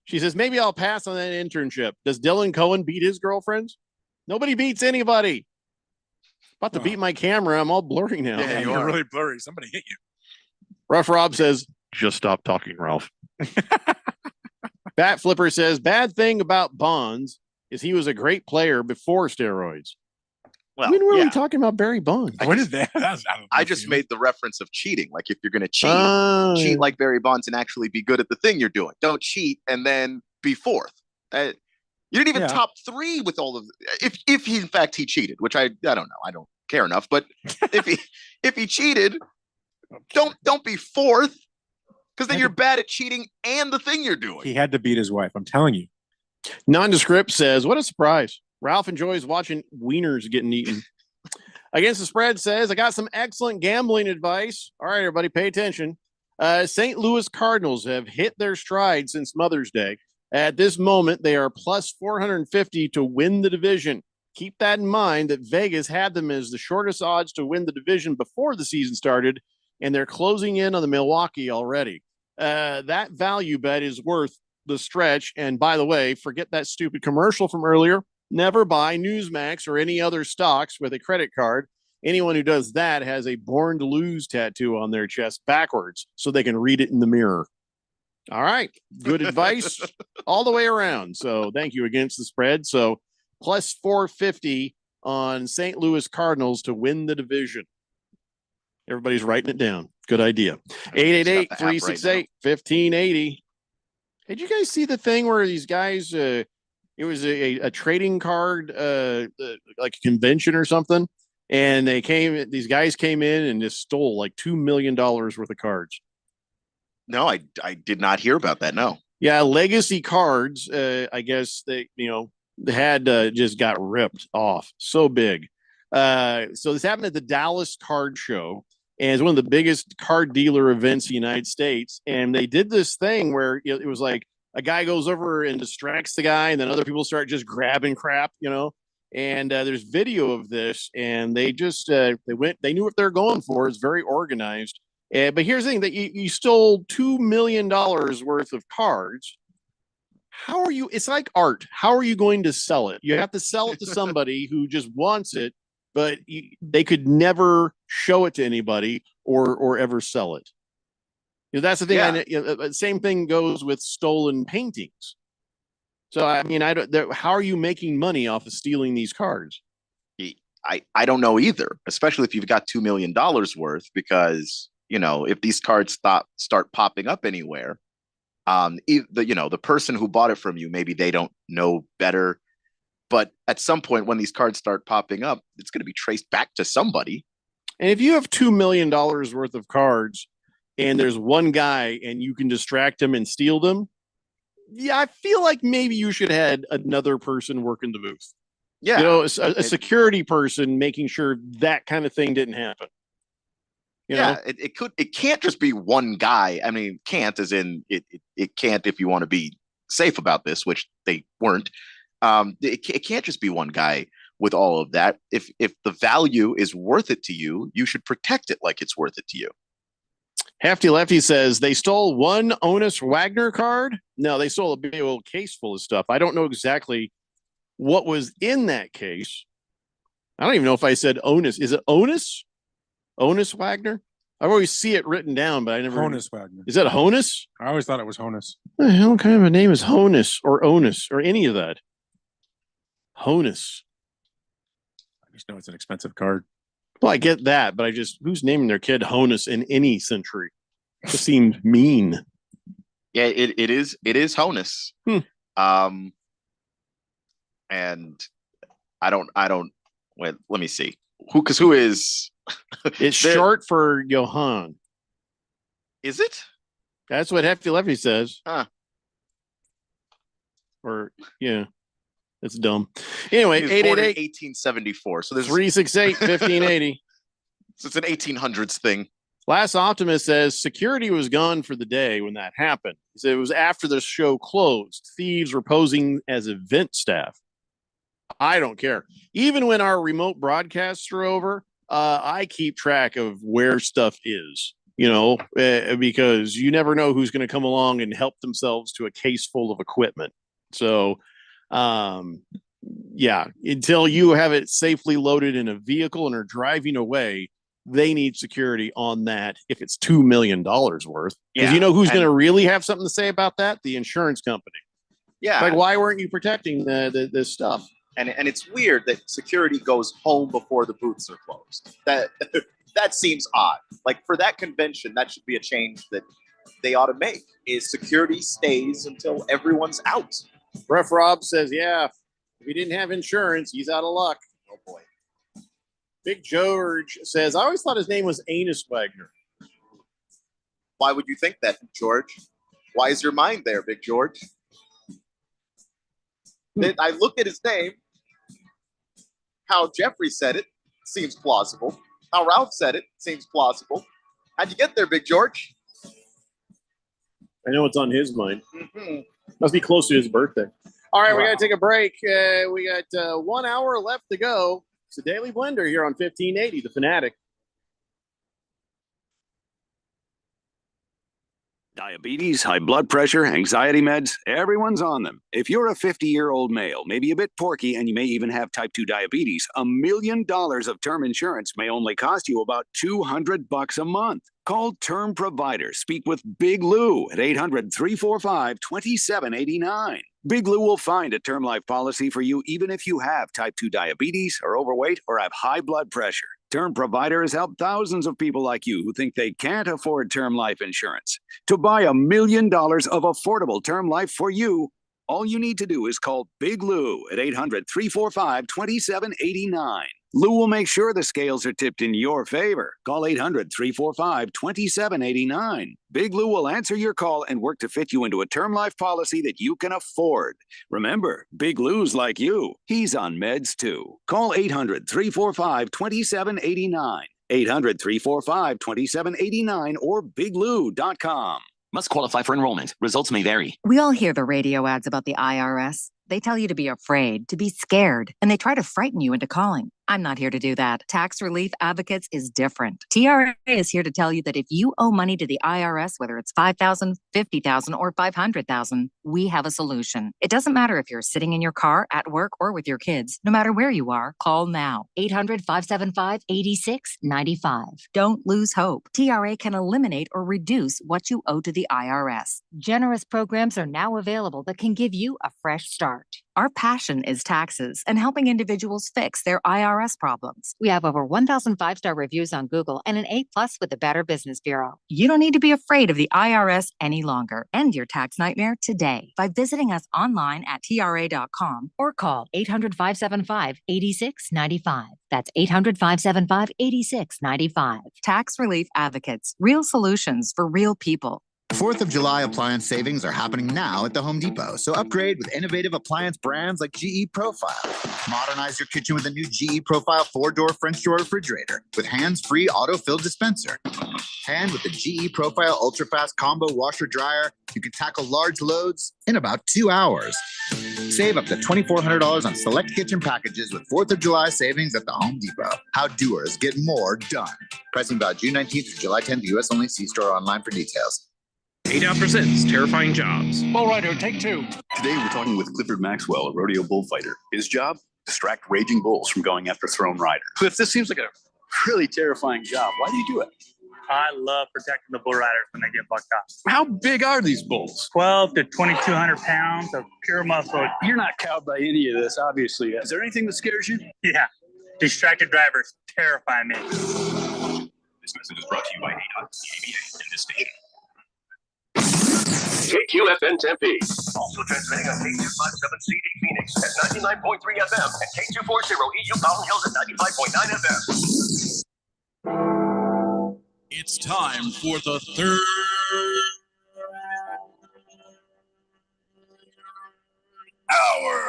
She says, maybe I'll pass on that internship. Does Dylan Cohen beat his girlfriends? Nobody beats anybody. About to beat my camera. I'm all blurry now. Yeah, you're really blurry. Somebody hit you. Rough Rob says, just stop talking, Ralph. Bat Flipper says, bad thing about Bonds is he was a great player before steroids. Well, when were we talking about Barry Bonds? What is that? I just made the reference of cheating. Like if you're going to cheat like Barry Bonds and actually be good at the thing you're doing. Don't cheat and then be 4th. You didn't even top 3 with all of. If he in fact he cheated, which I don't know. I don't care enough. But if he cheated, don't be 4th because then you're bad at cheating and the thing you're doing. He had to beat his wife. I'm telling you. Nondescript says, what a surprise. Ralph enjoys watching wieners getting eaten. Against the Spread says, I got some excellent gambling advice. All right, everybody, pay attention. St. Louis Cardinals have hit their stride since Mother's Day. At this moment, they are plus 450 to win the division. Keep that in mind that Vegas had them as the shortest odds to win the division before the season started, and they're closing in on the Milwaukee already. That value bet is worth the stretch. And by the way, forget that stupid commercial from earlier. Never buy Newsmax or any other stocks with a credit card. Anyone who does that has a Born to Lose tattoo on their chest backwards so they can read it in the mirror. All right. Good advice all the way around. So thank you. Against the spread. So plus 450 on St. Louis Cardinals to win the division. Everybody's writing it down. Good idea. 888-368-1580. Did you guys see the thing where these guys, it was a trading card, like a convention or something, and these guys came in and just stole like $2 million worth of cards. No, I did not hear about that. No. Yeah, Legacy Cards, I guess they had just got ripped off so big. So this happened at the Dallas Card Show, and it's one of the biggest card dealer events in the United States. And they did this thing where it was like a guy goes over and distracts the guy, and then other people start just grabbing crap, And there's video of this, and they just they knew what they're going for. It's very organized. But here's the thing: that you stole $2 million worth of cards. How are you? It's like art. How are you going to sell it? You have to sell it to somebody who just wants it, but they could never show it to anybody or ever sell it. That's the thing. Yeah. Same thing goes with stolen paintings. So I mean, how are you making money off of stealing these cards? I don't know either, especially if you've got $2 million worth, because if these cards start popping up anywhere, the person who bought it from you, maybe they don't know better, but at some point when these cards start popping up, it's going to be traced back to somebody. And if you have $2 million worth of cards and there's one guy and you can distract him and steal them, yeah, I feel like maybe you should have had another person working the booth. Yeah. A security person making sure that kind of thing didn't happen. It can't just be one guy. I mean, can't as in it can't if you want to be safe about this, which they weren't. It can't just be one guy with all of that. If the value is worth it to you, you should protect it like it's worth it to you. Hefty Lefty says they stole one Honus Wagner card. No, they stole a big old case full of stuff. I don't know exactly what was in that case. I don't even know if I said Honus. Is it Honus? Honus Wagner? I always see it written down, but I never. Honus Wagner. Is that Honus? I always thought it was Honus. What the hell kind of a name is Honus or Onus or any of that? Honus. I just know it's an expensive card. Well, I get that, but who's naming their kid Honus in any century? It just seems mean. Yeah, it is Honus. And I don't. Wait, let me see. Who is? It's short for Johann. Is it? That's what Hefty Lefty says. Huh. Or yeah, it's dumb. Anyway, 1874. So there's 368-1580. So it's an 1800s thing. Last Optimist says security was gone for the day when that happened. He said it was after the show closed. Thieves were posing as event staff. I don't care. Even when our remote broadcasts are over, I keep track of where stuff is, because you never know who's going to come along and help themselves to a case full of equipment. So, yeah, until you have it safely loaded in a vehicle and are driving away, they need security on that if it's $2 million worth. Because who's going to really have something to say about that? The insurance company. Yeah. Like, why weren't you protecting this stuff? And it's weird that security goes home before the booths are closed. That seems odd. Like, for that convention, that should be a change that they ought to make, is security stays until everyone's out. Ref Rob says, yeah, if he didn't have insurance, he's out of luck. Oh, boy. Big George says, I always thought his name was Anus Wagner. Why would you think that, George? Why is your mind there, Big George? I looked at his name. How Jeffrey said it seems plausible. How Ralph said it seems plausible. How'd you get there, Big George? I know it's on his mind. Must be close to his birthday. All right, we got to take a break. We got 1 hour left to go. It's the Daily Blender here on 1580, The Fanatic. Diabetes, high blood pressure, anxiety meds, everyone's on them. If you're a 50-year-old male, maybe a bit porky, and you may even have type 2 diabetes, $1 million of term insurance may only cost you about $200 a month. Call Term Provider. Speak with Big Lou at 800-345-2789. Big Lou will find a term life policy for you even if you have type 2 diabetes, are overweight, or have high blood pressure. Term Provider has helped thousands of people like you who think they can't afford term life insurance. To buy $1 million of affordable term life for you, all you need to do is call Big Lou at 800-345-2789. Lou will make sure the scales are tipped in your favor. Call 800-345-2789. Big Lou will answer your call and work to fit you into a term life policy that you can afford. Remember, Big Lou's like you. He's on meds too. Call 800-345-2789. 800-345-2789 or biglou.com. Must qualify for enrollment. Results may vary. We all hear the radio ads about the IRS. They tell you to be afraid, to be scared, and they try to frighten you into calling. I'm not here to do that. Tax Relief Advocates is different. TRA is here to tell you that if you owe money to the IRS, whether it's $5,000, $50,000, or $500,000, we have a solution. It doesn't matter if you're sitting in your car, at work, or with your kids. No matter where you are, call now. 800-575-8695. Don't lose hope. TRA can eliminate or reduce what you owe to the IRS. Generous programs are now available that can give you a fresh start. Our passion is taxes and helping individuals fix their IRS problems. We have over 1,000 5-star reviews on Google and an A+ with the Better Business Bureau. You don't need to be afraid of the IRS any longer. End your tax nightmare today by visiting us online at TRA.com or call 800-575-8695. That's 800-575-8695. Tax Relief Advocates. Real solutions for real people. 4th of July appliance savings are happening now at the Home Depot, so upgrade with innovative appliance brands like GE Profile. Modernize your kitchen with a new GE Profile 4-door French door refrigerator with hands-free auto-fill dispenser. And with the GE Profile Ultra-Fast Combo Washer Dryer, you can tackle large loads in about 2 hours. Save up to $2,400 on select kitchen packages with 4th of July savings at the Home Depot. How doers get more done. Pricing about June 19th through July 10th, U.S. only. See store online for details. 8 presents Terrifying Jobs. Bull Rider, take 2. Today we're talking with Clifford Maxwell, a rodeo bullfighter. His job? Distract raging bulls from going after thrown riders. Cliff, this seems like a really terrifying job. Why do you do it? I love protecting the bull riders when they get bucked off. How big are these bulls? 12 to 2,200 pounds of pure muscle. You're not cowed by any of this, obviously. Is there anything that scares you? Yeah. Distracted drivers terrify me. This message is brought to you by ADOT, CABA, and this station. KQFN Tempe. Also transmitting on K257CD Phoenix at 99.3 FM and K240 EU Mountain Hills at 95.9 FM. It's time for the third hour.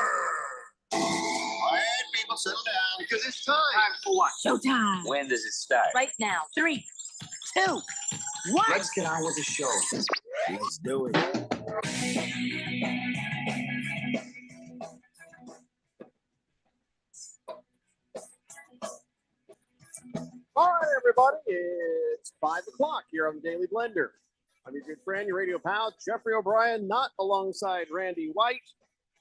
All right, people, settle down because it's time. Time for what? Showtime. When does it start? Right now. 3, 2, 1. Let's get on with the show. Let's do it. All right, everybody, it's 5 o'clock here on the Daily Blender. I'm your good friend, your radio pal, Jeffrey O'Brien, not alongside Randy White.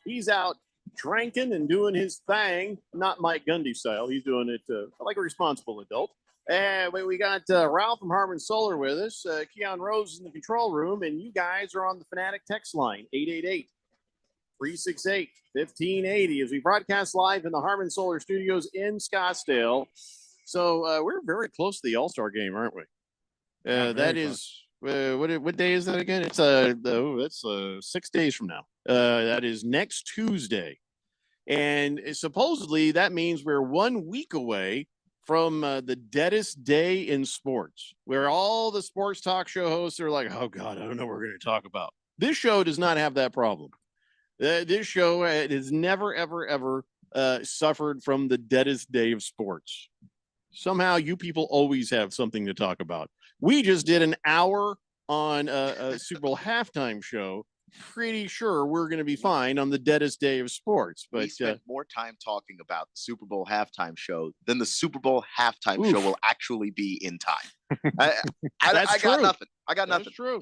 He's out drinking and doing his thing, not Mike Gundy style. He's doing it like a responsible adult. And we got Ralph from Harmon Solar with us. Keon Rose in the control room, and you guys are on the Fanatic text line, 888-368-1580, as we broadcast live in the Harmon Solar Studios in Scottsdale. So we're very close to the All-Star game, aren't we? That is what day is that again? It's that's 6 days from now. That is next Tuesday, and supposedly that means we're 1 week away from the deadest day in sports, where all the sports talk show hosts are like, "Oh God, I don't know what we're going to talk about." This show does not have that problem. This show has never, ever suffered from the deadest day of sports. Somehow you people always have something to talk about. We just did an hour on a Super Bowl halftime show, pretty sure we're going to be fine on the deadest day of sports. But we spent more time talking about the Super Bowl halftime show than the Super Bowl halftime show will actually be in time. I got nothing. I got nothing. That's true.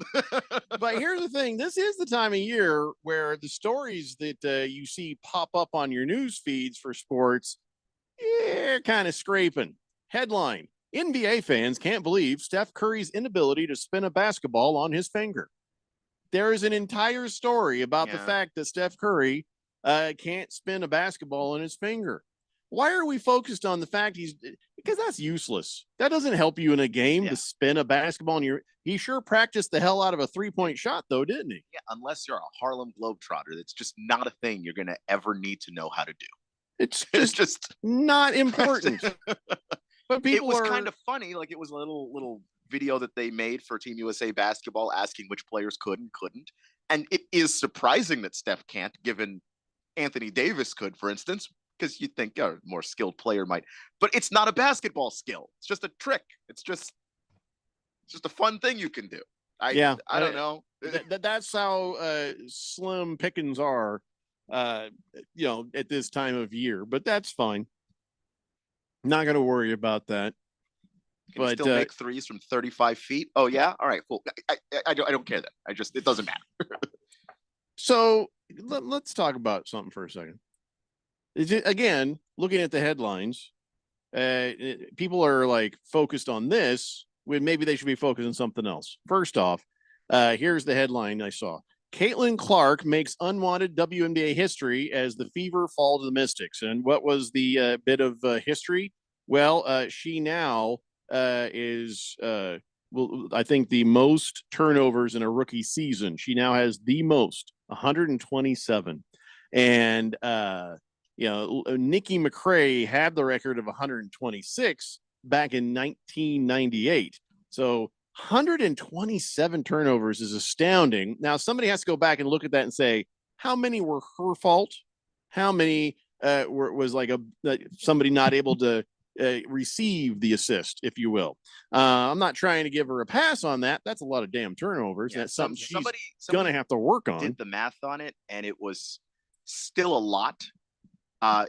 But here's the thing. This is the time of year where the stories that you see pop up on your news feeds for sports, kind of scraping. Headline: NBA fans can't believe Steph Curry's inability to spin a basketball on his finger. There is an entire story about the fact that Steph Curry can't spin a basketball on his finger. Why are we focused on the fact because that's useless. That doesn't help you in a game to spin a basketball. He sure practiced the hell out of a 3-point shot, though, didn't he? Yeah, unless you're a Harlem Globetrotter, that's just not a thing you're going to ever need to know how to do. It's just not important. But it was kind of funny. Like, it was a little video that they made for Team USA basketball asking which players could and couldn't. And it is surprising that Steph can't, given Anthony Davis could, for instance, because you'd think a more skilled player might. But it's not a basketball skill. It's just a trick. It's just a fun thing you can do. I don't know. That's how slim pickings are, at this time of year. But that's fine. Not going to worry about that. Can you still make threes from 35 feet? Oh yeah, all right, cool. I don't care then. It doesn't matter. So let's talk about something for a second. Again, looking at the headlines, people are like focused on this when maybe they should be focused on something else. First off, here's the headline I saw: Caitlin Clark makes unwanted WNBA history as the Fever fall to the Mystics. And what was the bit of history? Well, she now is I think the most turnovers in a rookie season. She now has the most, 127. And Nikki McCray had the record of 126 back in 1998. So 127 turnovers is astounding. Now somebody has to go back and look at that and say, how many were her fault? How many was like somebody not able to receive the assist, if you will. I'm not trying to give her a pass on that. That's a lot of damn turnovers. That's something she's going to have to work on. Did the math on it, and it was still a lot.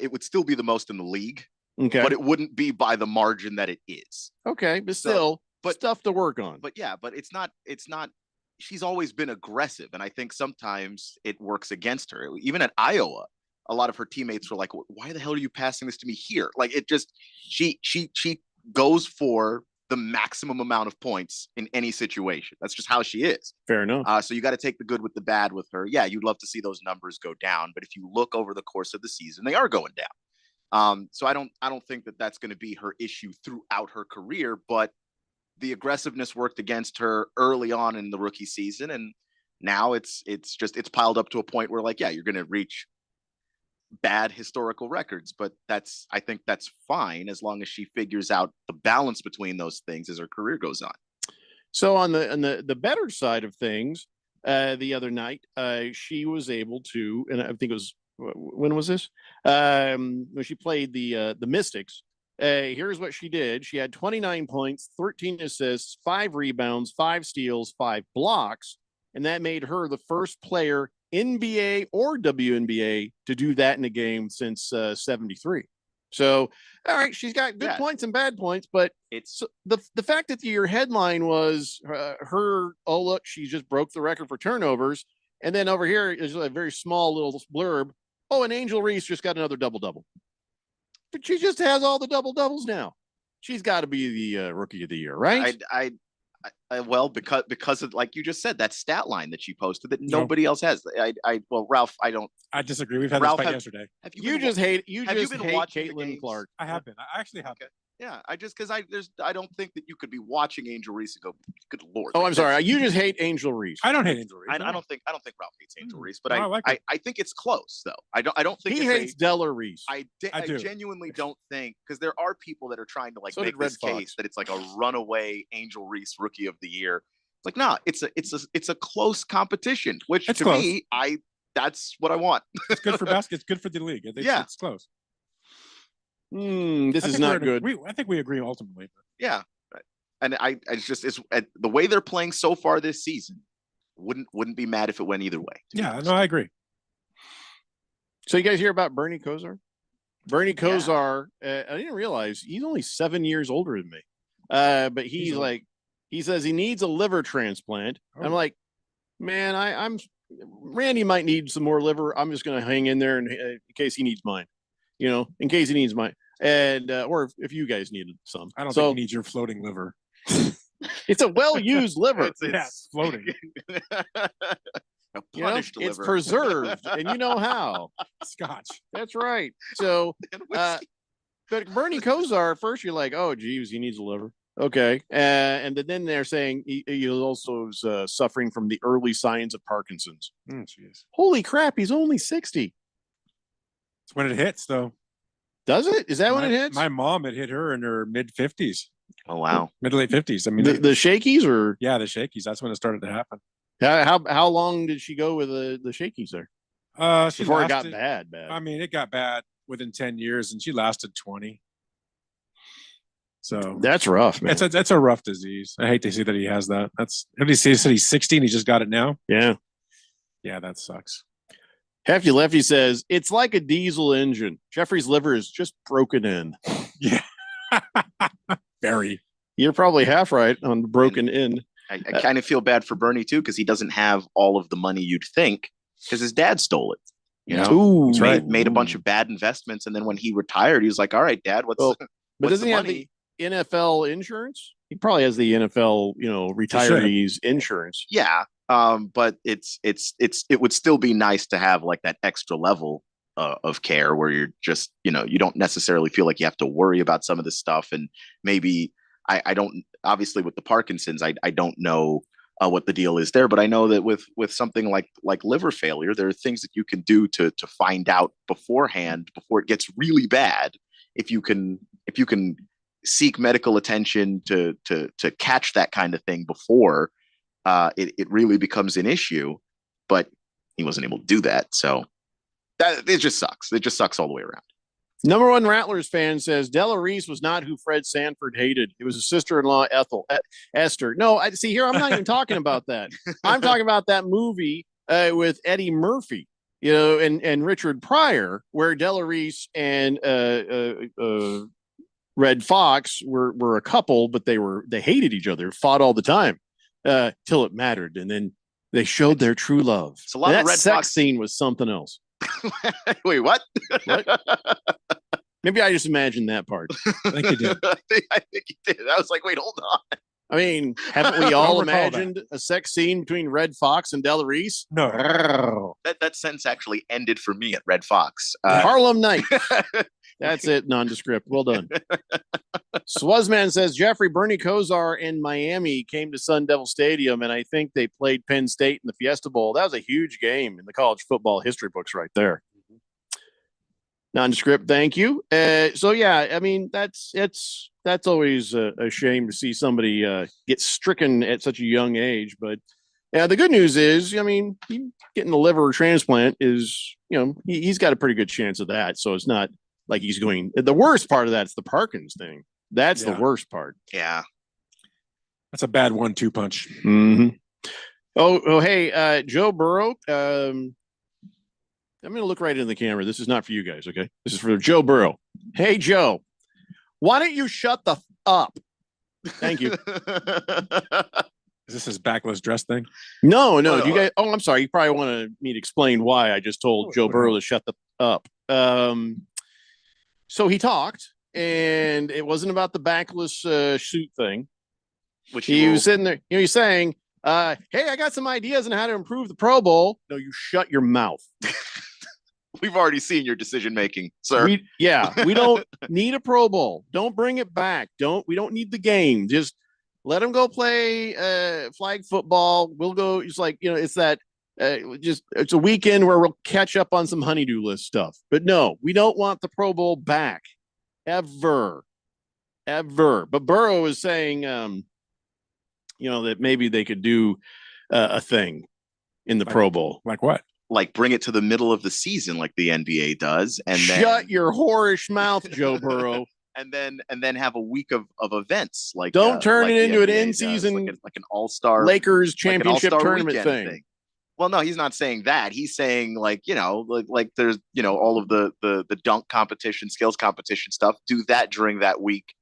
It would still be the most in the league, but it wouldn't be by the margin that it is. Okay, but still, stuff to work on. But it's not. She's always been aggressive, and I think sometimes it works against her. Even at Iowa, a lot of her teammates were like, why the hell are you passing this to me here? Like, it just, she goes for the maximum amount of points in any situation. That's just how she is. Fair enough. So you got to take the good with the bad with her. Yeah, you'd love to see those numbers go down, but if you look over the course of the season, they are going down. So I don't think that that's going to be her issue throughout her career, but the aggressiveness worked against her early on in the rookie season. And now it's piled up to a point where, like, yeah, you're going to reach bad historical records, but I think that's fine as long as she figures out the balance between those things as her career goes on. So on the better side of things, the other night, she was able to, and I think it was, when was this? When she played the Mystics. Here's what she did. She had 29 points, 13 assists, 5 rebounds, 5 steals, 5 blocks, and that made her the first player, NBA or WNBA, to do that in a game since 73. So, all right, she's got good points and bad points, but it's the fact that your headline was her, oh, look, she just broke the record for turnovers. And then over here is a very small little blurb. Oh, and Angel Reese just got another double-double. But she just has all the double-doubles now. She's got to be the rookie of the year, right? Well, because of, like you just said, that stat line that she posted that nobody else has. Ralph, I disagree. We've had this fight yesterday. You just hate Caitlin Clark. I have been. I actually have. Okay. Yeah, I don't think that you could be watching Angel Reese and go, good Lord. Oh, I'm sorry. You just hate Angel Reese. I don't hate Angel Reese. I don't think Ralph hates Angel Reese, but I think it's close though. I don't think he hates Della Reese. I genuinely don't think, because there are people that are trying to make this case that it's like a runaway Angel Reese rookie of the year. It's like, nah, it's a close competition, which to me, that's what I want. It's good for basketball. It's good for the league. It's close. This is not good. I think we agree ultimately. Yeah. And I just it's the way they're playing so far this season. Wouldn't be mad if it went either way. Yeah, no, I agree. So you guys hear about Bernie Kosar? Bernie Kosar, I didn't realize he's only 7 years older than me. But he says he needs a liver transplant. Oh. I'm like, man, I'm Randy might need some more liver. I'm just going to hang in there in case he needs mine, in case he needs mine. And, or if you guys needed some. I don't think you need your floating liver. It's a well-used liver. It's floating. It's preserved, and you know how. Scotch. That's right. So, but Bernie Kosar, at first you're like, oh, geez, he needs a liver. Okay. And then they're saying he also is suffering from the early signs of Parkinson's. Holy crap, he's only 60. It's when it hits, though. Does it? Is that when it hits? My mom, it hit her in her mid-50s. Oh, wow. Mid to late 50s. I mean, the shakies or? Yeah, the shakies. That's when it started to happen. How long did she go with the shakies there? Before it got bad. I mean, it got bad within 10 years, and she lasted 20. So that's rough, man. That's a rough disease. I hate to see that he has that. Everybody says he's 60 and he just got it now. Yeah. Yeah, that sucks. Hefty Lefty says it's like a diesel engine. Jeffrey's liver is just broken in. Yeah. Very. You're probably half right on the broken in. I kind of feel bad for Bernie too, because he doesn't have all of the money you'd think, because his dad stole it. Ooh, made a bunch of bad investments, and then when he retired, he was like, "All right, Dad, what's but doesn't he have the NFL insurance? He probably has the NFL, retirees insurance. Yeah, but it would still be nice to have like that extra level of care where you're just, you don't necessarily feel like you have to worry about some of this stuff, and maybe. I don't, obviously with the Parkinson's, I don't know what the deal is there, but I know that with something like liver failure, there are things that you can do to find out beforehand before it gets really bad. If you can seek medical attention to catch that kind of thing before it really becomes an issue, but he wasn't able to do that. So it just sucks. It just sucks all the way around. Number one Rattlers fan says Della Reese was not who Fred Sanford hated. It was his sister-in-law, Esther. No, I'm not even talking about that. I'm talking about that movie with Eddie Murphy, and Richard Pryor, where Della Reese and Red Fox were a couple, but they hated each other, fought all the time till it mattered, and then they showed their true love. It's a lot of Red sex Fox scene was something else. Wait, what? Maybe I just imagined that part. I think you did. I think you did. I was like, wait, hold on. I mean, haven't we all imagined a sex scene between Red Fox and Della Reese? No. That sentence actually ended for me at Red Fox. Harlem Night. That's it. Nondescript. Well done. Swazman says Jeffrey Bernie Kosar in Miami came to Sun Devil Stadium, and I think they played Penn State in the Fiesta Bowl. That was a huge game in the college football history books right there. Nondescript, thank you. So yeah, I mean that's always a shame to see somebody get stricken at such a young age. But yeah, the good news is, I mean, getting a liver transplant is, he's got a pretty good chance of that. So it's not like he's going. The worst part of that's the Parkinson's thing. That's the worst part. Yeah, that's a bad 1-2 punch. Mm-hmm. Oh, hey, Joe Burrow. I'm going to look right into the camera. This is not for you guys, okay? This is for Joe Burrow. Hey, Joe, why don't you shut the up? Thank you. Is this his backless dress thing? No. You guys? Oh, I'm sorry. You probably wanted me to explain why I just told Joe Burrow to shut the up. So he talked, and it wasn't about the backless suit thing. Which he was sitting there. He's saying, "Hey, I got some ideas on how to improve the Pro Bowl." No, you shut your mouth. We've already seen your decision making, sir. We don't need a Pro Bowl. Don't bring it back. We don't need the game. Just let them go play flag football. We'll go. It's like, it's that it's a weekend where we'll catch up on some honeydew list stuff. But no, we don't want the Pro Bowl back ever. But Burrow is saying, that maybe they could do a thing in the Pro Bowl. Like what? Like bring it to the middle of the season like the NBA does. And shut your whorish mouth, Joe Burrow. and then have a week of events like don't turn like it into an NBA in-season like an all-star Lakers championship all-star tournament thing. Well, no, he's not saying that. He's saying like there's all of the dunk competition, skills competition stuff. Do that during that week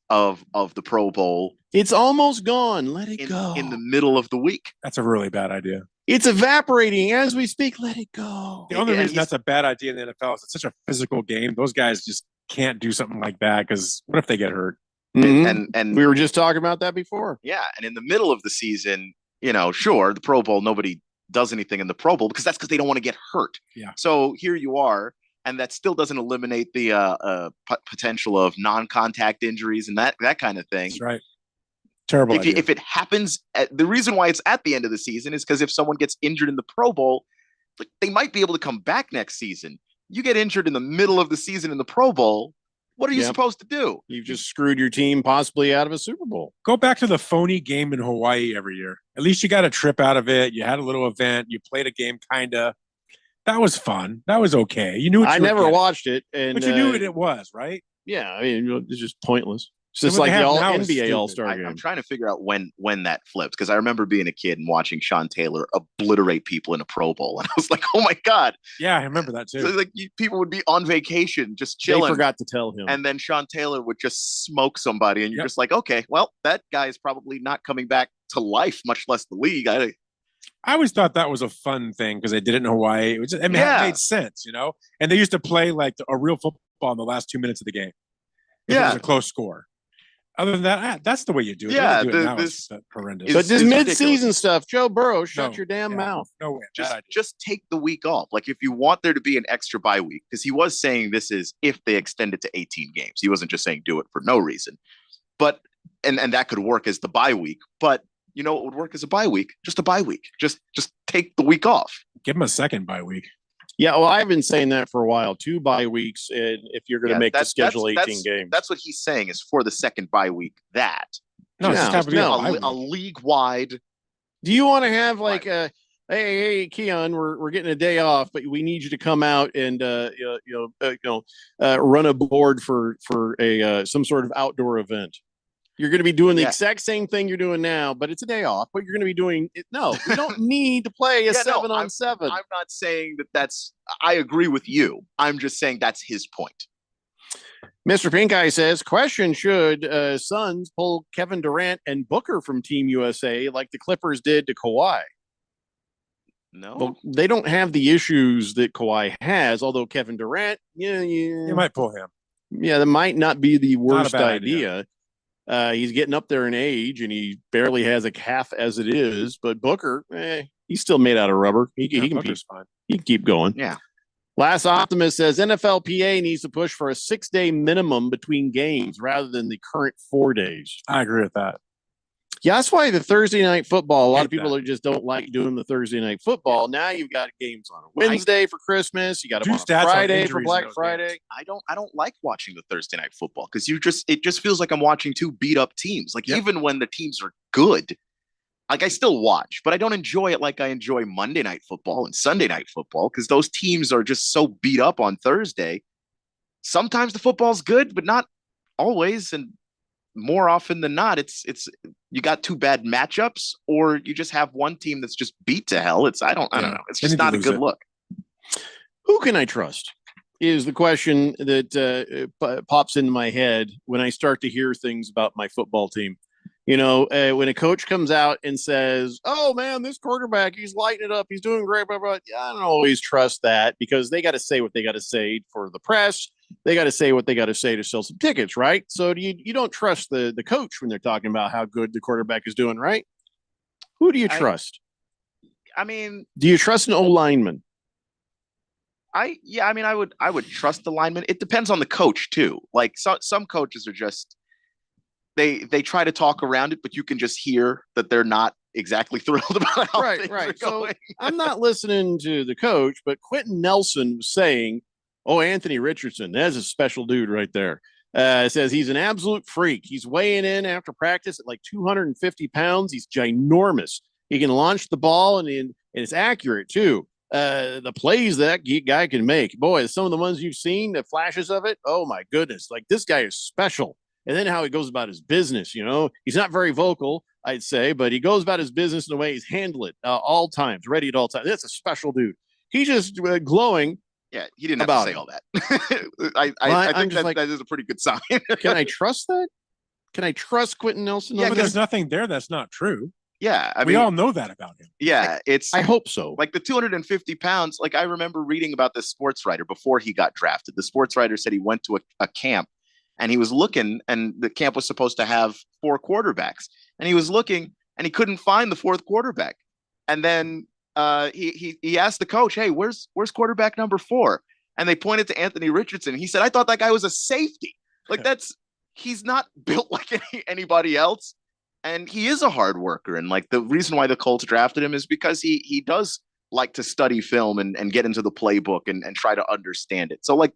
of the Pro Bowl. It's almost gone. Let it go in the middle of the week. That's a really bad idea. It's evaporating as we speak. Let it go. The only reason that's a bad idea in the NFL is it's such a physical game. Those guys just can't do something like that because what if they get hurt? Mm-hmm. And we were just talking about that before. Yeah, and in the middle of the season, sure, the Pro Bowl, nobody does anything in the Pro Bowl because they don't want to get hurt. Yeah. So here you are, and that still doesn't eliminate the potential of non-contact injuries and that kind of thing. That's right. Terrible. If it happens, the reason why it's at the end of the season is because if someone gets injured in the Pro Bowl, they might be able to come back next season. You get injured in the middle of the season in the Pro Bowl, what are you supposed to do? You've just screwed your team possibly out of a Super Bowl. Go back to the phony game in Hawaii every year. At least you got a trip out of it. You had a little event. You played a game, kinda. That was fun. That was okay. You knew. I never watched it, but you knew what it was, right? Yeah, I mean, it's just pointless. It's just like the NBA All-Star game. I'm trying to figure out when that flips because I remember being a kid and watching Sean Taylor obliterate people in a Pro Bowl, and I was like, "Oh my god!" Yeah, I remember that too. So like people would be on vacation, just chilling. They forgot to tell him, and then Sean Taylor would just smoke somebody, and you're just like, "Okay, well, that guy is probably not coming back to life, much less the league." I always thought that was a fun thing because they did it in Hawaii. It made sense, And they used to play like a real football in the last 2 minutes of the game. It was a close score. Other than that, that's the way you do it. Yeah, this horrendous. But this mid-season stuff, Joe Burrow, shut your damn mouth. No way. Just take the week off. Like if you want there to be an extra bye week, because he was saying this is if they extend it to 18 games. He wasn't just saying do it for no reason. But and that could work as the bye week. But you know what would work as a bye week? Just a bye week. Just take the week off. Give him a second bye week. Yeah, well, I've been saying that for a while. 2 bye weeks, and if you're going to make the schedule 18 games. That's what he's saying is for the second bye week. A league-wide. Do you want to have like hey, Keon, we're getting a day off, but we need you to come out and run a board for a some sort of outdoor event. You're going to be doing the exact same thing you're doing now, but it's a day off. But you're going to be doing it. No, we don't need to play a 7-on-7. I'm not saying that's. I agree with you. I'm just saying that's his point. Mr. Pink Eye says, question, should Suns pull Kevin Durant and Booker from Team USA like the Clippers did to Kawhi? No. Well, they don't have the issues that Kawhi has, although Kevin Durant, you might pull him. Yeah, that might not be the worst idea. He's getting up there in age, and he barely has a calf as it is. But Booker, he's still made out of rubber. He can keep going. Yeah. Last Optimist says NFLPA needs to push for a 6-day minimum between games rather than the current 4 days. I agree with that. Yeah, that's why the Thursday night football, a lot of people just don't like doing the Thursday night football. Now you've got games on a Wednesday for Christmas. You got them on a Friday for Black Friday. I don't like watching the Thursday night football because it just feels like I'm watching 2 beat up teams. Like even when the teams are good, like I still watch, but I don't enjoy it like I enjoy Monday night football and Sunday night football because those teams are just so beat up on Thursday. Sometimes the football's good, but not always. And more often than not, it's you got 2 bad matchups, or you just have one team that's just beat to hell. I don't know. It's just not a good look. Who can I trust? Is the question that pops into my head when I start to hear things about my football team. When a coach comes out and says, "Oh man, this quarterback, he's lighting it up, he's doing great," blah, blah, blah. I don't always trust that because they got to say what they got to say for the press. They got to say what they got to say to sell some tickets, right? So you don't trust the coach when they're talking about how good the quarterback is doing, right? Who do you trust? Do you trust an O-lineman? I would trust the lineman. It depends on the coach too. Like some coaches are just they try to talk around it, but you can just hear that they're not exactly thrilled about how things are going. So I'm not listening to the coach, but Quentin Nelson was saying, "Oh, Anthony Richardson, that's a special dude right there." Says he's an absolute freak. He's weighing in after practice at like 250 pounds. He's ginormous. He can launch the ball and it's accurate too. the plays that guy can make. Boy, some of the ones you've seen, the flashes of it, oh my goodness. Like, this guy is special. And then how he goes about his business, he's not very vocal, I'd say, but he goes about his business in a way he's handled it all times, ready at all times. That's a special dude. He's just glowing. Yeah, he didn't have to say all that. I think that is a pretty good sign. Can I trust that? Can I trust Quentin Nelson? Yeah, but there's nothing there that's not true. Yeah, we all know that about him. Yeah, I hope so. Like the 250 pounds. Like, I remember reading about this sports writer before he got drafted. The sports writer said he went to a camp and he was looking, and the camp was supposed to have 4 quarterbacks, and he was looking and he couldn't find the 4th quarterback. And then he asked the coach, "Hey, where's quarterback number 4?" And they pointed to Anthony Richardson. He said, "I thought that guy was a safety." Like, he's not built like anybody else. And he is a hard worker. And like, the reason why the Colts drafted him is because he does like to study film and get into the playbook and try to understand it. So like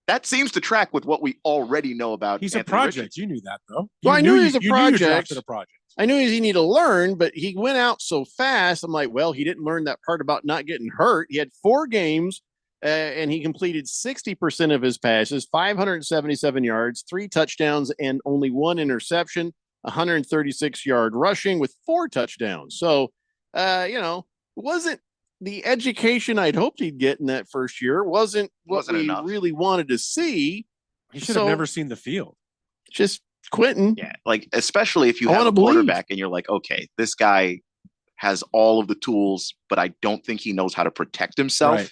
that seems to track with what we already know about. He's Anthony a project. Richardson. You knew that, though. Well, I knew he was a You project. knew you a project. I knew he needed to learn, but he went out so fast. I'm like, well, he didn't learn that part about not getting hurt. He had 4 games. And he completed 60% of his passes, 577 yards, 3 touchdowns, and only 1 interception, 136-yard rushing with 4 touchdowns. So, wasn't the education I'd hoped he'd get in that first year. Wasn't we enough. Really wanted to see. He should have never seen the field. Just Quentin. Yeah, like, especially if you have a quarterback and you're like, okay, this guy has all of the tools, but I don't think he knows how to protect himself. Right.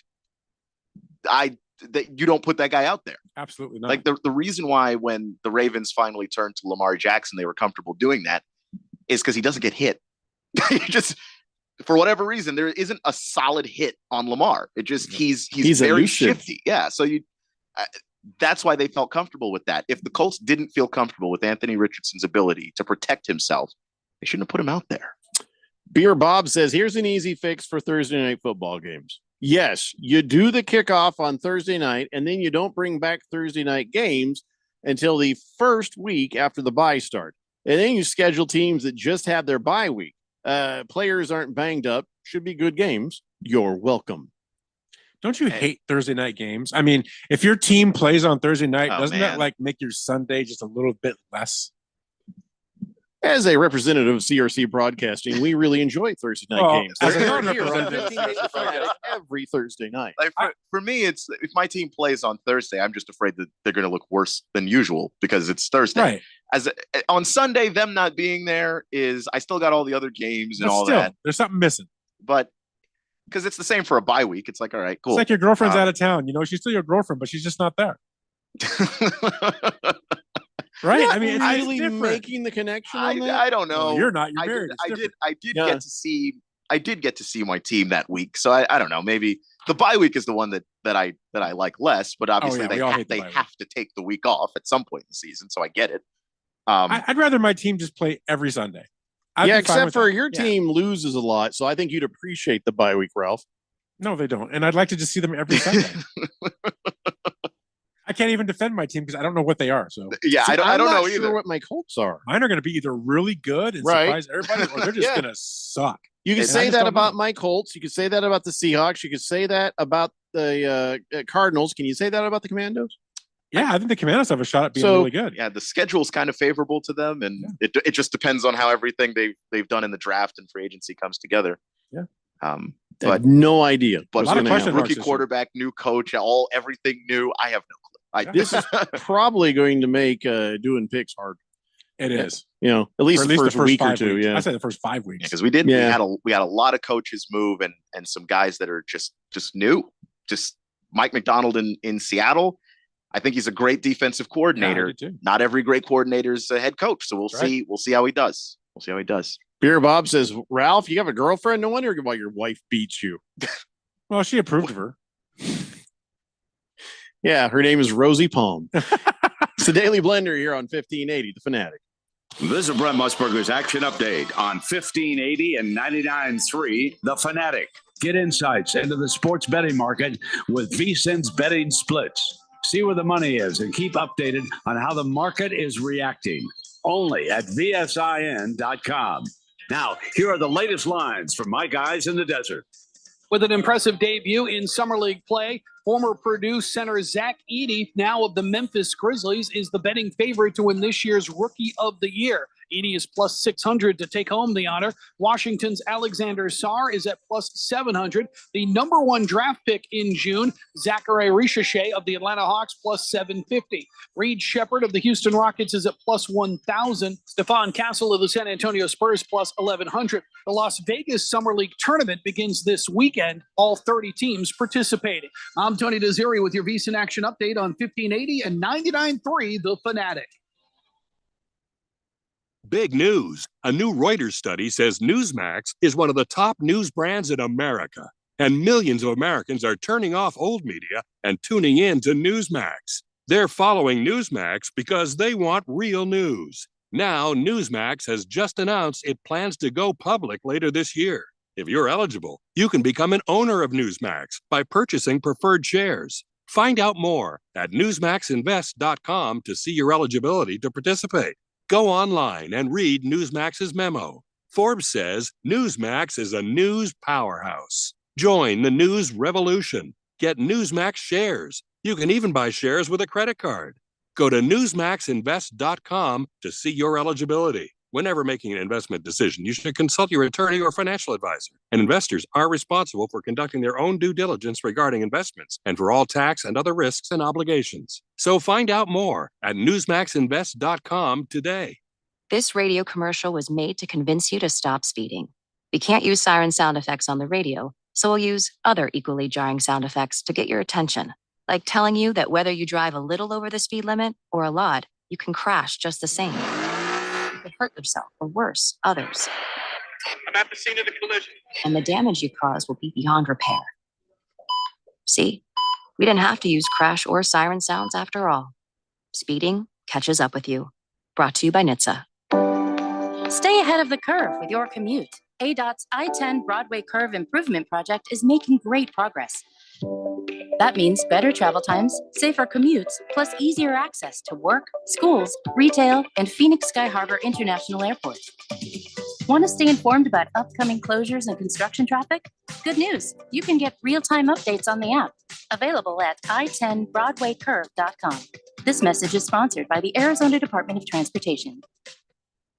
You don't put that guy out there. Absolutely not. Like, the reason why when the Ravens finally turned to Lamar Jackson, they were comfortable doing that is because he doesn't get hit. Just for whatever reason, there isn't a solid hit on Lamar. It just he's very elusive. shifty. Yeah, so that's why they felt comfortable with that. If the Colts didn't feel comfortable with Anthony Richardson's ability to protect himself, they shouldn't have put him out there. Beer Bob says, here's an easy fix for Thursday night football games. Yes, you do the kickoff on Thursday night, and then you don't bring back Thursday night games until the first week after the bye start. And then you schedule teams that just have their bye week. Players aren't banged up. Should be good games. You're welcome. Don't you hate Thursday night games? I mean, if your team plays on Thursday night, doesn't that like make your Sunday just a little bit less? As a representative of CRC Broadcasting, we really enjoy Thursday night games. As a They're non-representative here on 1580 every Thursday night. Like, for me, it's if my team plays on Thursday, I'm just afraid that they're going to look worse than usual because it's Thursday. Right. On Sunday, them not being there is I still got all the other games and all that. There's something missing. But because it's the same for a bye week, it's like, all right, cool. It's like your girlfriend's out of town. She's still your girlfriend, but she's just not there. Right? I mean, it's really different. making the connection on that? I don't know. No, you're not. You're married. I did get to see my team that week. So I don't know. Maybe the bye week is the one that I like less. But obviously they have to take the week off at some point in the season. So I get it. I'd rather my team just play every Sunday. Except for your team loses a lot. So I think you'd appreciate the bye week, Ralph. No, they don't. And I'd like to just see them every Sunday. I can't even defend my team because I don't know what they are. So I don't know either. Sure what my Colts are. Mine are going to be either really good and surprise everybody, or they're just going to suck. You can say that about my Colts. You can say that about the Seahawks. You could say that about the Cardinals. Can you say that about the Commandos? Yeah, I think the Commandos have a shot at being really good. Yeah, the schedule is kind of favorable to them, and it just depends on how everything they've done in the draft and free agency comes together. Yeah. I have no idea. But rookie quarterback, new coach, everything new. I have no clue. This is probably going to make doing picks hard. It is. At least the first week or two. Weeks. Yeah, I say the first 5 weeks because we had a lot of coaches move and some guys that are just new. Just Mike McDonald in Seattle. I think he's a great defensive coordinator. Yeah, not every great coordinator is a head coach, so we'll see. We'll see how he does. Beer Bob says, Ralph, you have a girlfriend? No wonder why your wife beats you. Well, she approved of her. Yeah, her name is Rosie Palm. It's the Daily Blender here on 1580, The Fanatic. This is Brent Musburger's Action Update on 1580 and 99.3, The Fanatic. Get insights into the sports betting market with VSiN's betting splits. See where the money is and keep updated on how the market is reacting. Only at VSIN.com. Now, here are the latest lines from my guys in the desert. With an impressive debut in Summer League play, former Purdue center Zach Edey, now of the Memphis Grizzlies, is the betting favorite to win this year's Rookie of the Year. Edey is plus 600 to take home the honor. Washington's Alexander Sarr is at plus 700. The number one draft pick in June, Zachary Ricochet of the Atlanta Hawks, plus 750. Reed Shepard of the Houston Rockets is at plus 1,000. Stephon Castle of the San Antonio Spurs, plus 1,100. The Las Vegas Summer League tournament begins this weekend. All 30 teams participating. I'm Tony Desiri with your VSiN Action Update on 1580 and 99.3 The Fanatic. Big news. A new Reuters study says Newsmax is one of the top news brands in America, and millions of Americans are turning off old media and tuning in to Newsmax. They're following Newsmax because they want real news. Now, Newsmax has just announced it plans to go public later this year. If you're eligible, you can become an owner of Newsmax by purchasing preferred shares. Find out more at newsmaxinvest.com to see your eligibility to participate. Go online and read Newsmax's memo. Forbes says Newsmax is a news powerhouse. Join the news revolution. Get Newsmax shares. You can even buy shares with a credit card. Go to newsmaxinvest.com to see your eligibility. Whenever making an investment decision, you should consult your attorney or financial advisor. And investors are responsible for conducting their own due diligence regarding investments and for all tax and other risks and obligations. So find out more at newsmaxinvest.com today. This radio commercial was made to convince you to stop speeding. We can't use siren sound effects on the radio, so we'll use other equally jarring sound effects to get your attention, like telling you that whether you drive a little over the speed limit or a lot, you can crash just the same. You could hurt yourself, or worse, others. I'm at the scene of the collision. And the damage you cause will be beyond repair. See? We didn't have to use crash or siren sounds after all. Speeding catches up with you. Brought to you by NHTSA. Stay ahead of the curve with your commute. ADOT's I-10 Broadway Curve Improvement Project is making great progress. That means better travel times, safer commutes, plus easier access to work, schools, retail, and Phoenix Sky Harbor International Airport. Want to stay informed about upcoming closures and construction traffic? Good news, you can get real-time updates on the app, available at i10broadwaycurve.com. This message is sponsored by the Arizona Department of Transportation.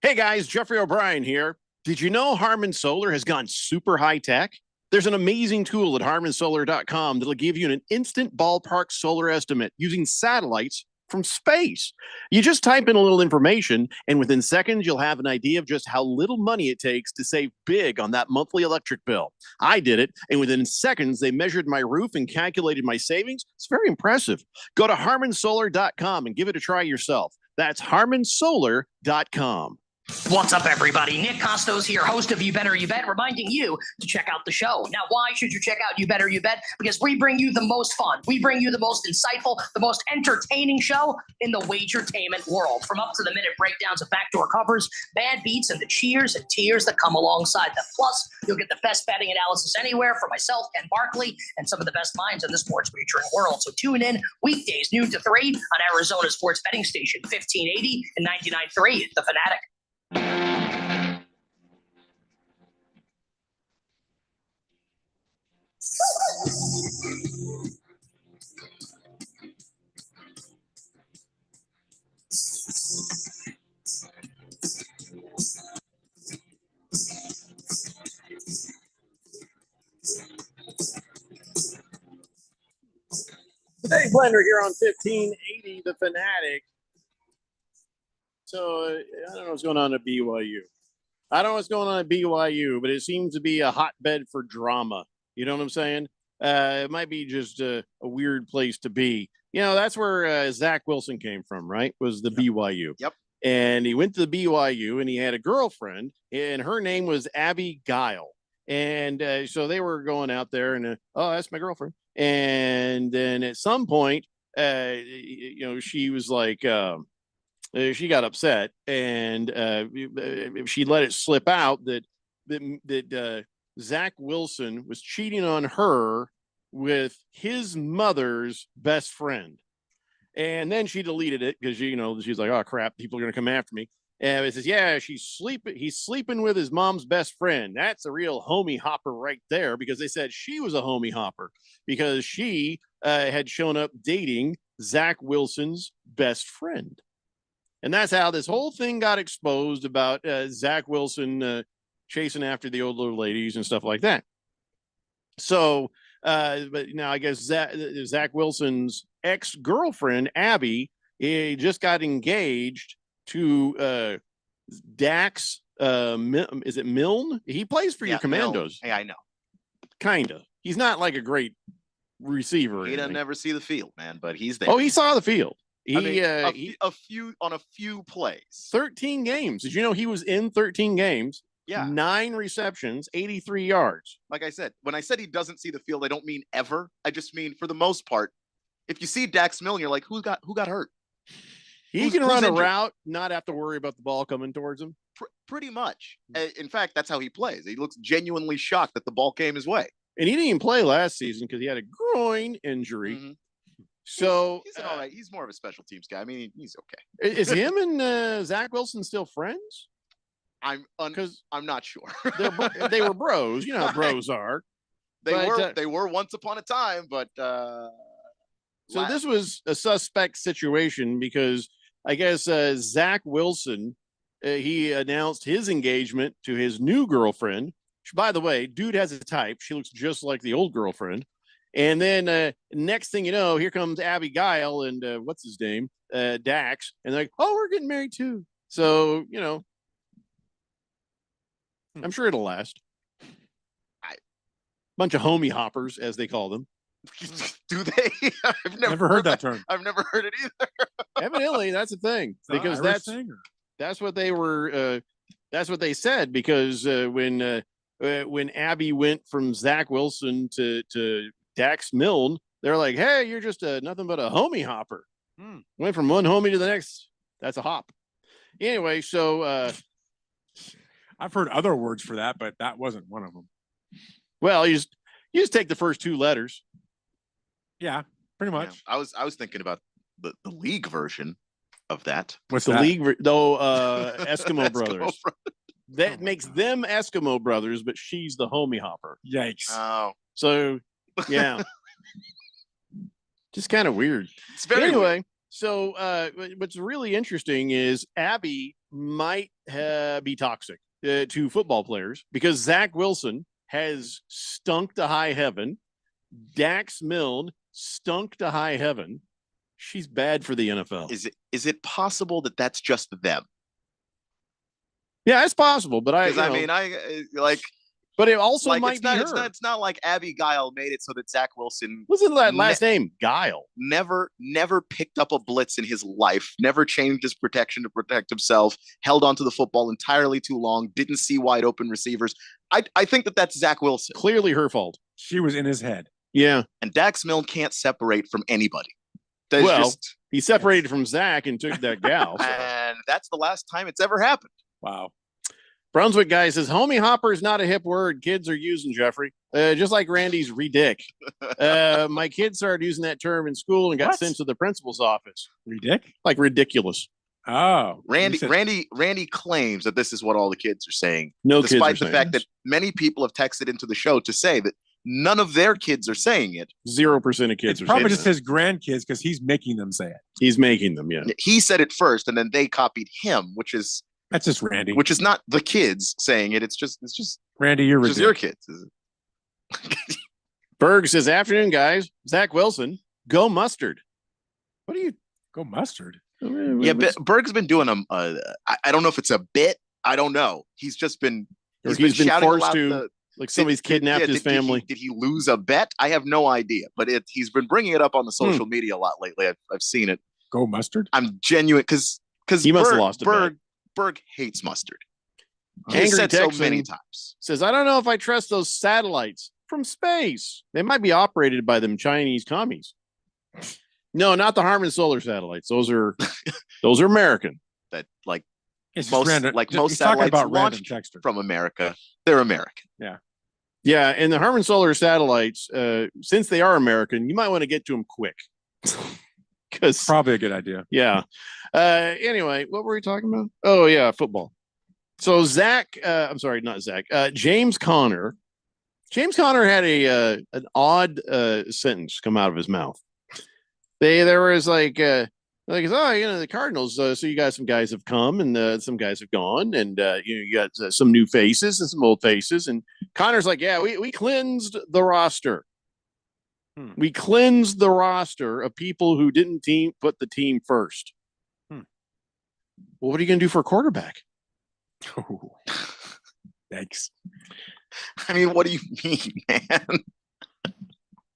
Hey guys, Jeffrey O'Brien here. Did you know Harman Solar has gone super high tech? There's an amazing tool at harmansolar.com that'll give you an instant ballpark solar estimate using satellites from space. You just type in a little information, and within seconds, you'll have an idea of just how little money it takes to save big on that monthly electric bill. I did it, and within seconds, they measured my roof and calculated my savings. It's very impressive. Go to harmansolar.com and give it a try yourself. That's harmansolar.com. What's up, everybody? Nick Costos here, host of You Better You Bet, reminding you to check out the show. Now, why should you check out You Better You Bet? Because we bring you the most fun. We bring you the most insightful, the most entertaining show in the wagertainment world. From up-to-the-minute breakdowns of backdoor covers, bad beats, and the cheers and tears that come alongside them. Plus, you'll get the best betting analysis anywhere from myself, Ken Barkley, and some of the best minds in the sports wagering world. So tune in weekdays, noon to 3 on Arizona Sports Betting Station, 1580 and 99.3, The Fanatic. Today, Blender here on 1580, The Fanatic. So, I don't know what's going on at BYU. I don't know what's going on at BYU, but it seems to be a hotbed for drama. You know what I'm saying? It might be just a weird place to be. You know, that's where Zach Wilson came from, right? Was the BYU. Yep. And he went to the BYU, and he had a girlfriend, and her name was Abby Guile. And so they were going out there, and oh, that's my girlfriend. And then at some point, you know, she was like, she got upset, and she let it slip out that Zach Wilson was cheating on her with his mother's best friend. And then she deleted it because, you know, she's like, oh, crap, people are going to come after me. And it says, yeah, he's sleeping with his mom's best friend. That's a real homie hopper right there, because they said she was a homie hopper because she had shown up dating Zach Wilson's best friend. And that's how this whole thing got exposed about Zach Wilson chasing after the older ladies and stuff like that. So, but now I guess Zach Wilson's ex-girlfriend, Abby, just got engaged to Dax. Is it Milne? He plays for your Commandos. Hey, I know. Kind of. He's not like a great receiver. He doesn't never see the field, man, but he's there. Oh, he saw the field. A few plays. 13 games. Did you know he was in 13 games? Yeah. 9 receptions, 83 yards. Like I said, when I said he doesn't see the field, I don't mean ever. I just mean for the most part. If you see Dax Milne, you're like, who got hurt? He can run a route, not have to worry about the ball coming towards him. Pretty much. In fact, that's how he plays. He looks genuinely shocked that the ball came his way. And he didn't even play last season because he had a groin injury. Mm-hmm. So he's all right. He's more of a special teams guy. I mean, he's okay. Is him and Zach Wilson still friends? I'm not sure. They were bros. You know how bros are. They were once upon a time, but so this was a suspect situation because I guess Zach Wilson he announced his engagement to his new girlfriend. Which, by the way, dude has a type. She looks just like the old girlfriend. And then next thing you know, here comes Abigail and what's his name? Dax. And they're like, oh, we're getting married too. So, you know, I'm sure it'll last. Bunch of homie hoppers, as they call them. Do they? I've never heard that term. I've never heard it either. Evidently, that's a thing. Because that's what they were that's what they said. Because when Abby went from Zach Wilson to Dax Milne, they're like, hey, you're just nothing but a homie hopper. Went from one homie to the next. That's a hop. Anyway, so I've heard other words for that, but that wasn't one of them. Well, you just take the first 2 letters. Yeah, pretty much. Yeah, I was thinking about the league version of that. What's the league? Eskimo Brothers. That makes them Eskimo Brothers, but she's the homie hopper. Yikes. Oh. So, yeah. Just kind of weird. It's very anyway, weird. So what's really interesting is Abby might be toxic to football players because Zach Wilson has stunk to high heaven. Dax Milne stunk to high heaven. She's bad for the NFL. Is it possible that that's just them? Yeah, it's possible, but I like. But it also like, might be her. It's not like Abby Guile made it so that Zach Wilson wasn't that last name Guile. Never picked up a blitz in his life. Never changed his protection to protect himself. Held onto the football entirely too long. Didn't see wide open receivers. I think that's Zach Wilson. Clearly her fault. She was in his head. Yeah. And Dax Milne can't separate from anybody. He separated from Zach and took that gal. So. And that's the last time it's ever happened. Wow. Brunswick guy says, homie hopper is not a hip word kids are using, Jeffrey. Just like Randy's ridic. My kids started using that term in school and got sent to the principal's office. Ridic? Like ridiculous. Oh. Randy claims that this is what all the kids are saying. No, despite the fact that many people have texted into the show to say that none of their kids are saying it. 0% of kids are probably just his grandkids because he's making them say it. He's making them, yeah. He said it first, and then they copied him, that's just Randy. Which is not the kids saying it. It's just Randy, you're just your kids. Berg says, afternoon, guys. Zach Wilson, go mustard. What do you go mustard? Yeah, Berg's been doing I don't know if it's a bit. I don't know. He's just been he's been forced to like somebody's kidnapped his family. Did he lose a bet? I have no idea. But he's been bringing it up on the social media a lot lately. I've seen it. Go mustard. I'm genuine because he must have lost a bet. Berg hates mustard. Angry said so Texan many times. Says, I don't know if I trust those satellites from space. They might be operated by them Chinese commies. No, not the Harmon Solar satellites. Those are American. That most satellites launched from America. They're American. Yeah. Yeah, and the Harmon Solar satellites, since they are American, you might want to get to them quick. Because probably a good idea. Yeah. Anyway, what were we talking about? Oh yeah, football. So I'm sorry, not Zach. James Conner. James Conner had an odd sentence come out of his mouth. There was the Cardinals. So you got some guys have come and some guys have gone, and you got some new faces and some old faces. And Connor's like, yeah, we cleansed the roster. We cleansed the roster of people who didn't put the team first. Well, what are you going to do for a quarterback? Oh, thanks. I mean, what do you mean, man?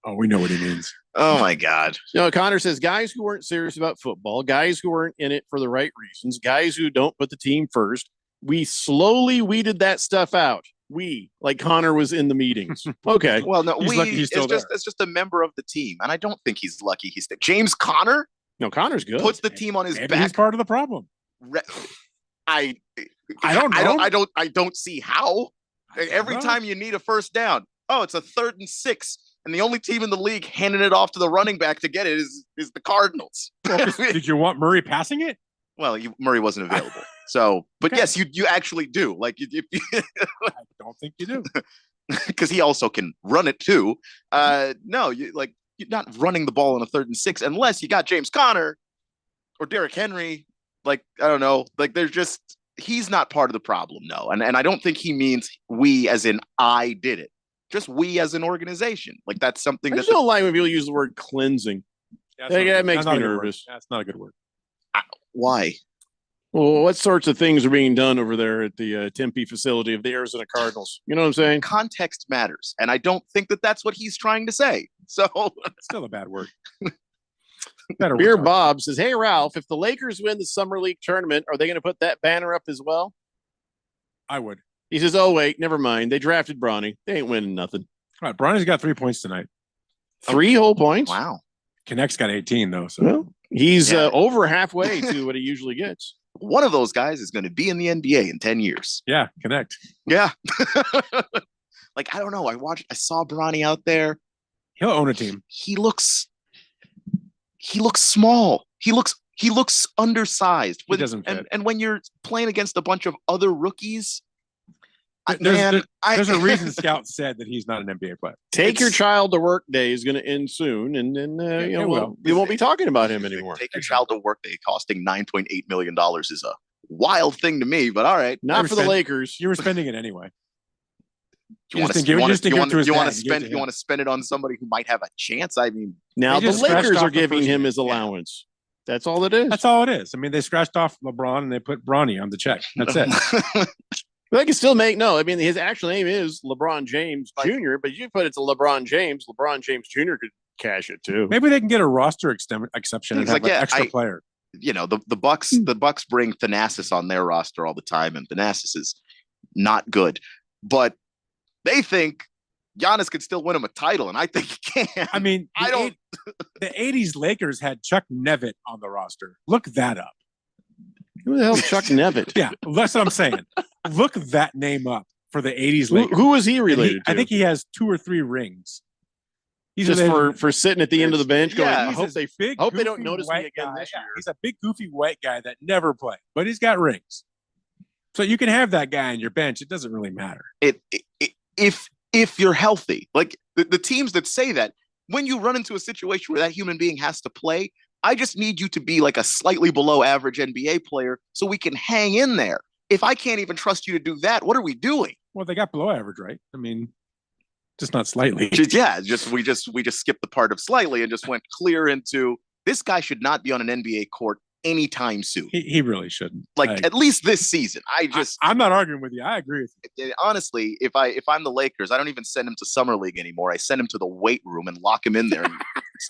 Oh, we know what he means. Oh my God. Connor says guys who weren't serious about football, guys who weren't in it for the right reasons, guys who don't put the team first. We slowly weeded that stuff out. Like Connor was in the meetings. Okay. Well, no, it's just a member of the team, and I don't think he's lucky. James Conner. No, Connor's good. Puts the team on his back. He's part of the problem. I don't know. I don't see how. Every time you need a first down, it's a 3rd and 6, and the only team in the league handing it off to the running back to get it is the Cardinals. Well, did you want Murray passing it? Well, Murray wasn't available. So, but yes, you actually do. Like, I don't think you do, because he also can run it too. No, you're not running the ball in a 3rd and 6 unless you got James Conner or Derrick Henry. Like, I don't know. Like, he's not part of the problem. No, and I don't think he means we as in I did it. Just we as an organization. Like, that's something I just don't like when people use the word cleansing. That makes me nervous. That's not a good word. Why? Well, what sorts of things are being done over there at the Tempe facility of the Arizona Cardinals? You know what I'm saying? Context matters, and I don't think that that's what he's trying to say. So, still a bad word. Beer Bob says, "Hey Ralph, if the Lakers win the Summer League tournament, are they going to put that banner up as well?" I would. He says, "Oh wait, never mind. They drafted Bronny. They ain't winning nothing." All right, Bronny's got 3 points tonight. 3 whole points. Wow. Connect's got 18 though. So well, he's over halfway to what he usually gets. One of those guys is going to be in the NBA in 10 years. Yeah, Connect. Yeah. Like, I don't know. I saw Bronny out there. He'll own a team. He looks small. He looks undersized. He doesn't fit. And when you're playing against a bunch of other rookies, there's a reason Scout said that he's not an NBA player. Take your child to work day is going to end soon, and then we won't be talking about him anymore. Take your child to work day costing $9.8 million is a wild thing to me, but all right. Not for the Lakers. You were spending it anyway. You want to spend it on somebody who might have a chance? I mean, now the Lakers are giving him his allowance. That's all it is. That's all it is. I mean, they scratched off LeBron and they put Bronny on the check. That's it. They can still his actual name is LeBron James Jr., but you put it to LeBron James Jr. could cash it too. Maybe they can get a roster exception and have an extra player. The Bucks bring Thanasis on their roster all the time, and Thanasis is not good. But they think Giannis could still win him a title, and I think he can. I mean, the 80s Lakers had Chuck Nevitt on the roster. Look that up. Who the hell is Chuck Nevitt? Yeah, that's what I'm saying. Look that name up for the 80s Lakers. Who is he related to? I think he has 2 or 3 rings. He's just for sitting at the end of the bench going, I hope they don't notice me again this year. He's a big, goofy white guy that never played, but he's got rings. So you can have that guy on your bench. It doesn't really matter. If you're healthy, like the teams that say that, when you run into a situation where that human being has to play, I just need you to be like a slightly below average NBA player so we can hang in there. If I can't even trust you to do that, what are we doing? Well, they got below average, right? I mean, just not slightly. We just skipped the part of slightly and just went clear into this guy should not be on an NBA court anytime soon. He really shouldn't. At least this season. I'm not arguing with you. I agree with you. Honestly, if I'm the Lakers, I don't even send him to summer league anymore. I send him to the weight room and lock him in there and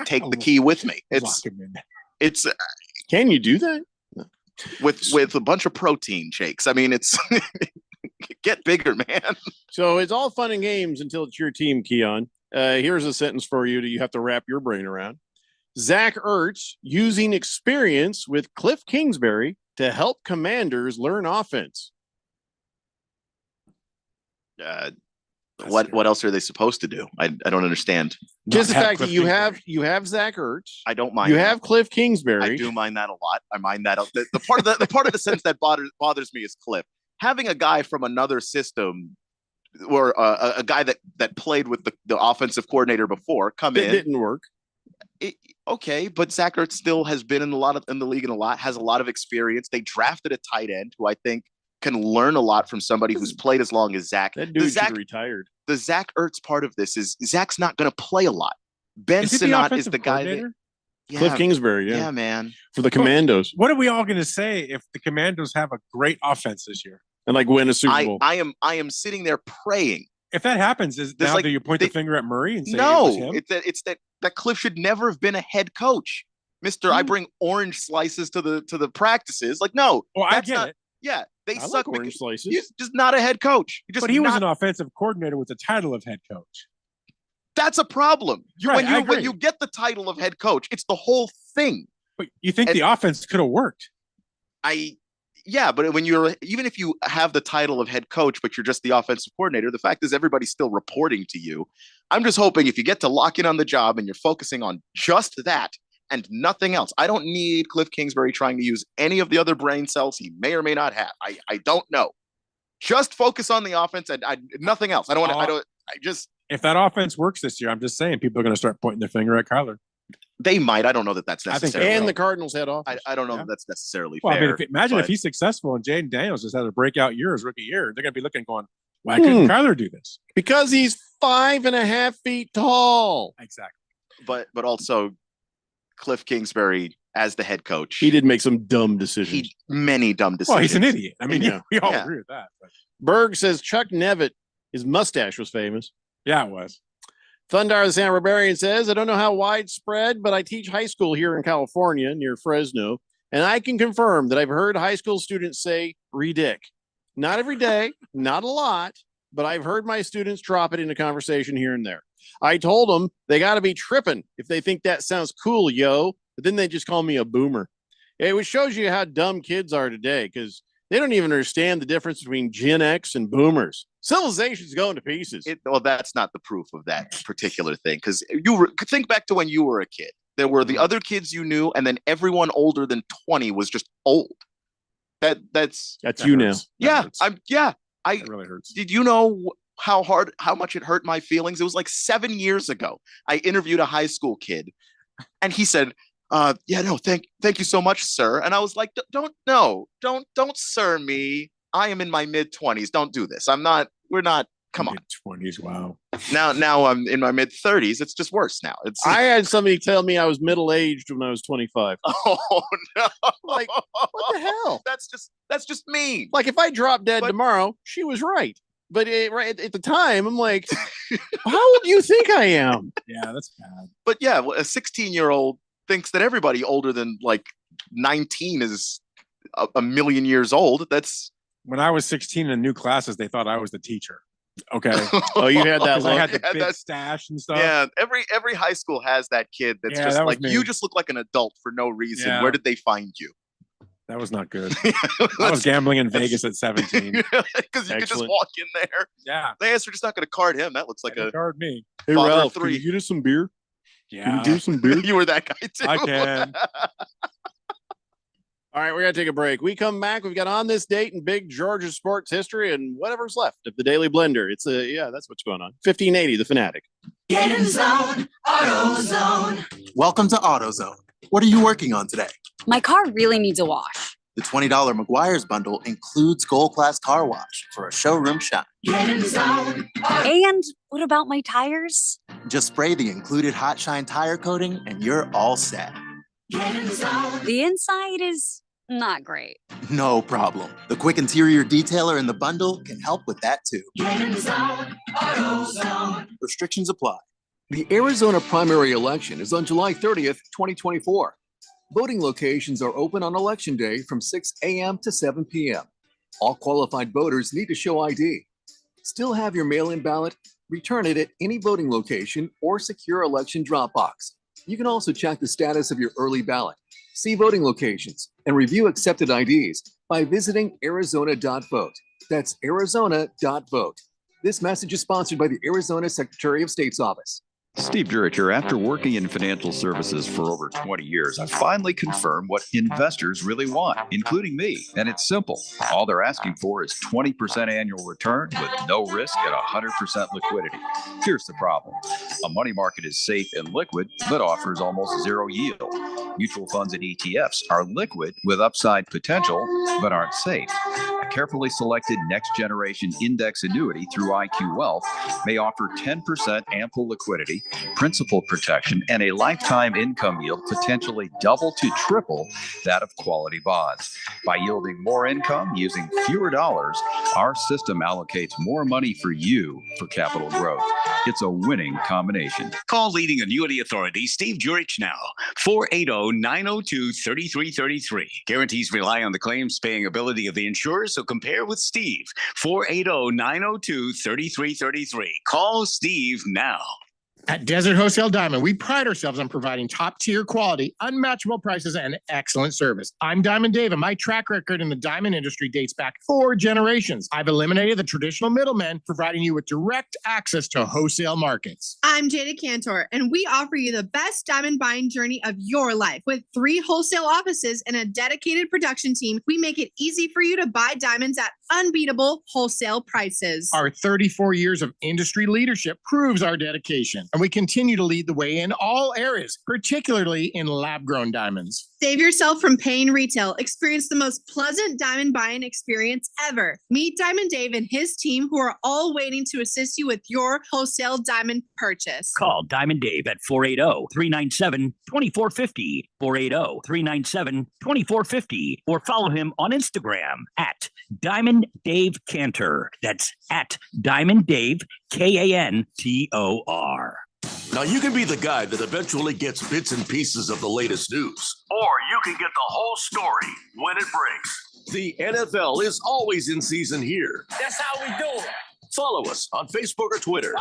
take the key with me. Can you do that? With a bunch of protein shakes. I mean, it's get bigger, man. So it's all fun and games until it's your team, Keon. Here's a sentence for you that you have to wrap your brain around. Zach Ertz using experience with Cliff Kingsbury to help Commanders learn offense. What else are they supposed to do? I don't understand. Just the fact that you have Zach Ertz. I don't mind. You have Cliff Kingsbury. I do mind that a lot. I mind that the part of the sense that bothers me is Cliff. Having a guy from another system or a guy that played with the offensive coordinator before come in. It didn't work. Okay, but Zach Ertz still has been in the league has a lot of experience. They drafted a tight end who I think can learn a lot from somebody who's played as long as Zach. That dude should retired. The Zach Ertz part of this is Zach's not going to play a lot. Ben Sinnott is the guy that. Yeah, Cliff Kingsbury, yeah, man. For the Commandos. What are we all going to say if the Commandos have a great offense this year and win a Super Bowl? I am sitting there praying. If that happens, do you point the finger at Murray and say no? It was him? It's that Cliff should never have been a head coach, Mister. I bring orange slices to the practices. No. Oh, I get it. Yeah, they I suck. Like orange slices. He's just not a head coach. But he was an offensive coordinator with the title of head coach. That's a problem. When you get the title of head coach, it's the whole thing. But you think the offense could have worked? Yeah, but even if you have the title of head coach, but you're just the offensive coordinator, the fact is everybody's still reporting to you. I'm just hoping if you get to lock in on the job and you're focusing on just that and nothing else. I don't need Cliff Kingsbury trying to use any of the other brain cells he may or may not have. I don't know. Just focus on the offense and nothing else. If that offense works this year, I'm just saying people are going to start pointing their finger at Kyler. They might. I don't know that that's necessary. And the Cardinals head off. I don't know that that's necessarily fair. I mean, imagine if he's successful and Jaden Daniels just had a breakout year his rookie year. They're going to be looking going, why couldn't Kyler do this? Because he's 5.5 feet tall. Exactly. But also Cliff Kingsbury as the head coach. He did make some dumb decisions. Many dumb decisions. Well, he's an idiot. I mean, we all agree with that. But. Berg says Chuck Nevitt, his mustache was famous. Yeah, it was. Thundar the San Barbarian says, I don't know how widespread, but I teach high school here in California near Fresno, and I can confirm that I've heard high school students say "redick." Not every day, not a lot, but I've heard my students drop it into conversation here and there. I told them they got to be tripping if they think that sounds cool, yo, but then they just call me a boomer. It shows you how dumb kids are today because they don't even understand the difference between Gen X and boomers. Civilization's going to pieces. Well, that's not the proof of that particular thing. Because think back to when you were a kid. There were the other kids you knew, and then everyone older than 20 was just old. That's you now. Yeah, It really hurts. Did you know how much it hurt my feelings? It was like 7 years ago. I interviewed a high school kid, and he said, thank you so much, sir. And I was like, don't sir me. I am in my mid-20s. Don't do this. We're not, come on. Mid-20s, wow. Now I'm in my mid-30s. It's just worse now. I had somebody tell me I was middle-aged when I was 25. Oh, no. Like, what the hell? That's just mean. Like, if I drop dead tomorrow, she was right. But right at the time, I'm like, how old do you think I am? Yeah, that's bad. But yeah, a 16-year-old thinks that everybody older than like 19 is a million years old. That's when I was 16 in new classes, they thought I was the teacher. Okay. Oh, you had that. I had the big stash and stuff. Yeah. Every high school has that kid that's just like, you just look like an adult for no reason. Yeah. Where did they find you? That was not good. I was gambling in Vegas at 17. Because you could just walk in there. Yeah. They asked, we're just not going to card him. That looks like a card me. Hey, Ralph, can you get us some beer? Yeah. Can you do some beer? You were that guy too. I can. All right, we're going to take a break. We come back. We've got On This Date in big Georgia sports history and whatever's left of the Daily Blender. That's what's going on. 1580, The Fanatic. Get in zone, AutoZone. Welcome to AutoZone. What are you working on today? My car really needs a wash. The $20 McGuire's bundle includes Gold Class Car Wash for a showroom shine. Get in zone. And what about my tires? Just spray the included Hot Shine tire coating and you're all set. Get in zone. The inside is not great. No problem. The quick interior detailer in the bundle can help with that too. Get in zone, AutoZone. Restrictions apply. The Arizona primary election is on July 30th, 2024. Voting locations are open on Election Day from 6 a.m. to 7 p.m. All qualified voters need to show ID. Still have your mail-in ballot? Return it at any voting location or secure election drop box. You can also check the status of your early ballot, see voting locations, and review accepted IDs by visiting Arizona.vote. That's Arizona.vote. This message is sponsored by the Arizona Secretary of State's office. Steve Jurich here. After working in financial services for over 20 years, I finally confirmed what investors really want, including me. And it's simple. All they're asking for is 20% annual return with no risk and 100% liquidity. Here's the problem. A money market is safe and liquid, but offers almost zero yield. Mutual funds and ETFs are liquid with upside potential, but aren't safe. A carefully selected next-generation index annuity through IQ Wealth may offer 10% ample liquidity, principal protection, and a lifetime income yield potentially double to triple that of quality bonds. By yielding more income using fewer dollars, our system allocates more money for you for capital growth. It's a winning combination. Call leading annuity authority Steve Jurich now. 480-902-3333. Guarantees rely on the claims paying ability of the insurer, so compare with Steve. 480-902-3333. Call Steve now. At Desert Wholesale Diamond, we pride ourselves on providing top-tier quality, unmatchable prices, and excellent service. I'm Diamond Dave, and my track record in the diamond industry dates back 4 generations. I've eliminated the traditional middlemen, providing you with direct access to wholesale markets. I'm Jada Cantor, and we offer you the best diamond buying journey of your life. With 3 wholesale offices and a dedicated production team, we make it easy for you to buy diamonds at unbeatable wholesale prices. Our 34 years of industry leadership proves our dedication, and we continue to lead the way in all areas, particularly in lab-grown diamonds. Save yourself from paying retail. Experience the most pleasant diamond buying experience ever. Meet Diamond Dave and his team, who are all waiting to assist you with your wholesale diamond purchase. Call Diamond Dave at 480-397-2450, 480-397-2450, or follow him on Instagram at Diamond Dave Cantor. That's at Diamond Dave, Kantor. Now, you can be the guy that eventually gets bits and pieces of the latest news. Or you can get the whole story when it breaks. The NFL is always in season here. That's how we do it. Follow us on Facebook or Twitter.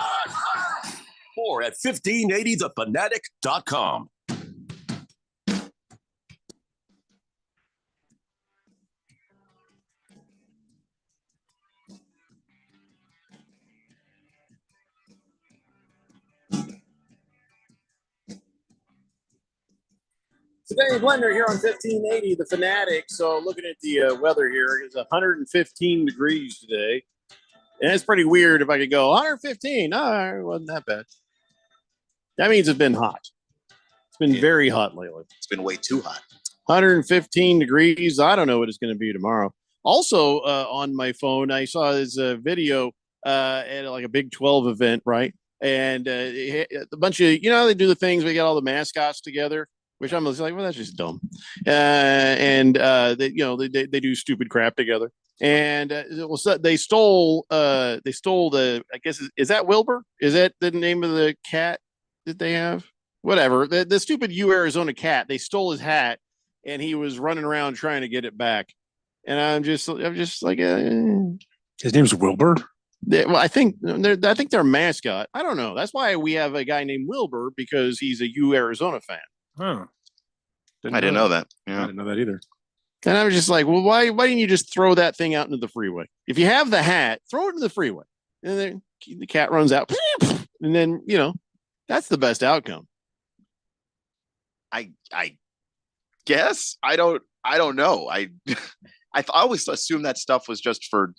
Or at 1580thefanatic.com. Today, Blender here on 1580, the Fanatic. So looking at the weather here, it's 115 degrees today. And it's pretty weird if I could go 115. No, it wasn't that bad. That means it's been hot. It's been very hot lately. It's been way too hot. 115 degrees. I don't know what it's going to be tomorrow. Also, on my phone, I saw this video at like a Big 12 event, right? And a bunch of, you know, they do the things, we got all the mascots together, which I'm just like, well, that's just dumb. They, you know, they do stupid crap together. And they stole the, I guess, is that Wilbur? Is that the name of the cat that they have? Whatever. The stupid Arizona cat, they stole his hat and he was running around trying to get it back. And I'm just like, his name's Wilbur. Well, I think their mascot. I don't know. That's why we have a guy named Wilbur, because he's a Arizona fan. Oh, I didn't know that. Yeah. I didn't know that either. And I was just like, well, why didn't you just throw that thing out into the freeway? If you have the hat, throw it into the freeway. And then the cat runs out. And then, you know, that's the best outcome. I guess. I don't know. I always assumed that stuff was just for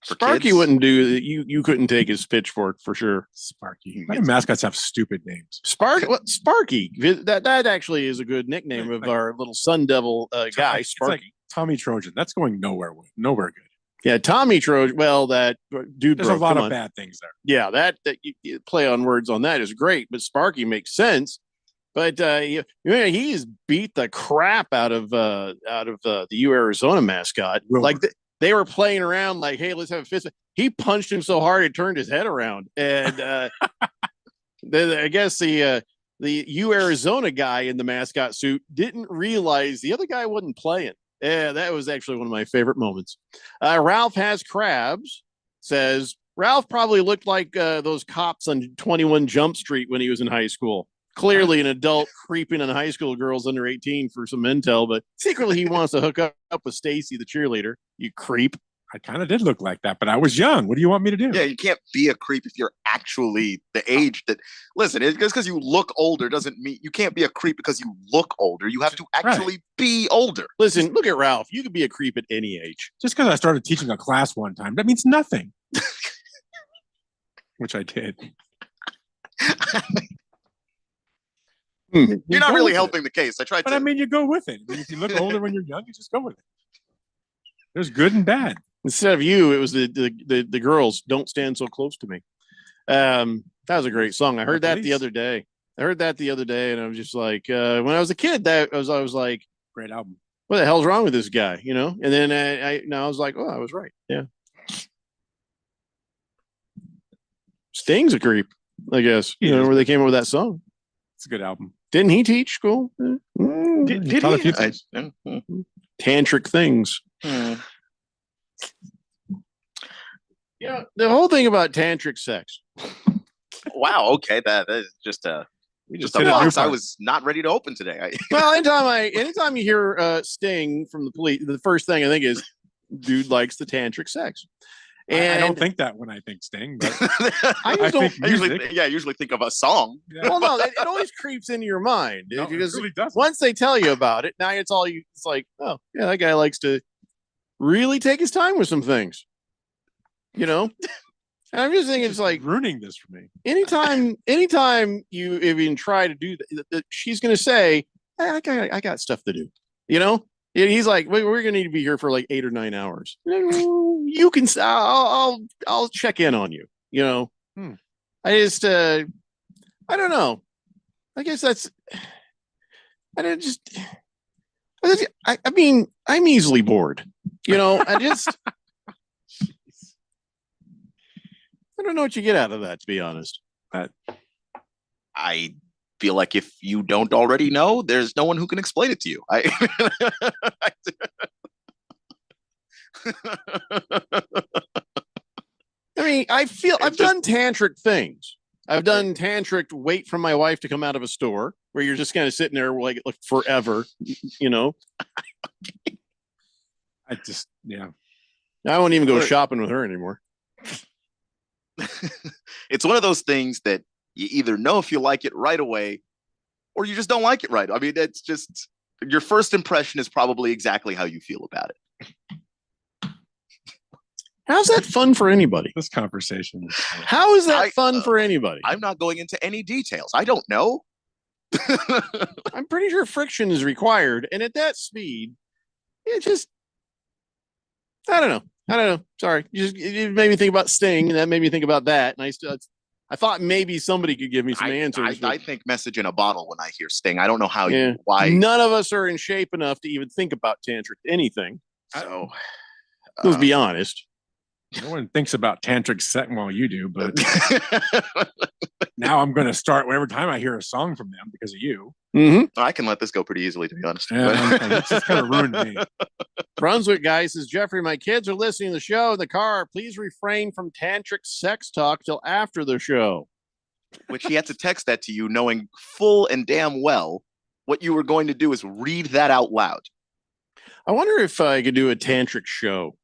Sparky kids. Wouldn't do that. You couldn't take his pitchfork for sure. Sparky. Why do mascots have stupid names? Sparky. That actually is a good nickname of our little Sun Devil guy, Sparky. It's like Tommy Trojan. That's going nowhere good. Yeah, Tommy Trojan. Well, that dude. There's a lot of bad things there. Yeah, that you play on words on that is great, but Sparky makes sense. But he has beat the crap out of the Arizona mascot. Wilbur. Like they were playing around like, hey, let's have a fist. He punched him so hard it turned his head around. And I guess the Arizona guy in the mascot suit didn't realize the other guy wasn't playing. Yeah, that was actually one of my favorite moments. Ralph Has Crabs says Ralph probably looked like those cops on 21 Jump Street when he was in high school. Clearly an adult creeping on high school girls under 18 for some intel, but secretly he wants to hook up with Stacy, the cheerleader. You creep. I kind of did look like that, but I was young. What do you want me to do? Yeah, you can't be a creep if you're actually the age that. Listen, just because you look older doesn't mean you can't be a creep because you look older. You have to actually be older. Listen, look at Ralph. You could be a creep at any age. Just because I started teaching a class one time, that means nothing. Which I did. You're not really helping the case. I tried but to. I mean, you go with it. If you look older when you're young, you just go with it. There's good and bad. Instead of you, it was the girls. Don't stand so close to me. That was a great song. I heard that the other day. And I was just like, when I was a kid, I was like, great album. What the hell's wrong with this guy? You know? And then I was like, oh, I was right. Yeah. Sting's a creep, I guess. You know, where they came up with that song. It's a good album. Didn't he teach school? Did he? Tantric things. Yeah, the whole thing about tantric sex. Wow. Okay, that is just a box I was not ready to open today. Well, anytime you hear Sting from the Police, the first thing I think is, dude likes the tantric sex. And I don't think that when I think Sting, but I usually think of a song. Yeah. Well, no, it always creeps into your mind. No, because it really doesn't. Once they tell you about it, now it's like, oh, yeah, that guy likes to really take his time with some things. You know? And I'm just thinking, it's like ruining this for me. Anytime you even try to do that, she's going to say, hey, I got stuff to do. You know? He's like, we're going to need to be here for like 8 or 9 hours. You can, I'll check in on you. You know? I just, I don't know. I guess that's, I mean, I'm easily bored. You know, I don't know what you get out of that, to be honest. I feel like if you don't already know, there's no one who can explain it to you. I mean, I've done tantric things. I've done tantric wait for my wife to come out of a store where you're just kind of sitting there like forever, you know. I won't even go shopping with her anymore. It's one of those things that you either know if you like it right away or you just don't like it right. I mean, it's just your first impression is probably exactly how you feel about it. How's that fun for anybody? This conversation. How is that fun for anybody? I'm not going into any details. I don't know. I'm pretty sure friction is required. And at that speed, it just, I don't know. Sorry. You made me think about Sting, and that made me think about that. And I thought maybe somebody could give me some answers. I think message in a bottle when I hear Sting. I don't know why. None of us are in shape enough to even think about tantric anything. So, let's be honest. No one thinks about tantric sex. Well, you do, but now I'm going to start every time I hear a song from them because of you. Mm-hmm. I can let this go pretty easily, to be honest. Yeah, it's just kind of ruined me. Brunswick guy says, Jeffrey, my kids are listening to the show in the car. Please refrain from tantric sex talk till after the show. Which he had to text that to you, knowing full and damn well what you were going to do is read that out loud. I wonder if I could do a tantric show.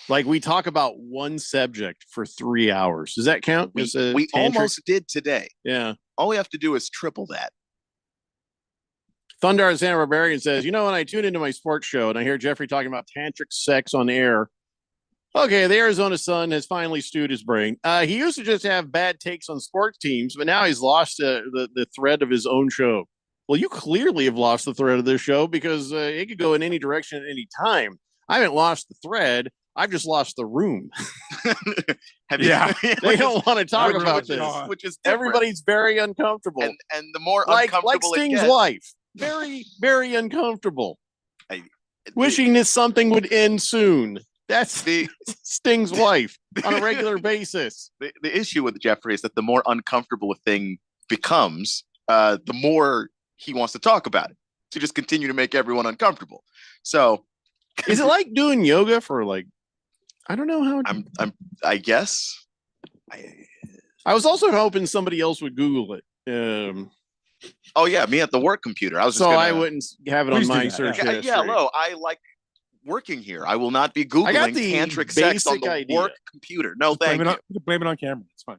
Like we talk about one subject for 3 hours. Does that count? We almost did today. Yeah. All we have to do is triple that. Thundar Santa Barbarian says, when I tune into my sports show and I hear Jeffrey talking about tantric sex on air, okay, the Arizona Sun has finally stewed his brain. He used to just have bad takes on sports teams, but now he's lost the thread of his own show. Well, you clearly have lost the thread of this show because it could go in any direction at any time. I haven't lost the thread. I've just lost the room. They don't want to talk about this, which is everybody's very uncomfortable. And the more like uncomfortable Sting's life, very, very uncomfortable. Wishing that something would end soon. That's Sting's wife on a regular basis. The issue with Jeffrey is that the more uncomfortable a thing becomes, the more he wants to talk about it. To just continue to make everyone uncomfortable. So, is it like doing yoga for like? I don't know how. I guess. I was also hoping somebody else would Google it. Oh yeah, me at the work computer. I was I wouldn't have it on my search. Yeah, hello. I like working here. I will not be Googling tantric sex on the work computer. No, thank you. You can blame it on Cameron. It's fine.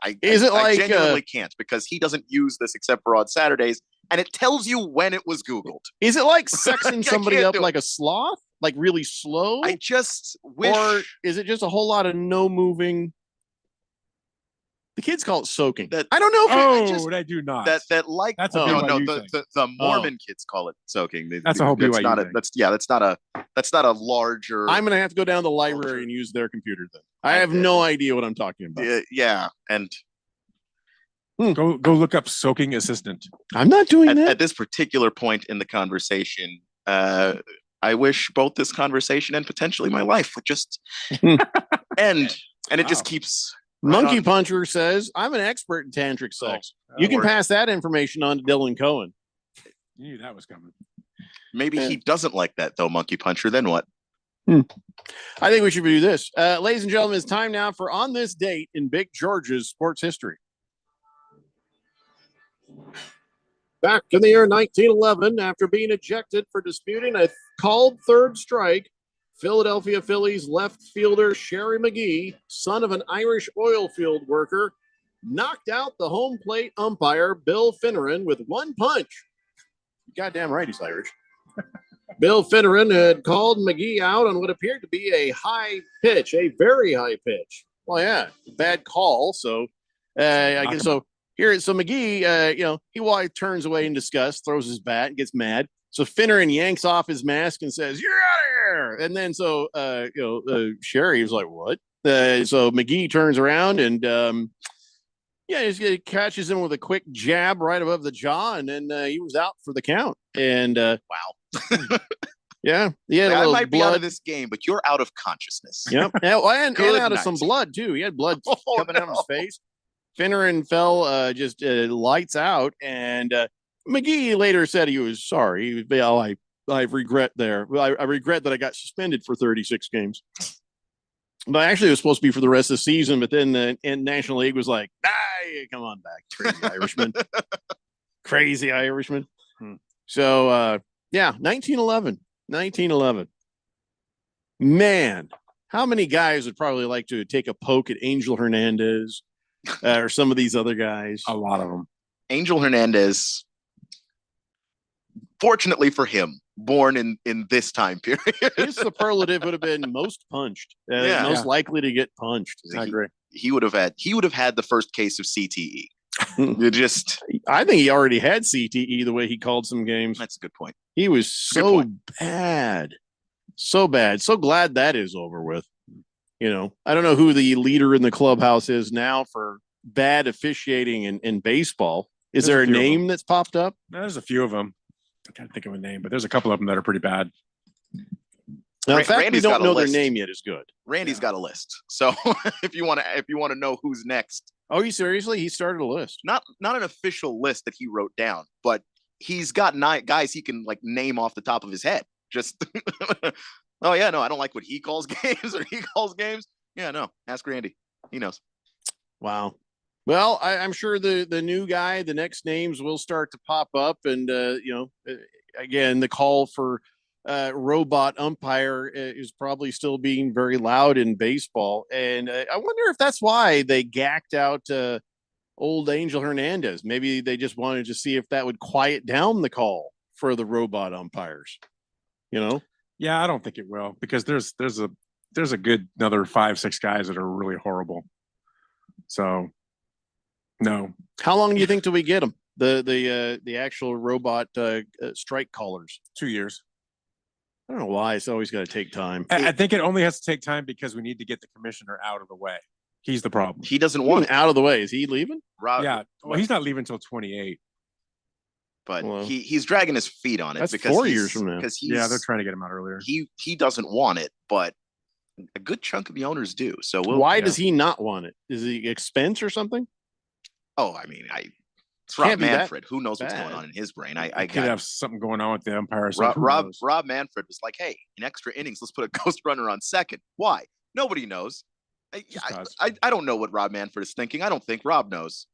I like, genuinely can't because he doesn't use this except for on Saturdays, and it tells you when it was Googled. Is it like sexing somebody up like a sloth, like really slow? I just wish. Or is it just a whole lot of no moving? The kids call it soaking. I don't know if I do not. That like that's a the Mormon kids call it soaking. That's a whole BYU not thing. That's not a larger. I'm gonna have to go down to the library and use their computer then. I have no idea what I'm talking about. Yeah, and go look up soaking assistant. I'm not doing that at this particular point in the conversation. I wish both this conversation and potentially my life would just end, and it just keeps. Monkey Puncher says, I'm an expert in tantric sex. You can pass that information on to Dylan Cohen. You knew that was coming. Maybe he doesn't like that, though, Monkey Puncher. Then what? I think we should do this. Ladies and gentlemen, it's time now for On This Date in Big George's sports history. Back in the year 1911, after being ejected for disputing a called third strike, Philadelphia Phillies left fielder Sherry McGee, son of an Irish oil field worker, knocked out the home plate umpire Bill Finneran with one punch. Goddamn right he's Irish. Bill Finneran had called McGee out on what appeared to be a high pitch, a very high pitch. Well, yeah, bad call. So, I guess so. So McGee, he turns away in disgust, throws his bat, and gets mad. So Finneran yanks off his mask and says, "You're out of here!" And then Sherry was like, "What?" So McGee turns around and he catches him with a quick jab right above the jaw, and then he was out for the count. And wow, yeah, I might be out of this game, but you're out of consciousness. Yep, and out of some blood too. He had blood coming out of his face. Finneran fell just lights out, and McGee later said he was sorry. I regret there. I regret that I got suspended for 36 games. But actually, it was supposed to be for the rest of the season. But then the National League was like, come on back, crazy Irishman. Crazy Irishman. So, 1911. Man, how many guys would probably like to take a poke at Angel Hernandez or some of these other guys? A lot of them. Angel Hernandez, fortunately for him, born in this time period. His superlative would have been most punched, most likely to get punched. I agree. He would have had the first case of CTE. I think he already had CTE the way he called some games. That's a good point. He was so bad. So bad. So glad that is over with. I don't know who the leader in the clubhouse is now for bad officiating in baseball. Is there a name that's popped up? There's a few of them. I can't think of a name, but there's a couple of them that are pretty bad. Now, the fact we don't know their name yet is good. Randy's got a list. So if you want to know who's next. Oh, you seriously? He started a list. Not an official list that he wrote down, but he's got 9 guys he can name off the top of his head. Just oh yeah, no, I don't like what he calls games or he calls games. Yeah, no, ask Randy. He knows. Wow. Well, I'm sure the new guy, the next names will start to pop up, and again, the call for robot umpire is probably still being very loud in baseball, and I wonder if that's why they gacked out old Angel Hernandez. Maybe they just wanted to see if that would quiet down the call for the robot umpires. Yeah, I don't think it will, because there's a good another 5-6 guys that are really horrible. So. No. How long do you think till we get them? The actual robot strike callers? 2 years. I don't know why it's always got to take time. I think it only has to take time because we need to get the commissioner out of the way. He's the problem. He doesn't want out of the way. Is he leaving? Yeah. Well, he's not leaving until 28. But he's dragging his feet on it. That's because 4 years from now. They're trying to get him out earlier. He doesn't want it, but a good chunk of the owners do. So why does he not want it? Is he expense or something? Oh, I mean, it's Rob Manfred. Who knows what's going on in his brain? I could have something going on with the umpire. Rob Manfred was like, "Hey, in extra innings, let's put a ghost runner on second." Why? Nobody knows. I don't know what Rob Manfred is thinking. I don't think Rob knows.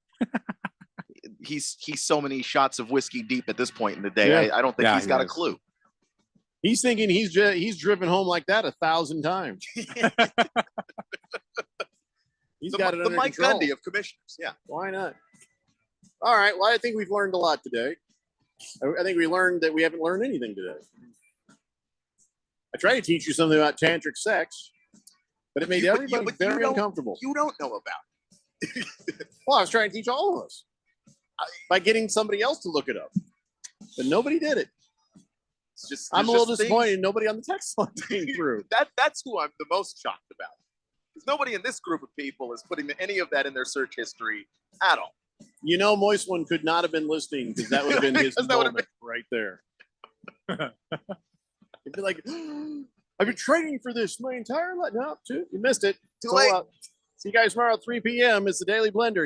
He's so many shots of whiskey deep at this point in the day. I don't think he's got a clue. He's thinking he's driven home like that 1,000 times. He's got it the under Mike control. Gundy of commissioners. Yeah. Why not? All right. Well, I think we've learned a lot today. I think we learned that we haven't learned anything today. I tried to teach you something about tantric sex, but it made everybody very uncomfortable. You don't know about it. Well, I was trying to teach all of us by getting somebody else to look it up, but nobody did it. It's just I'm a little disappointed. Nobody on the text line came through. That's who I'm the most shocked about. Because nobody in this group of people is putting any of that in their search history at all. You know, Moist One could not have been listening because that would have been his moment right there. He'd be like, I've been training for this my entire life. No, you missed it. Too late. See you guys tomorrow at 3 p.m. It's the Daily Blender.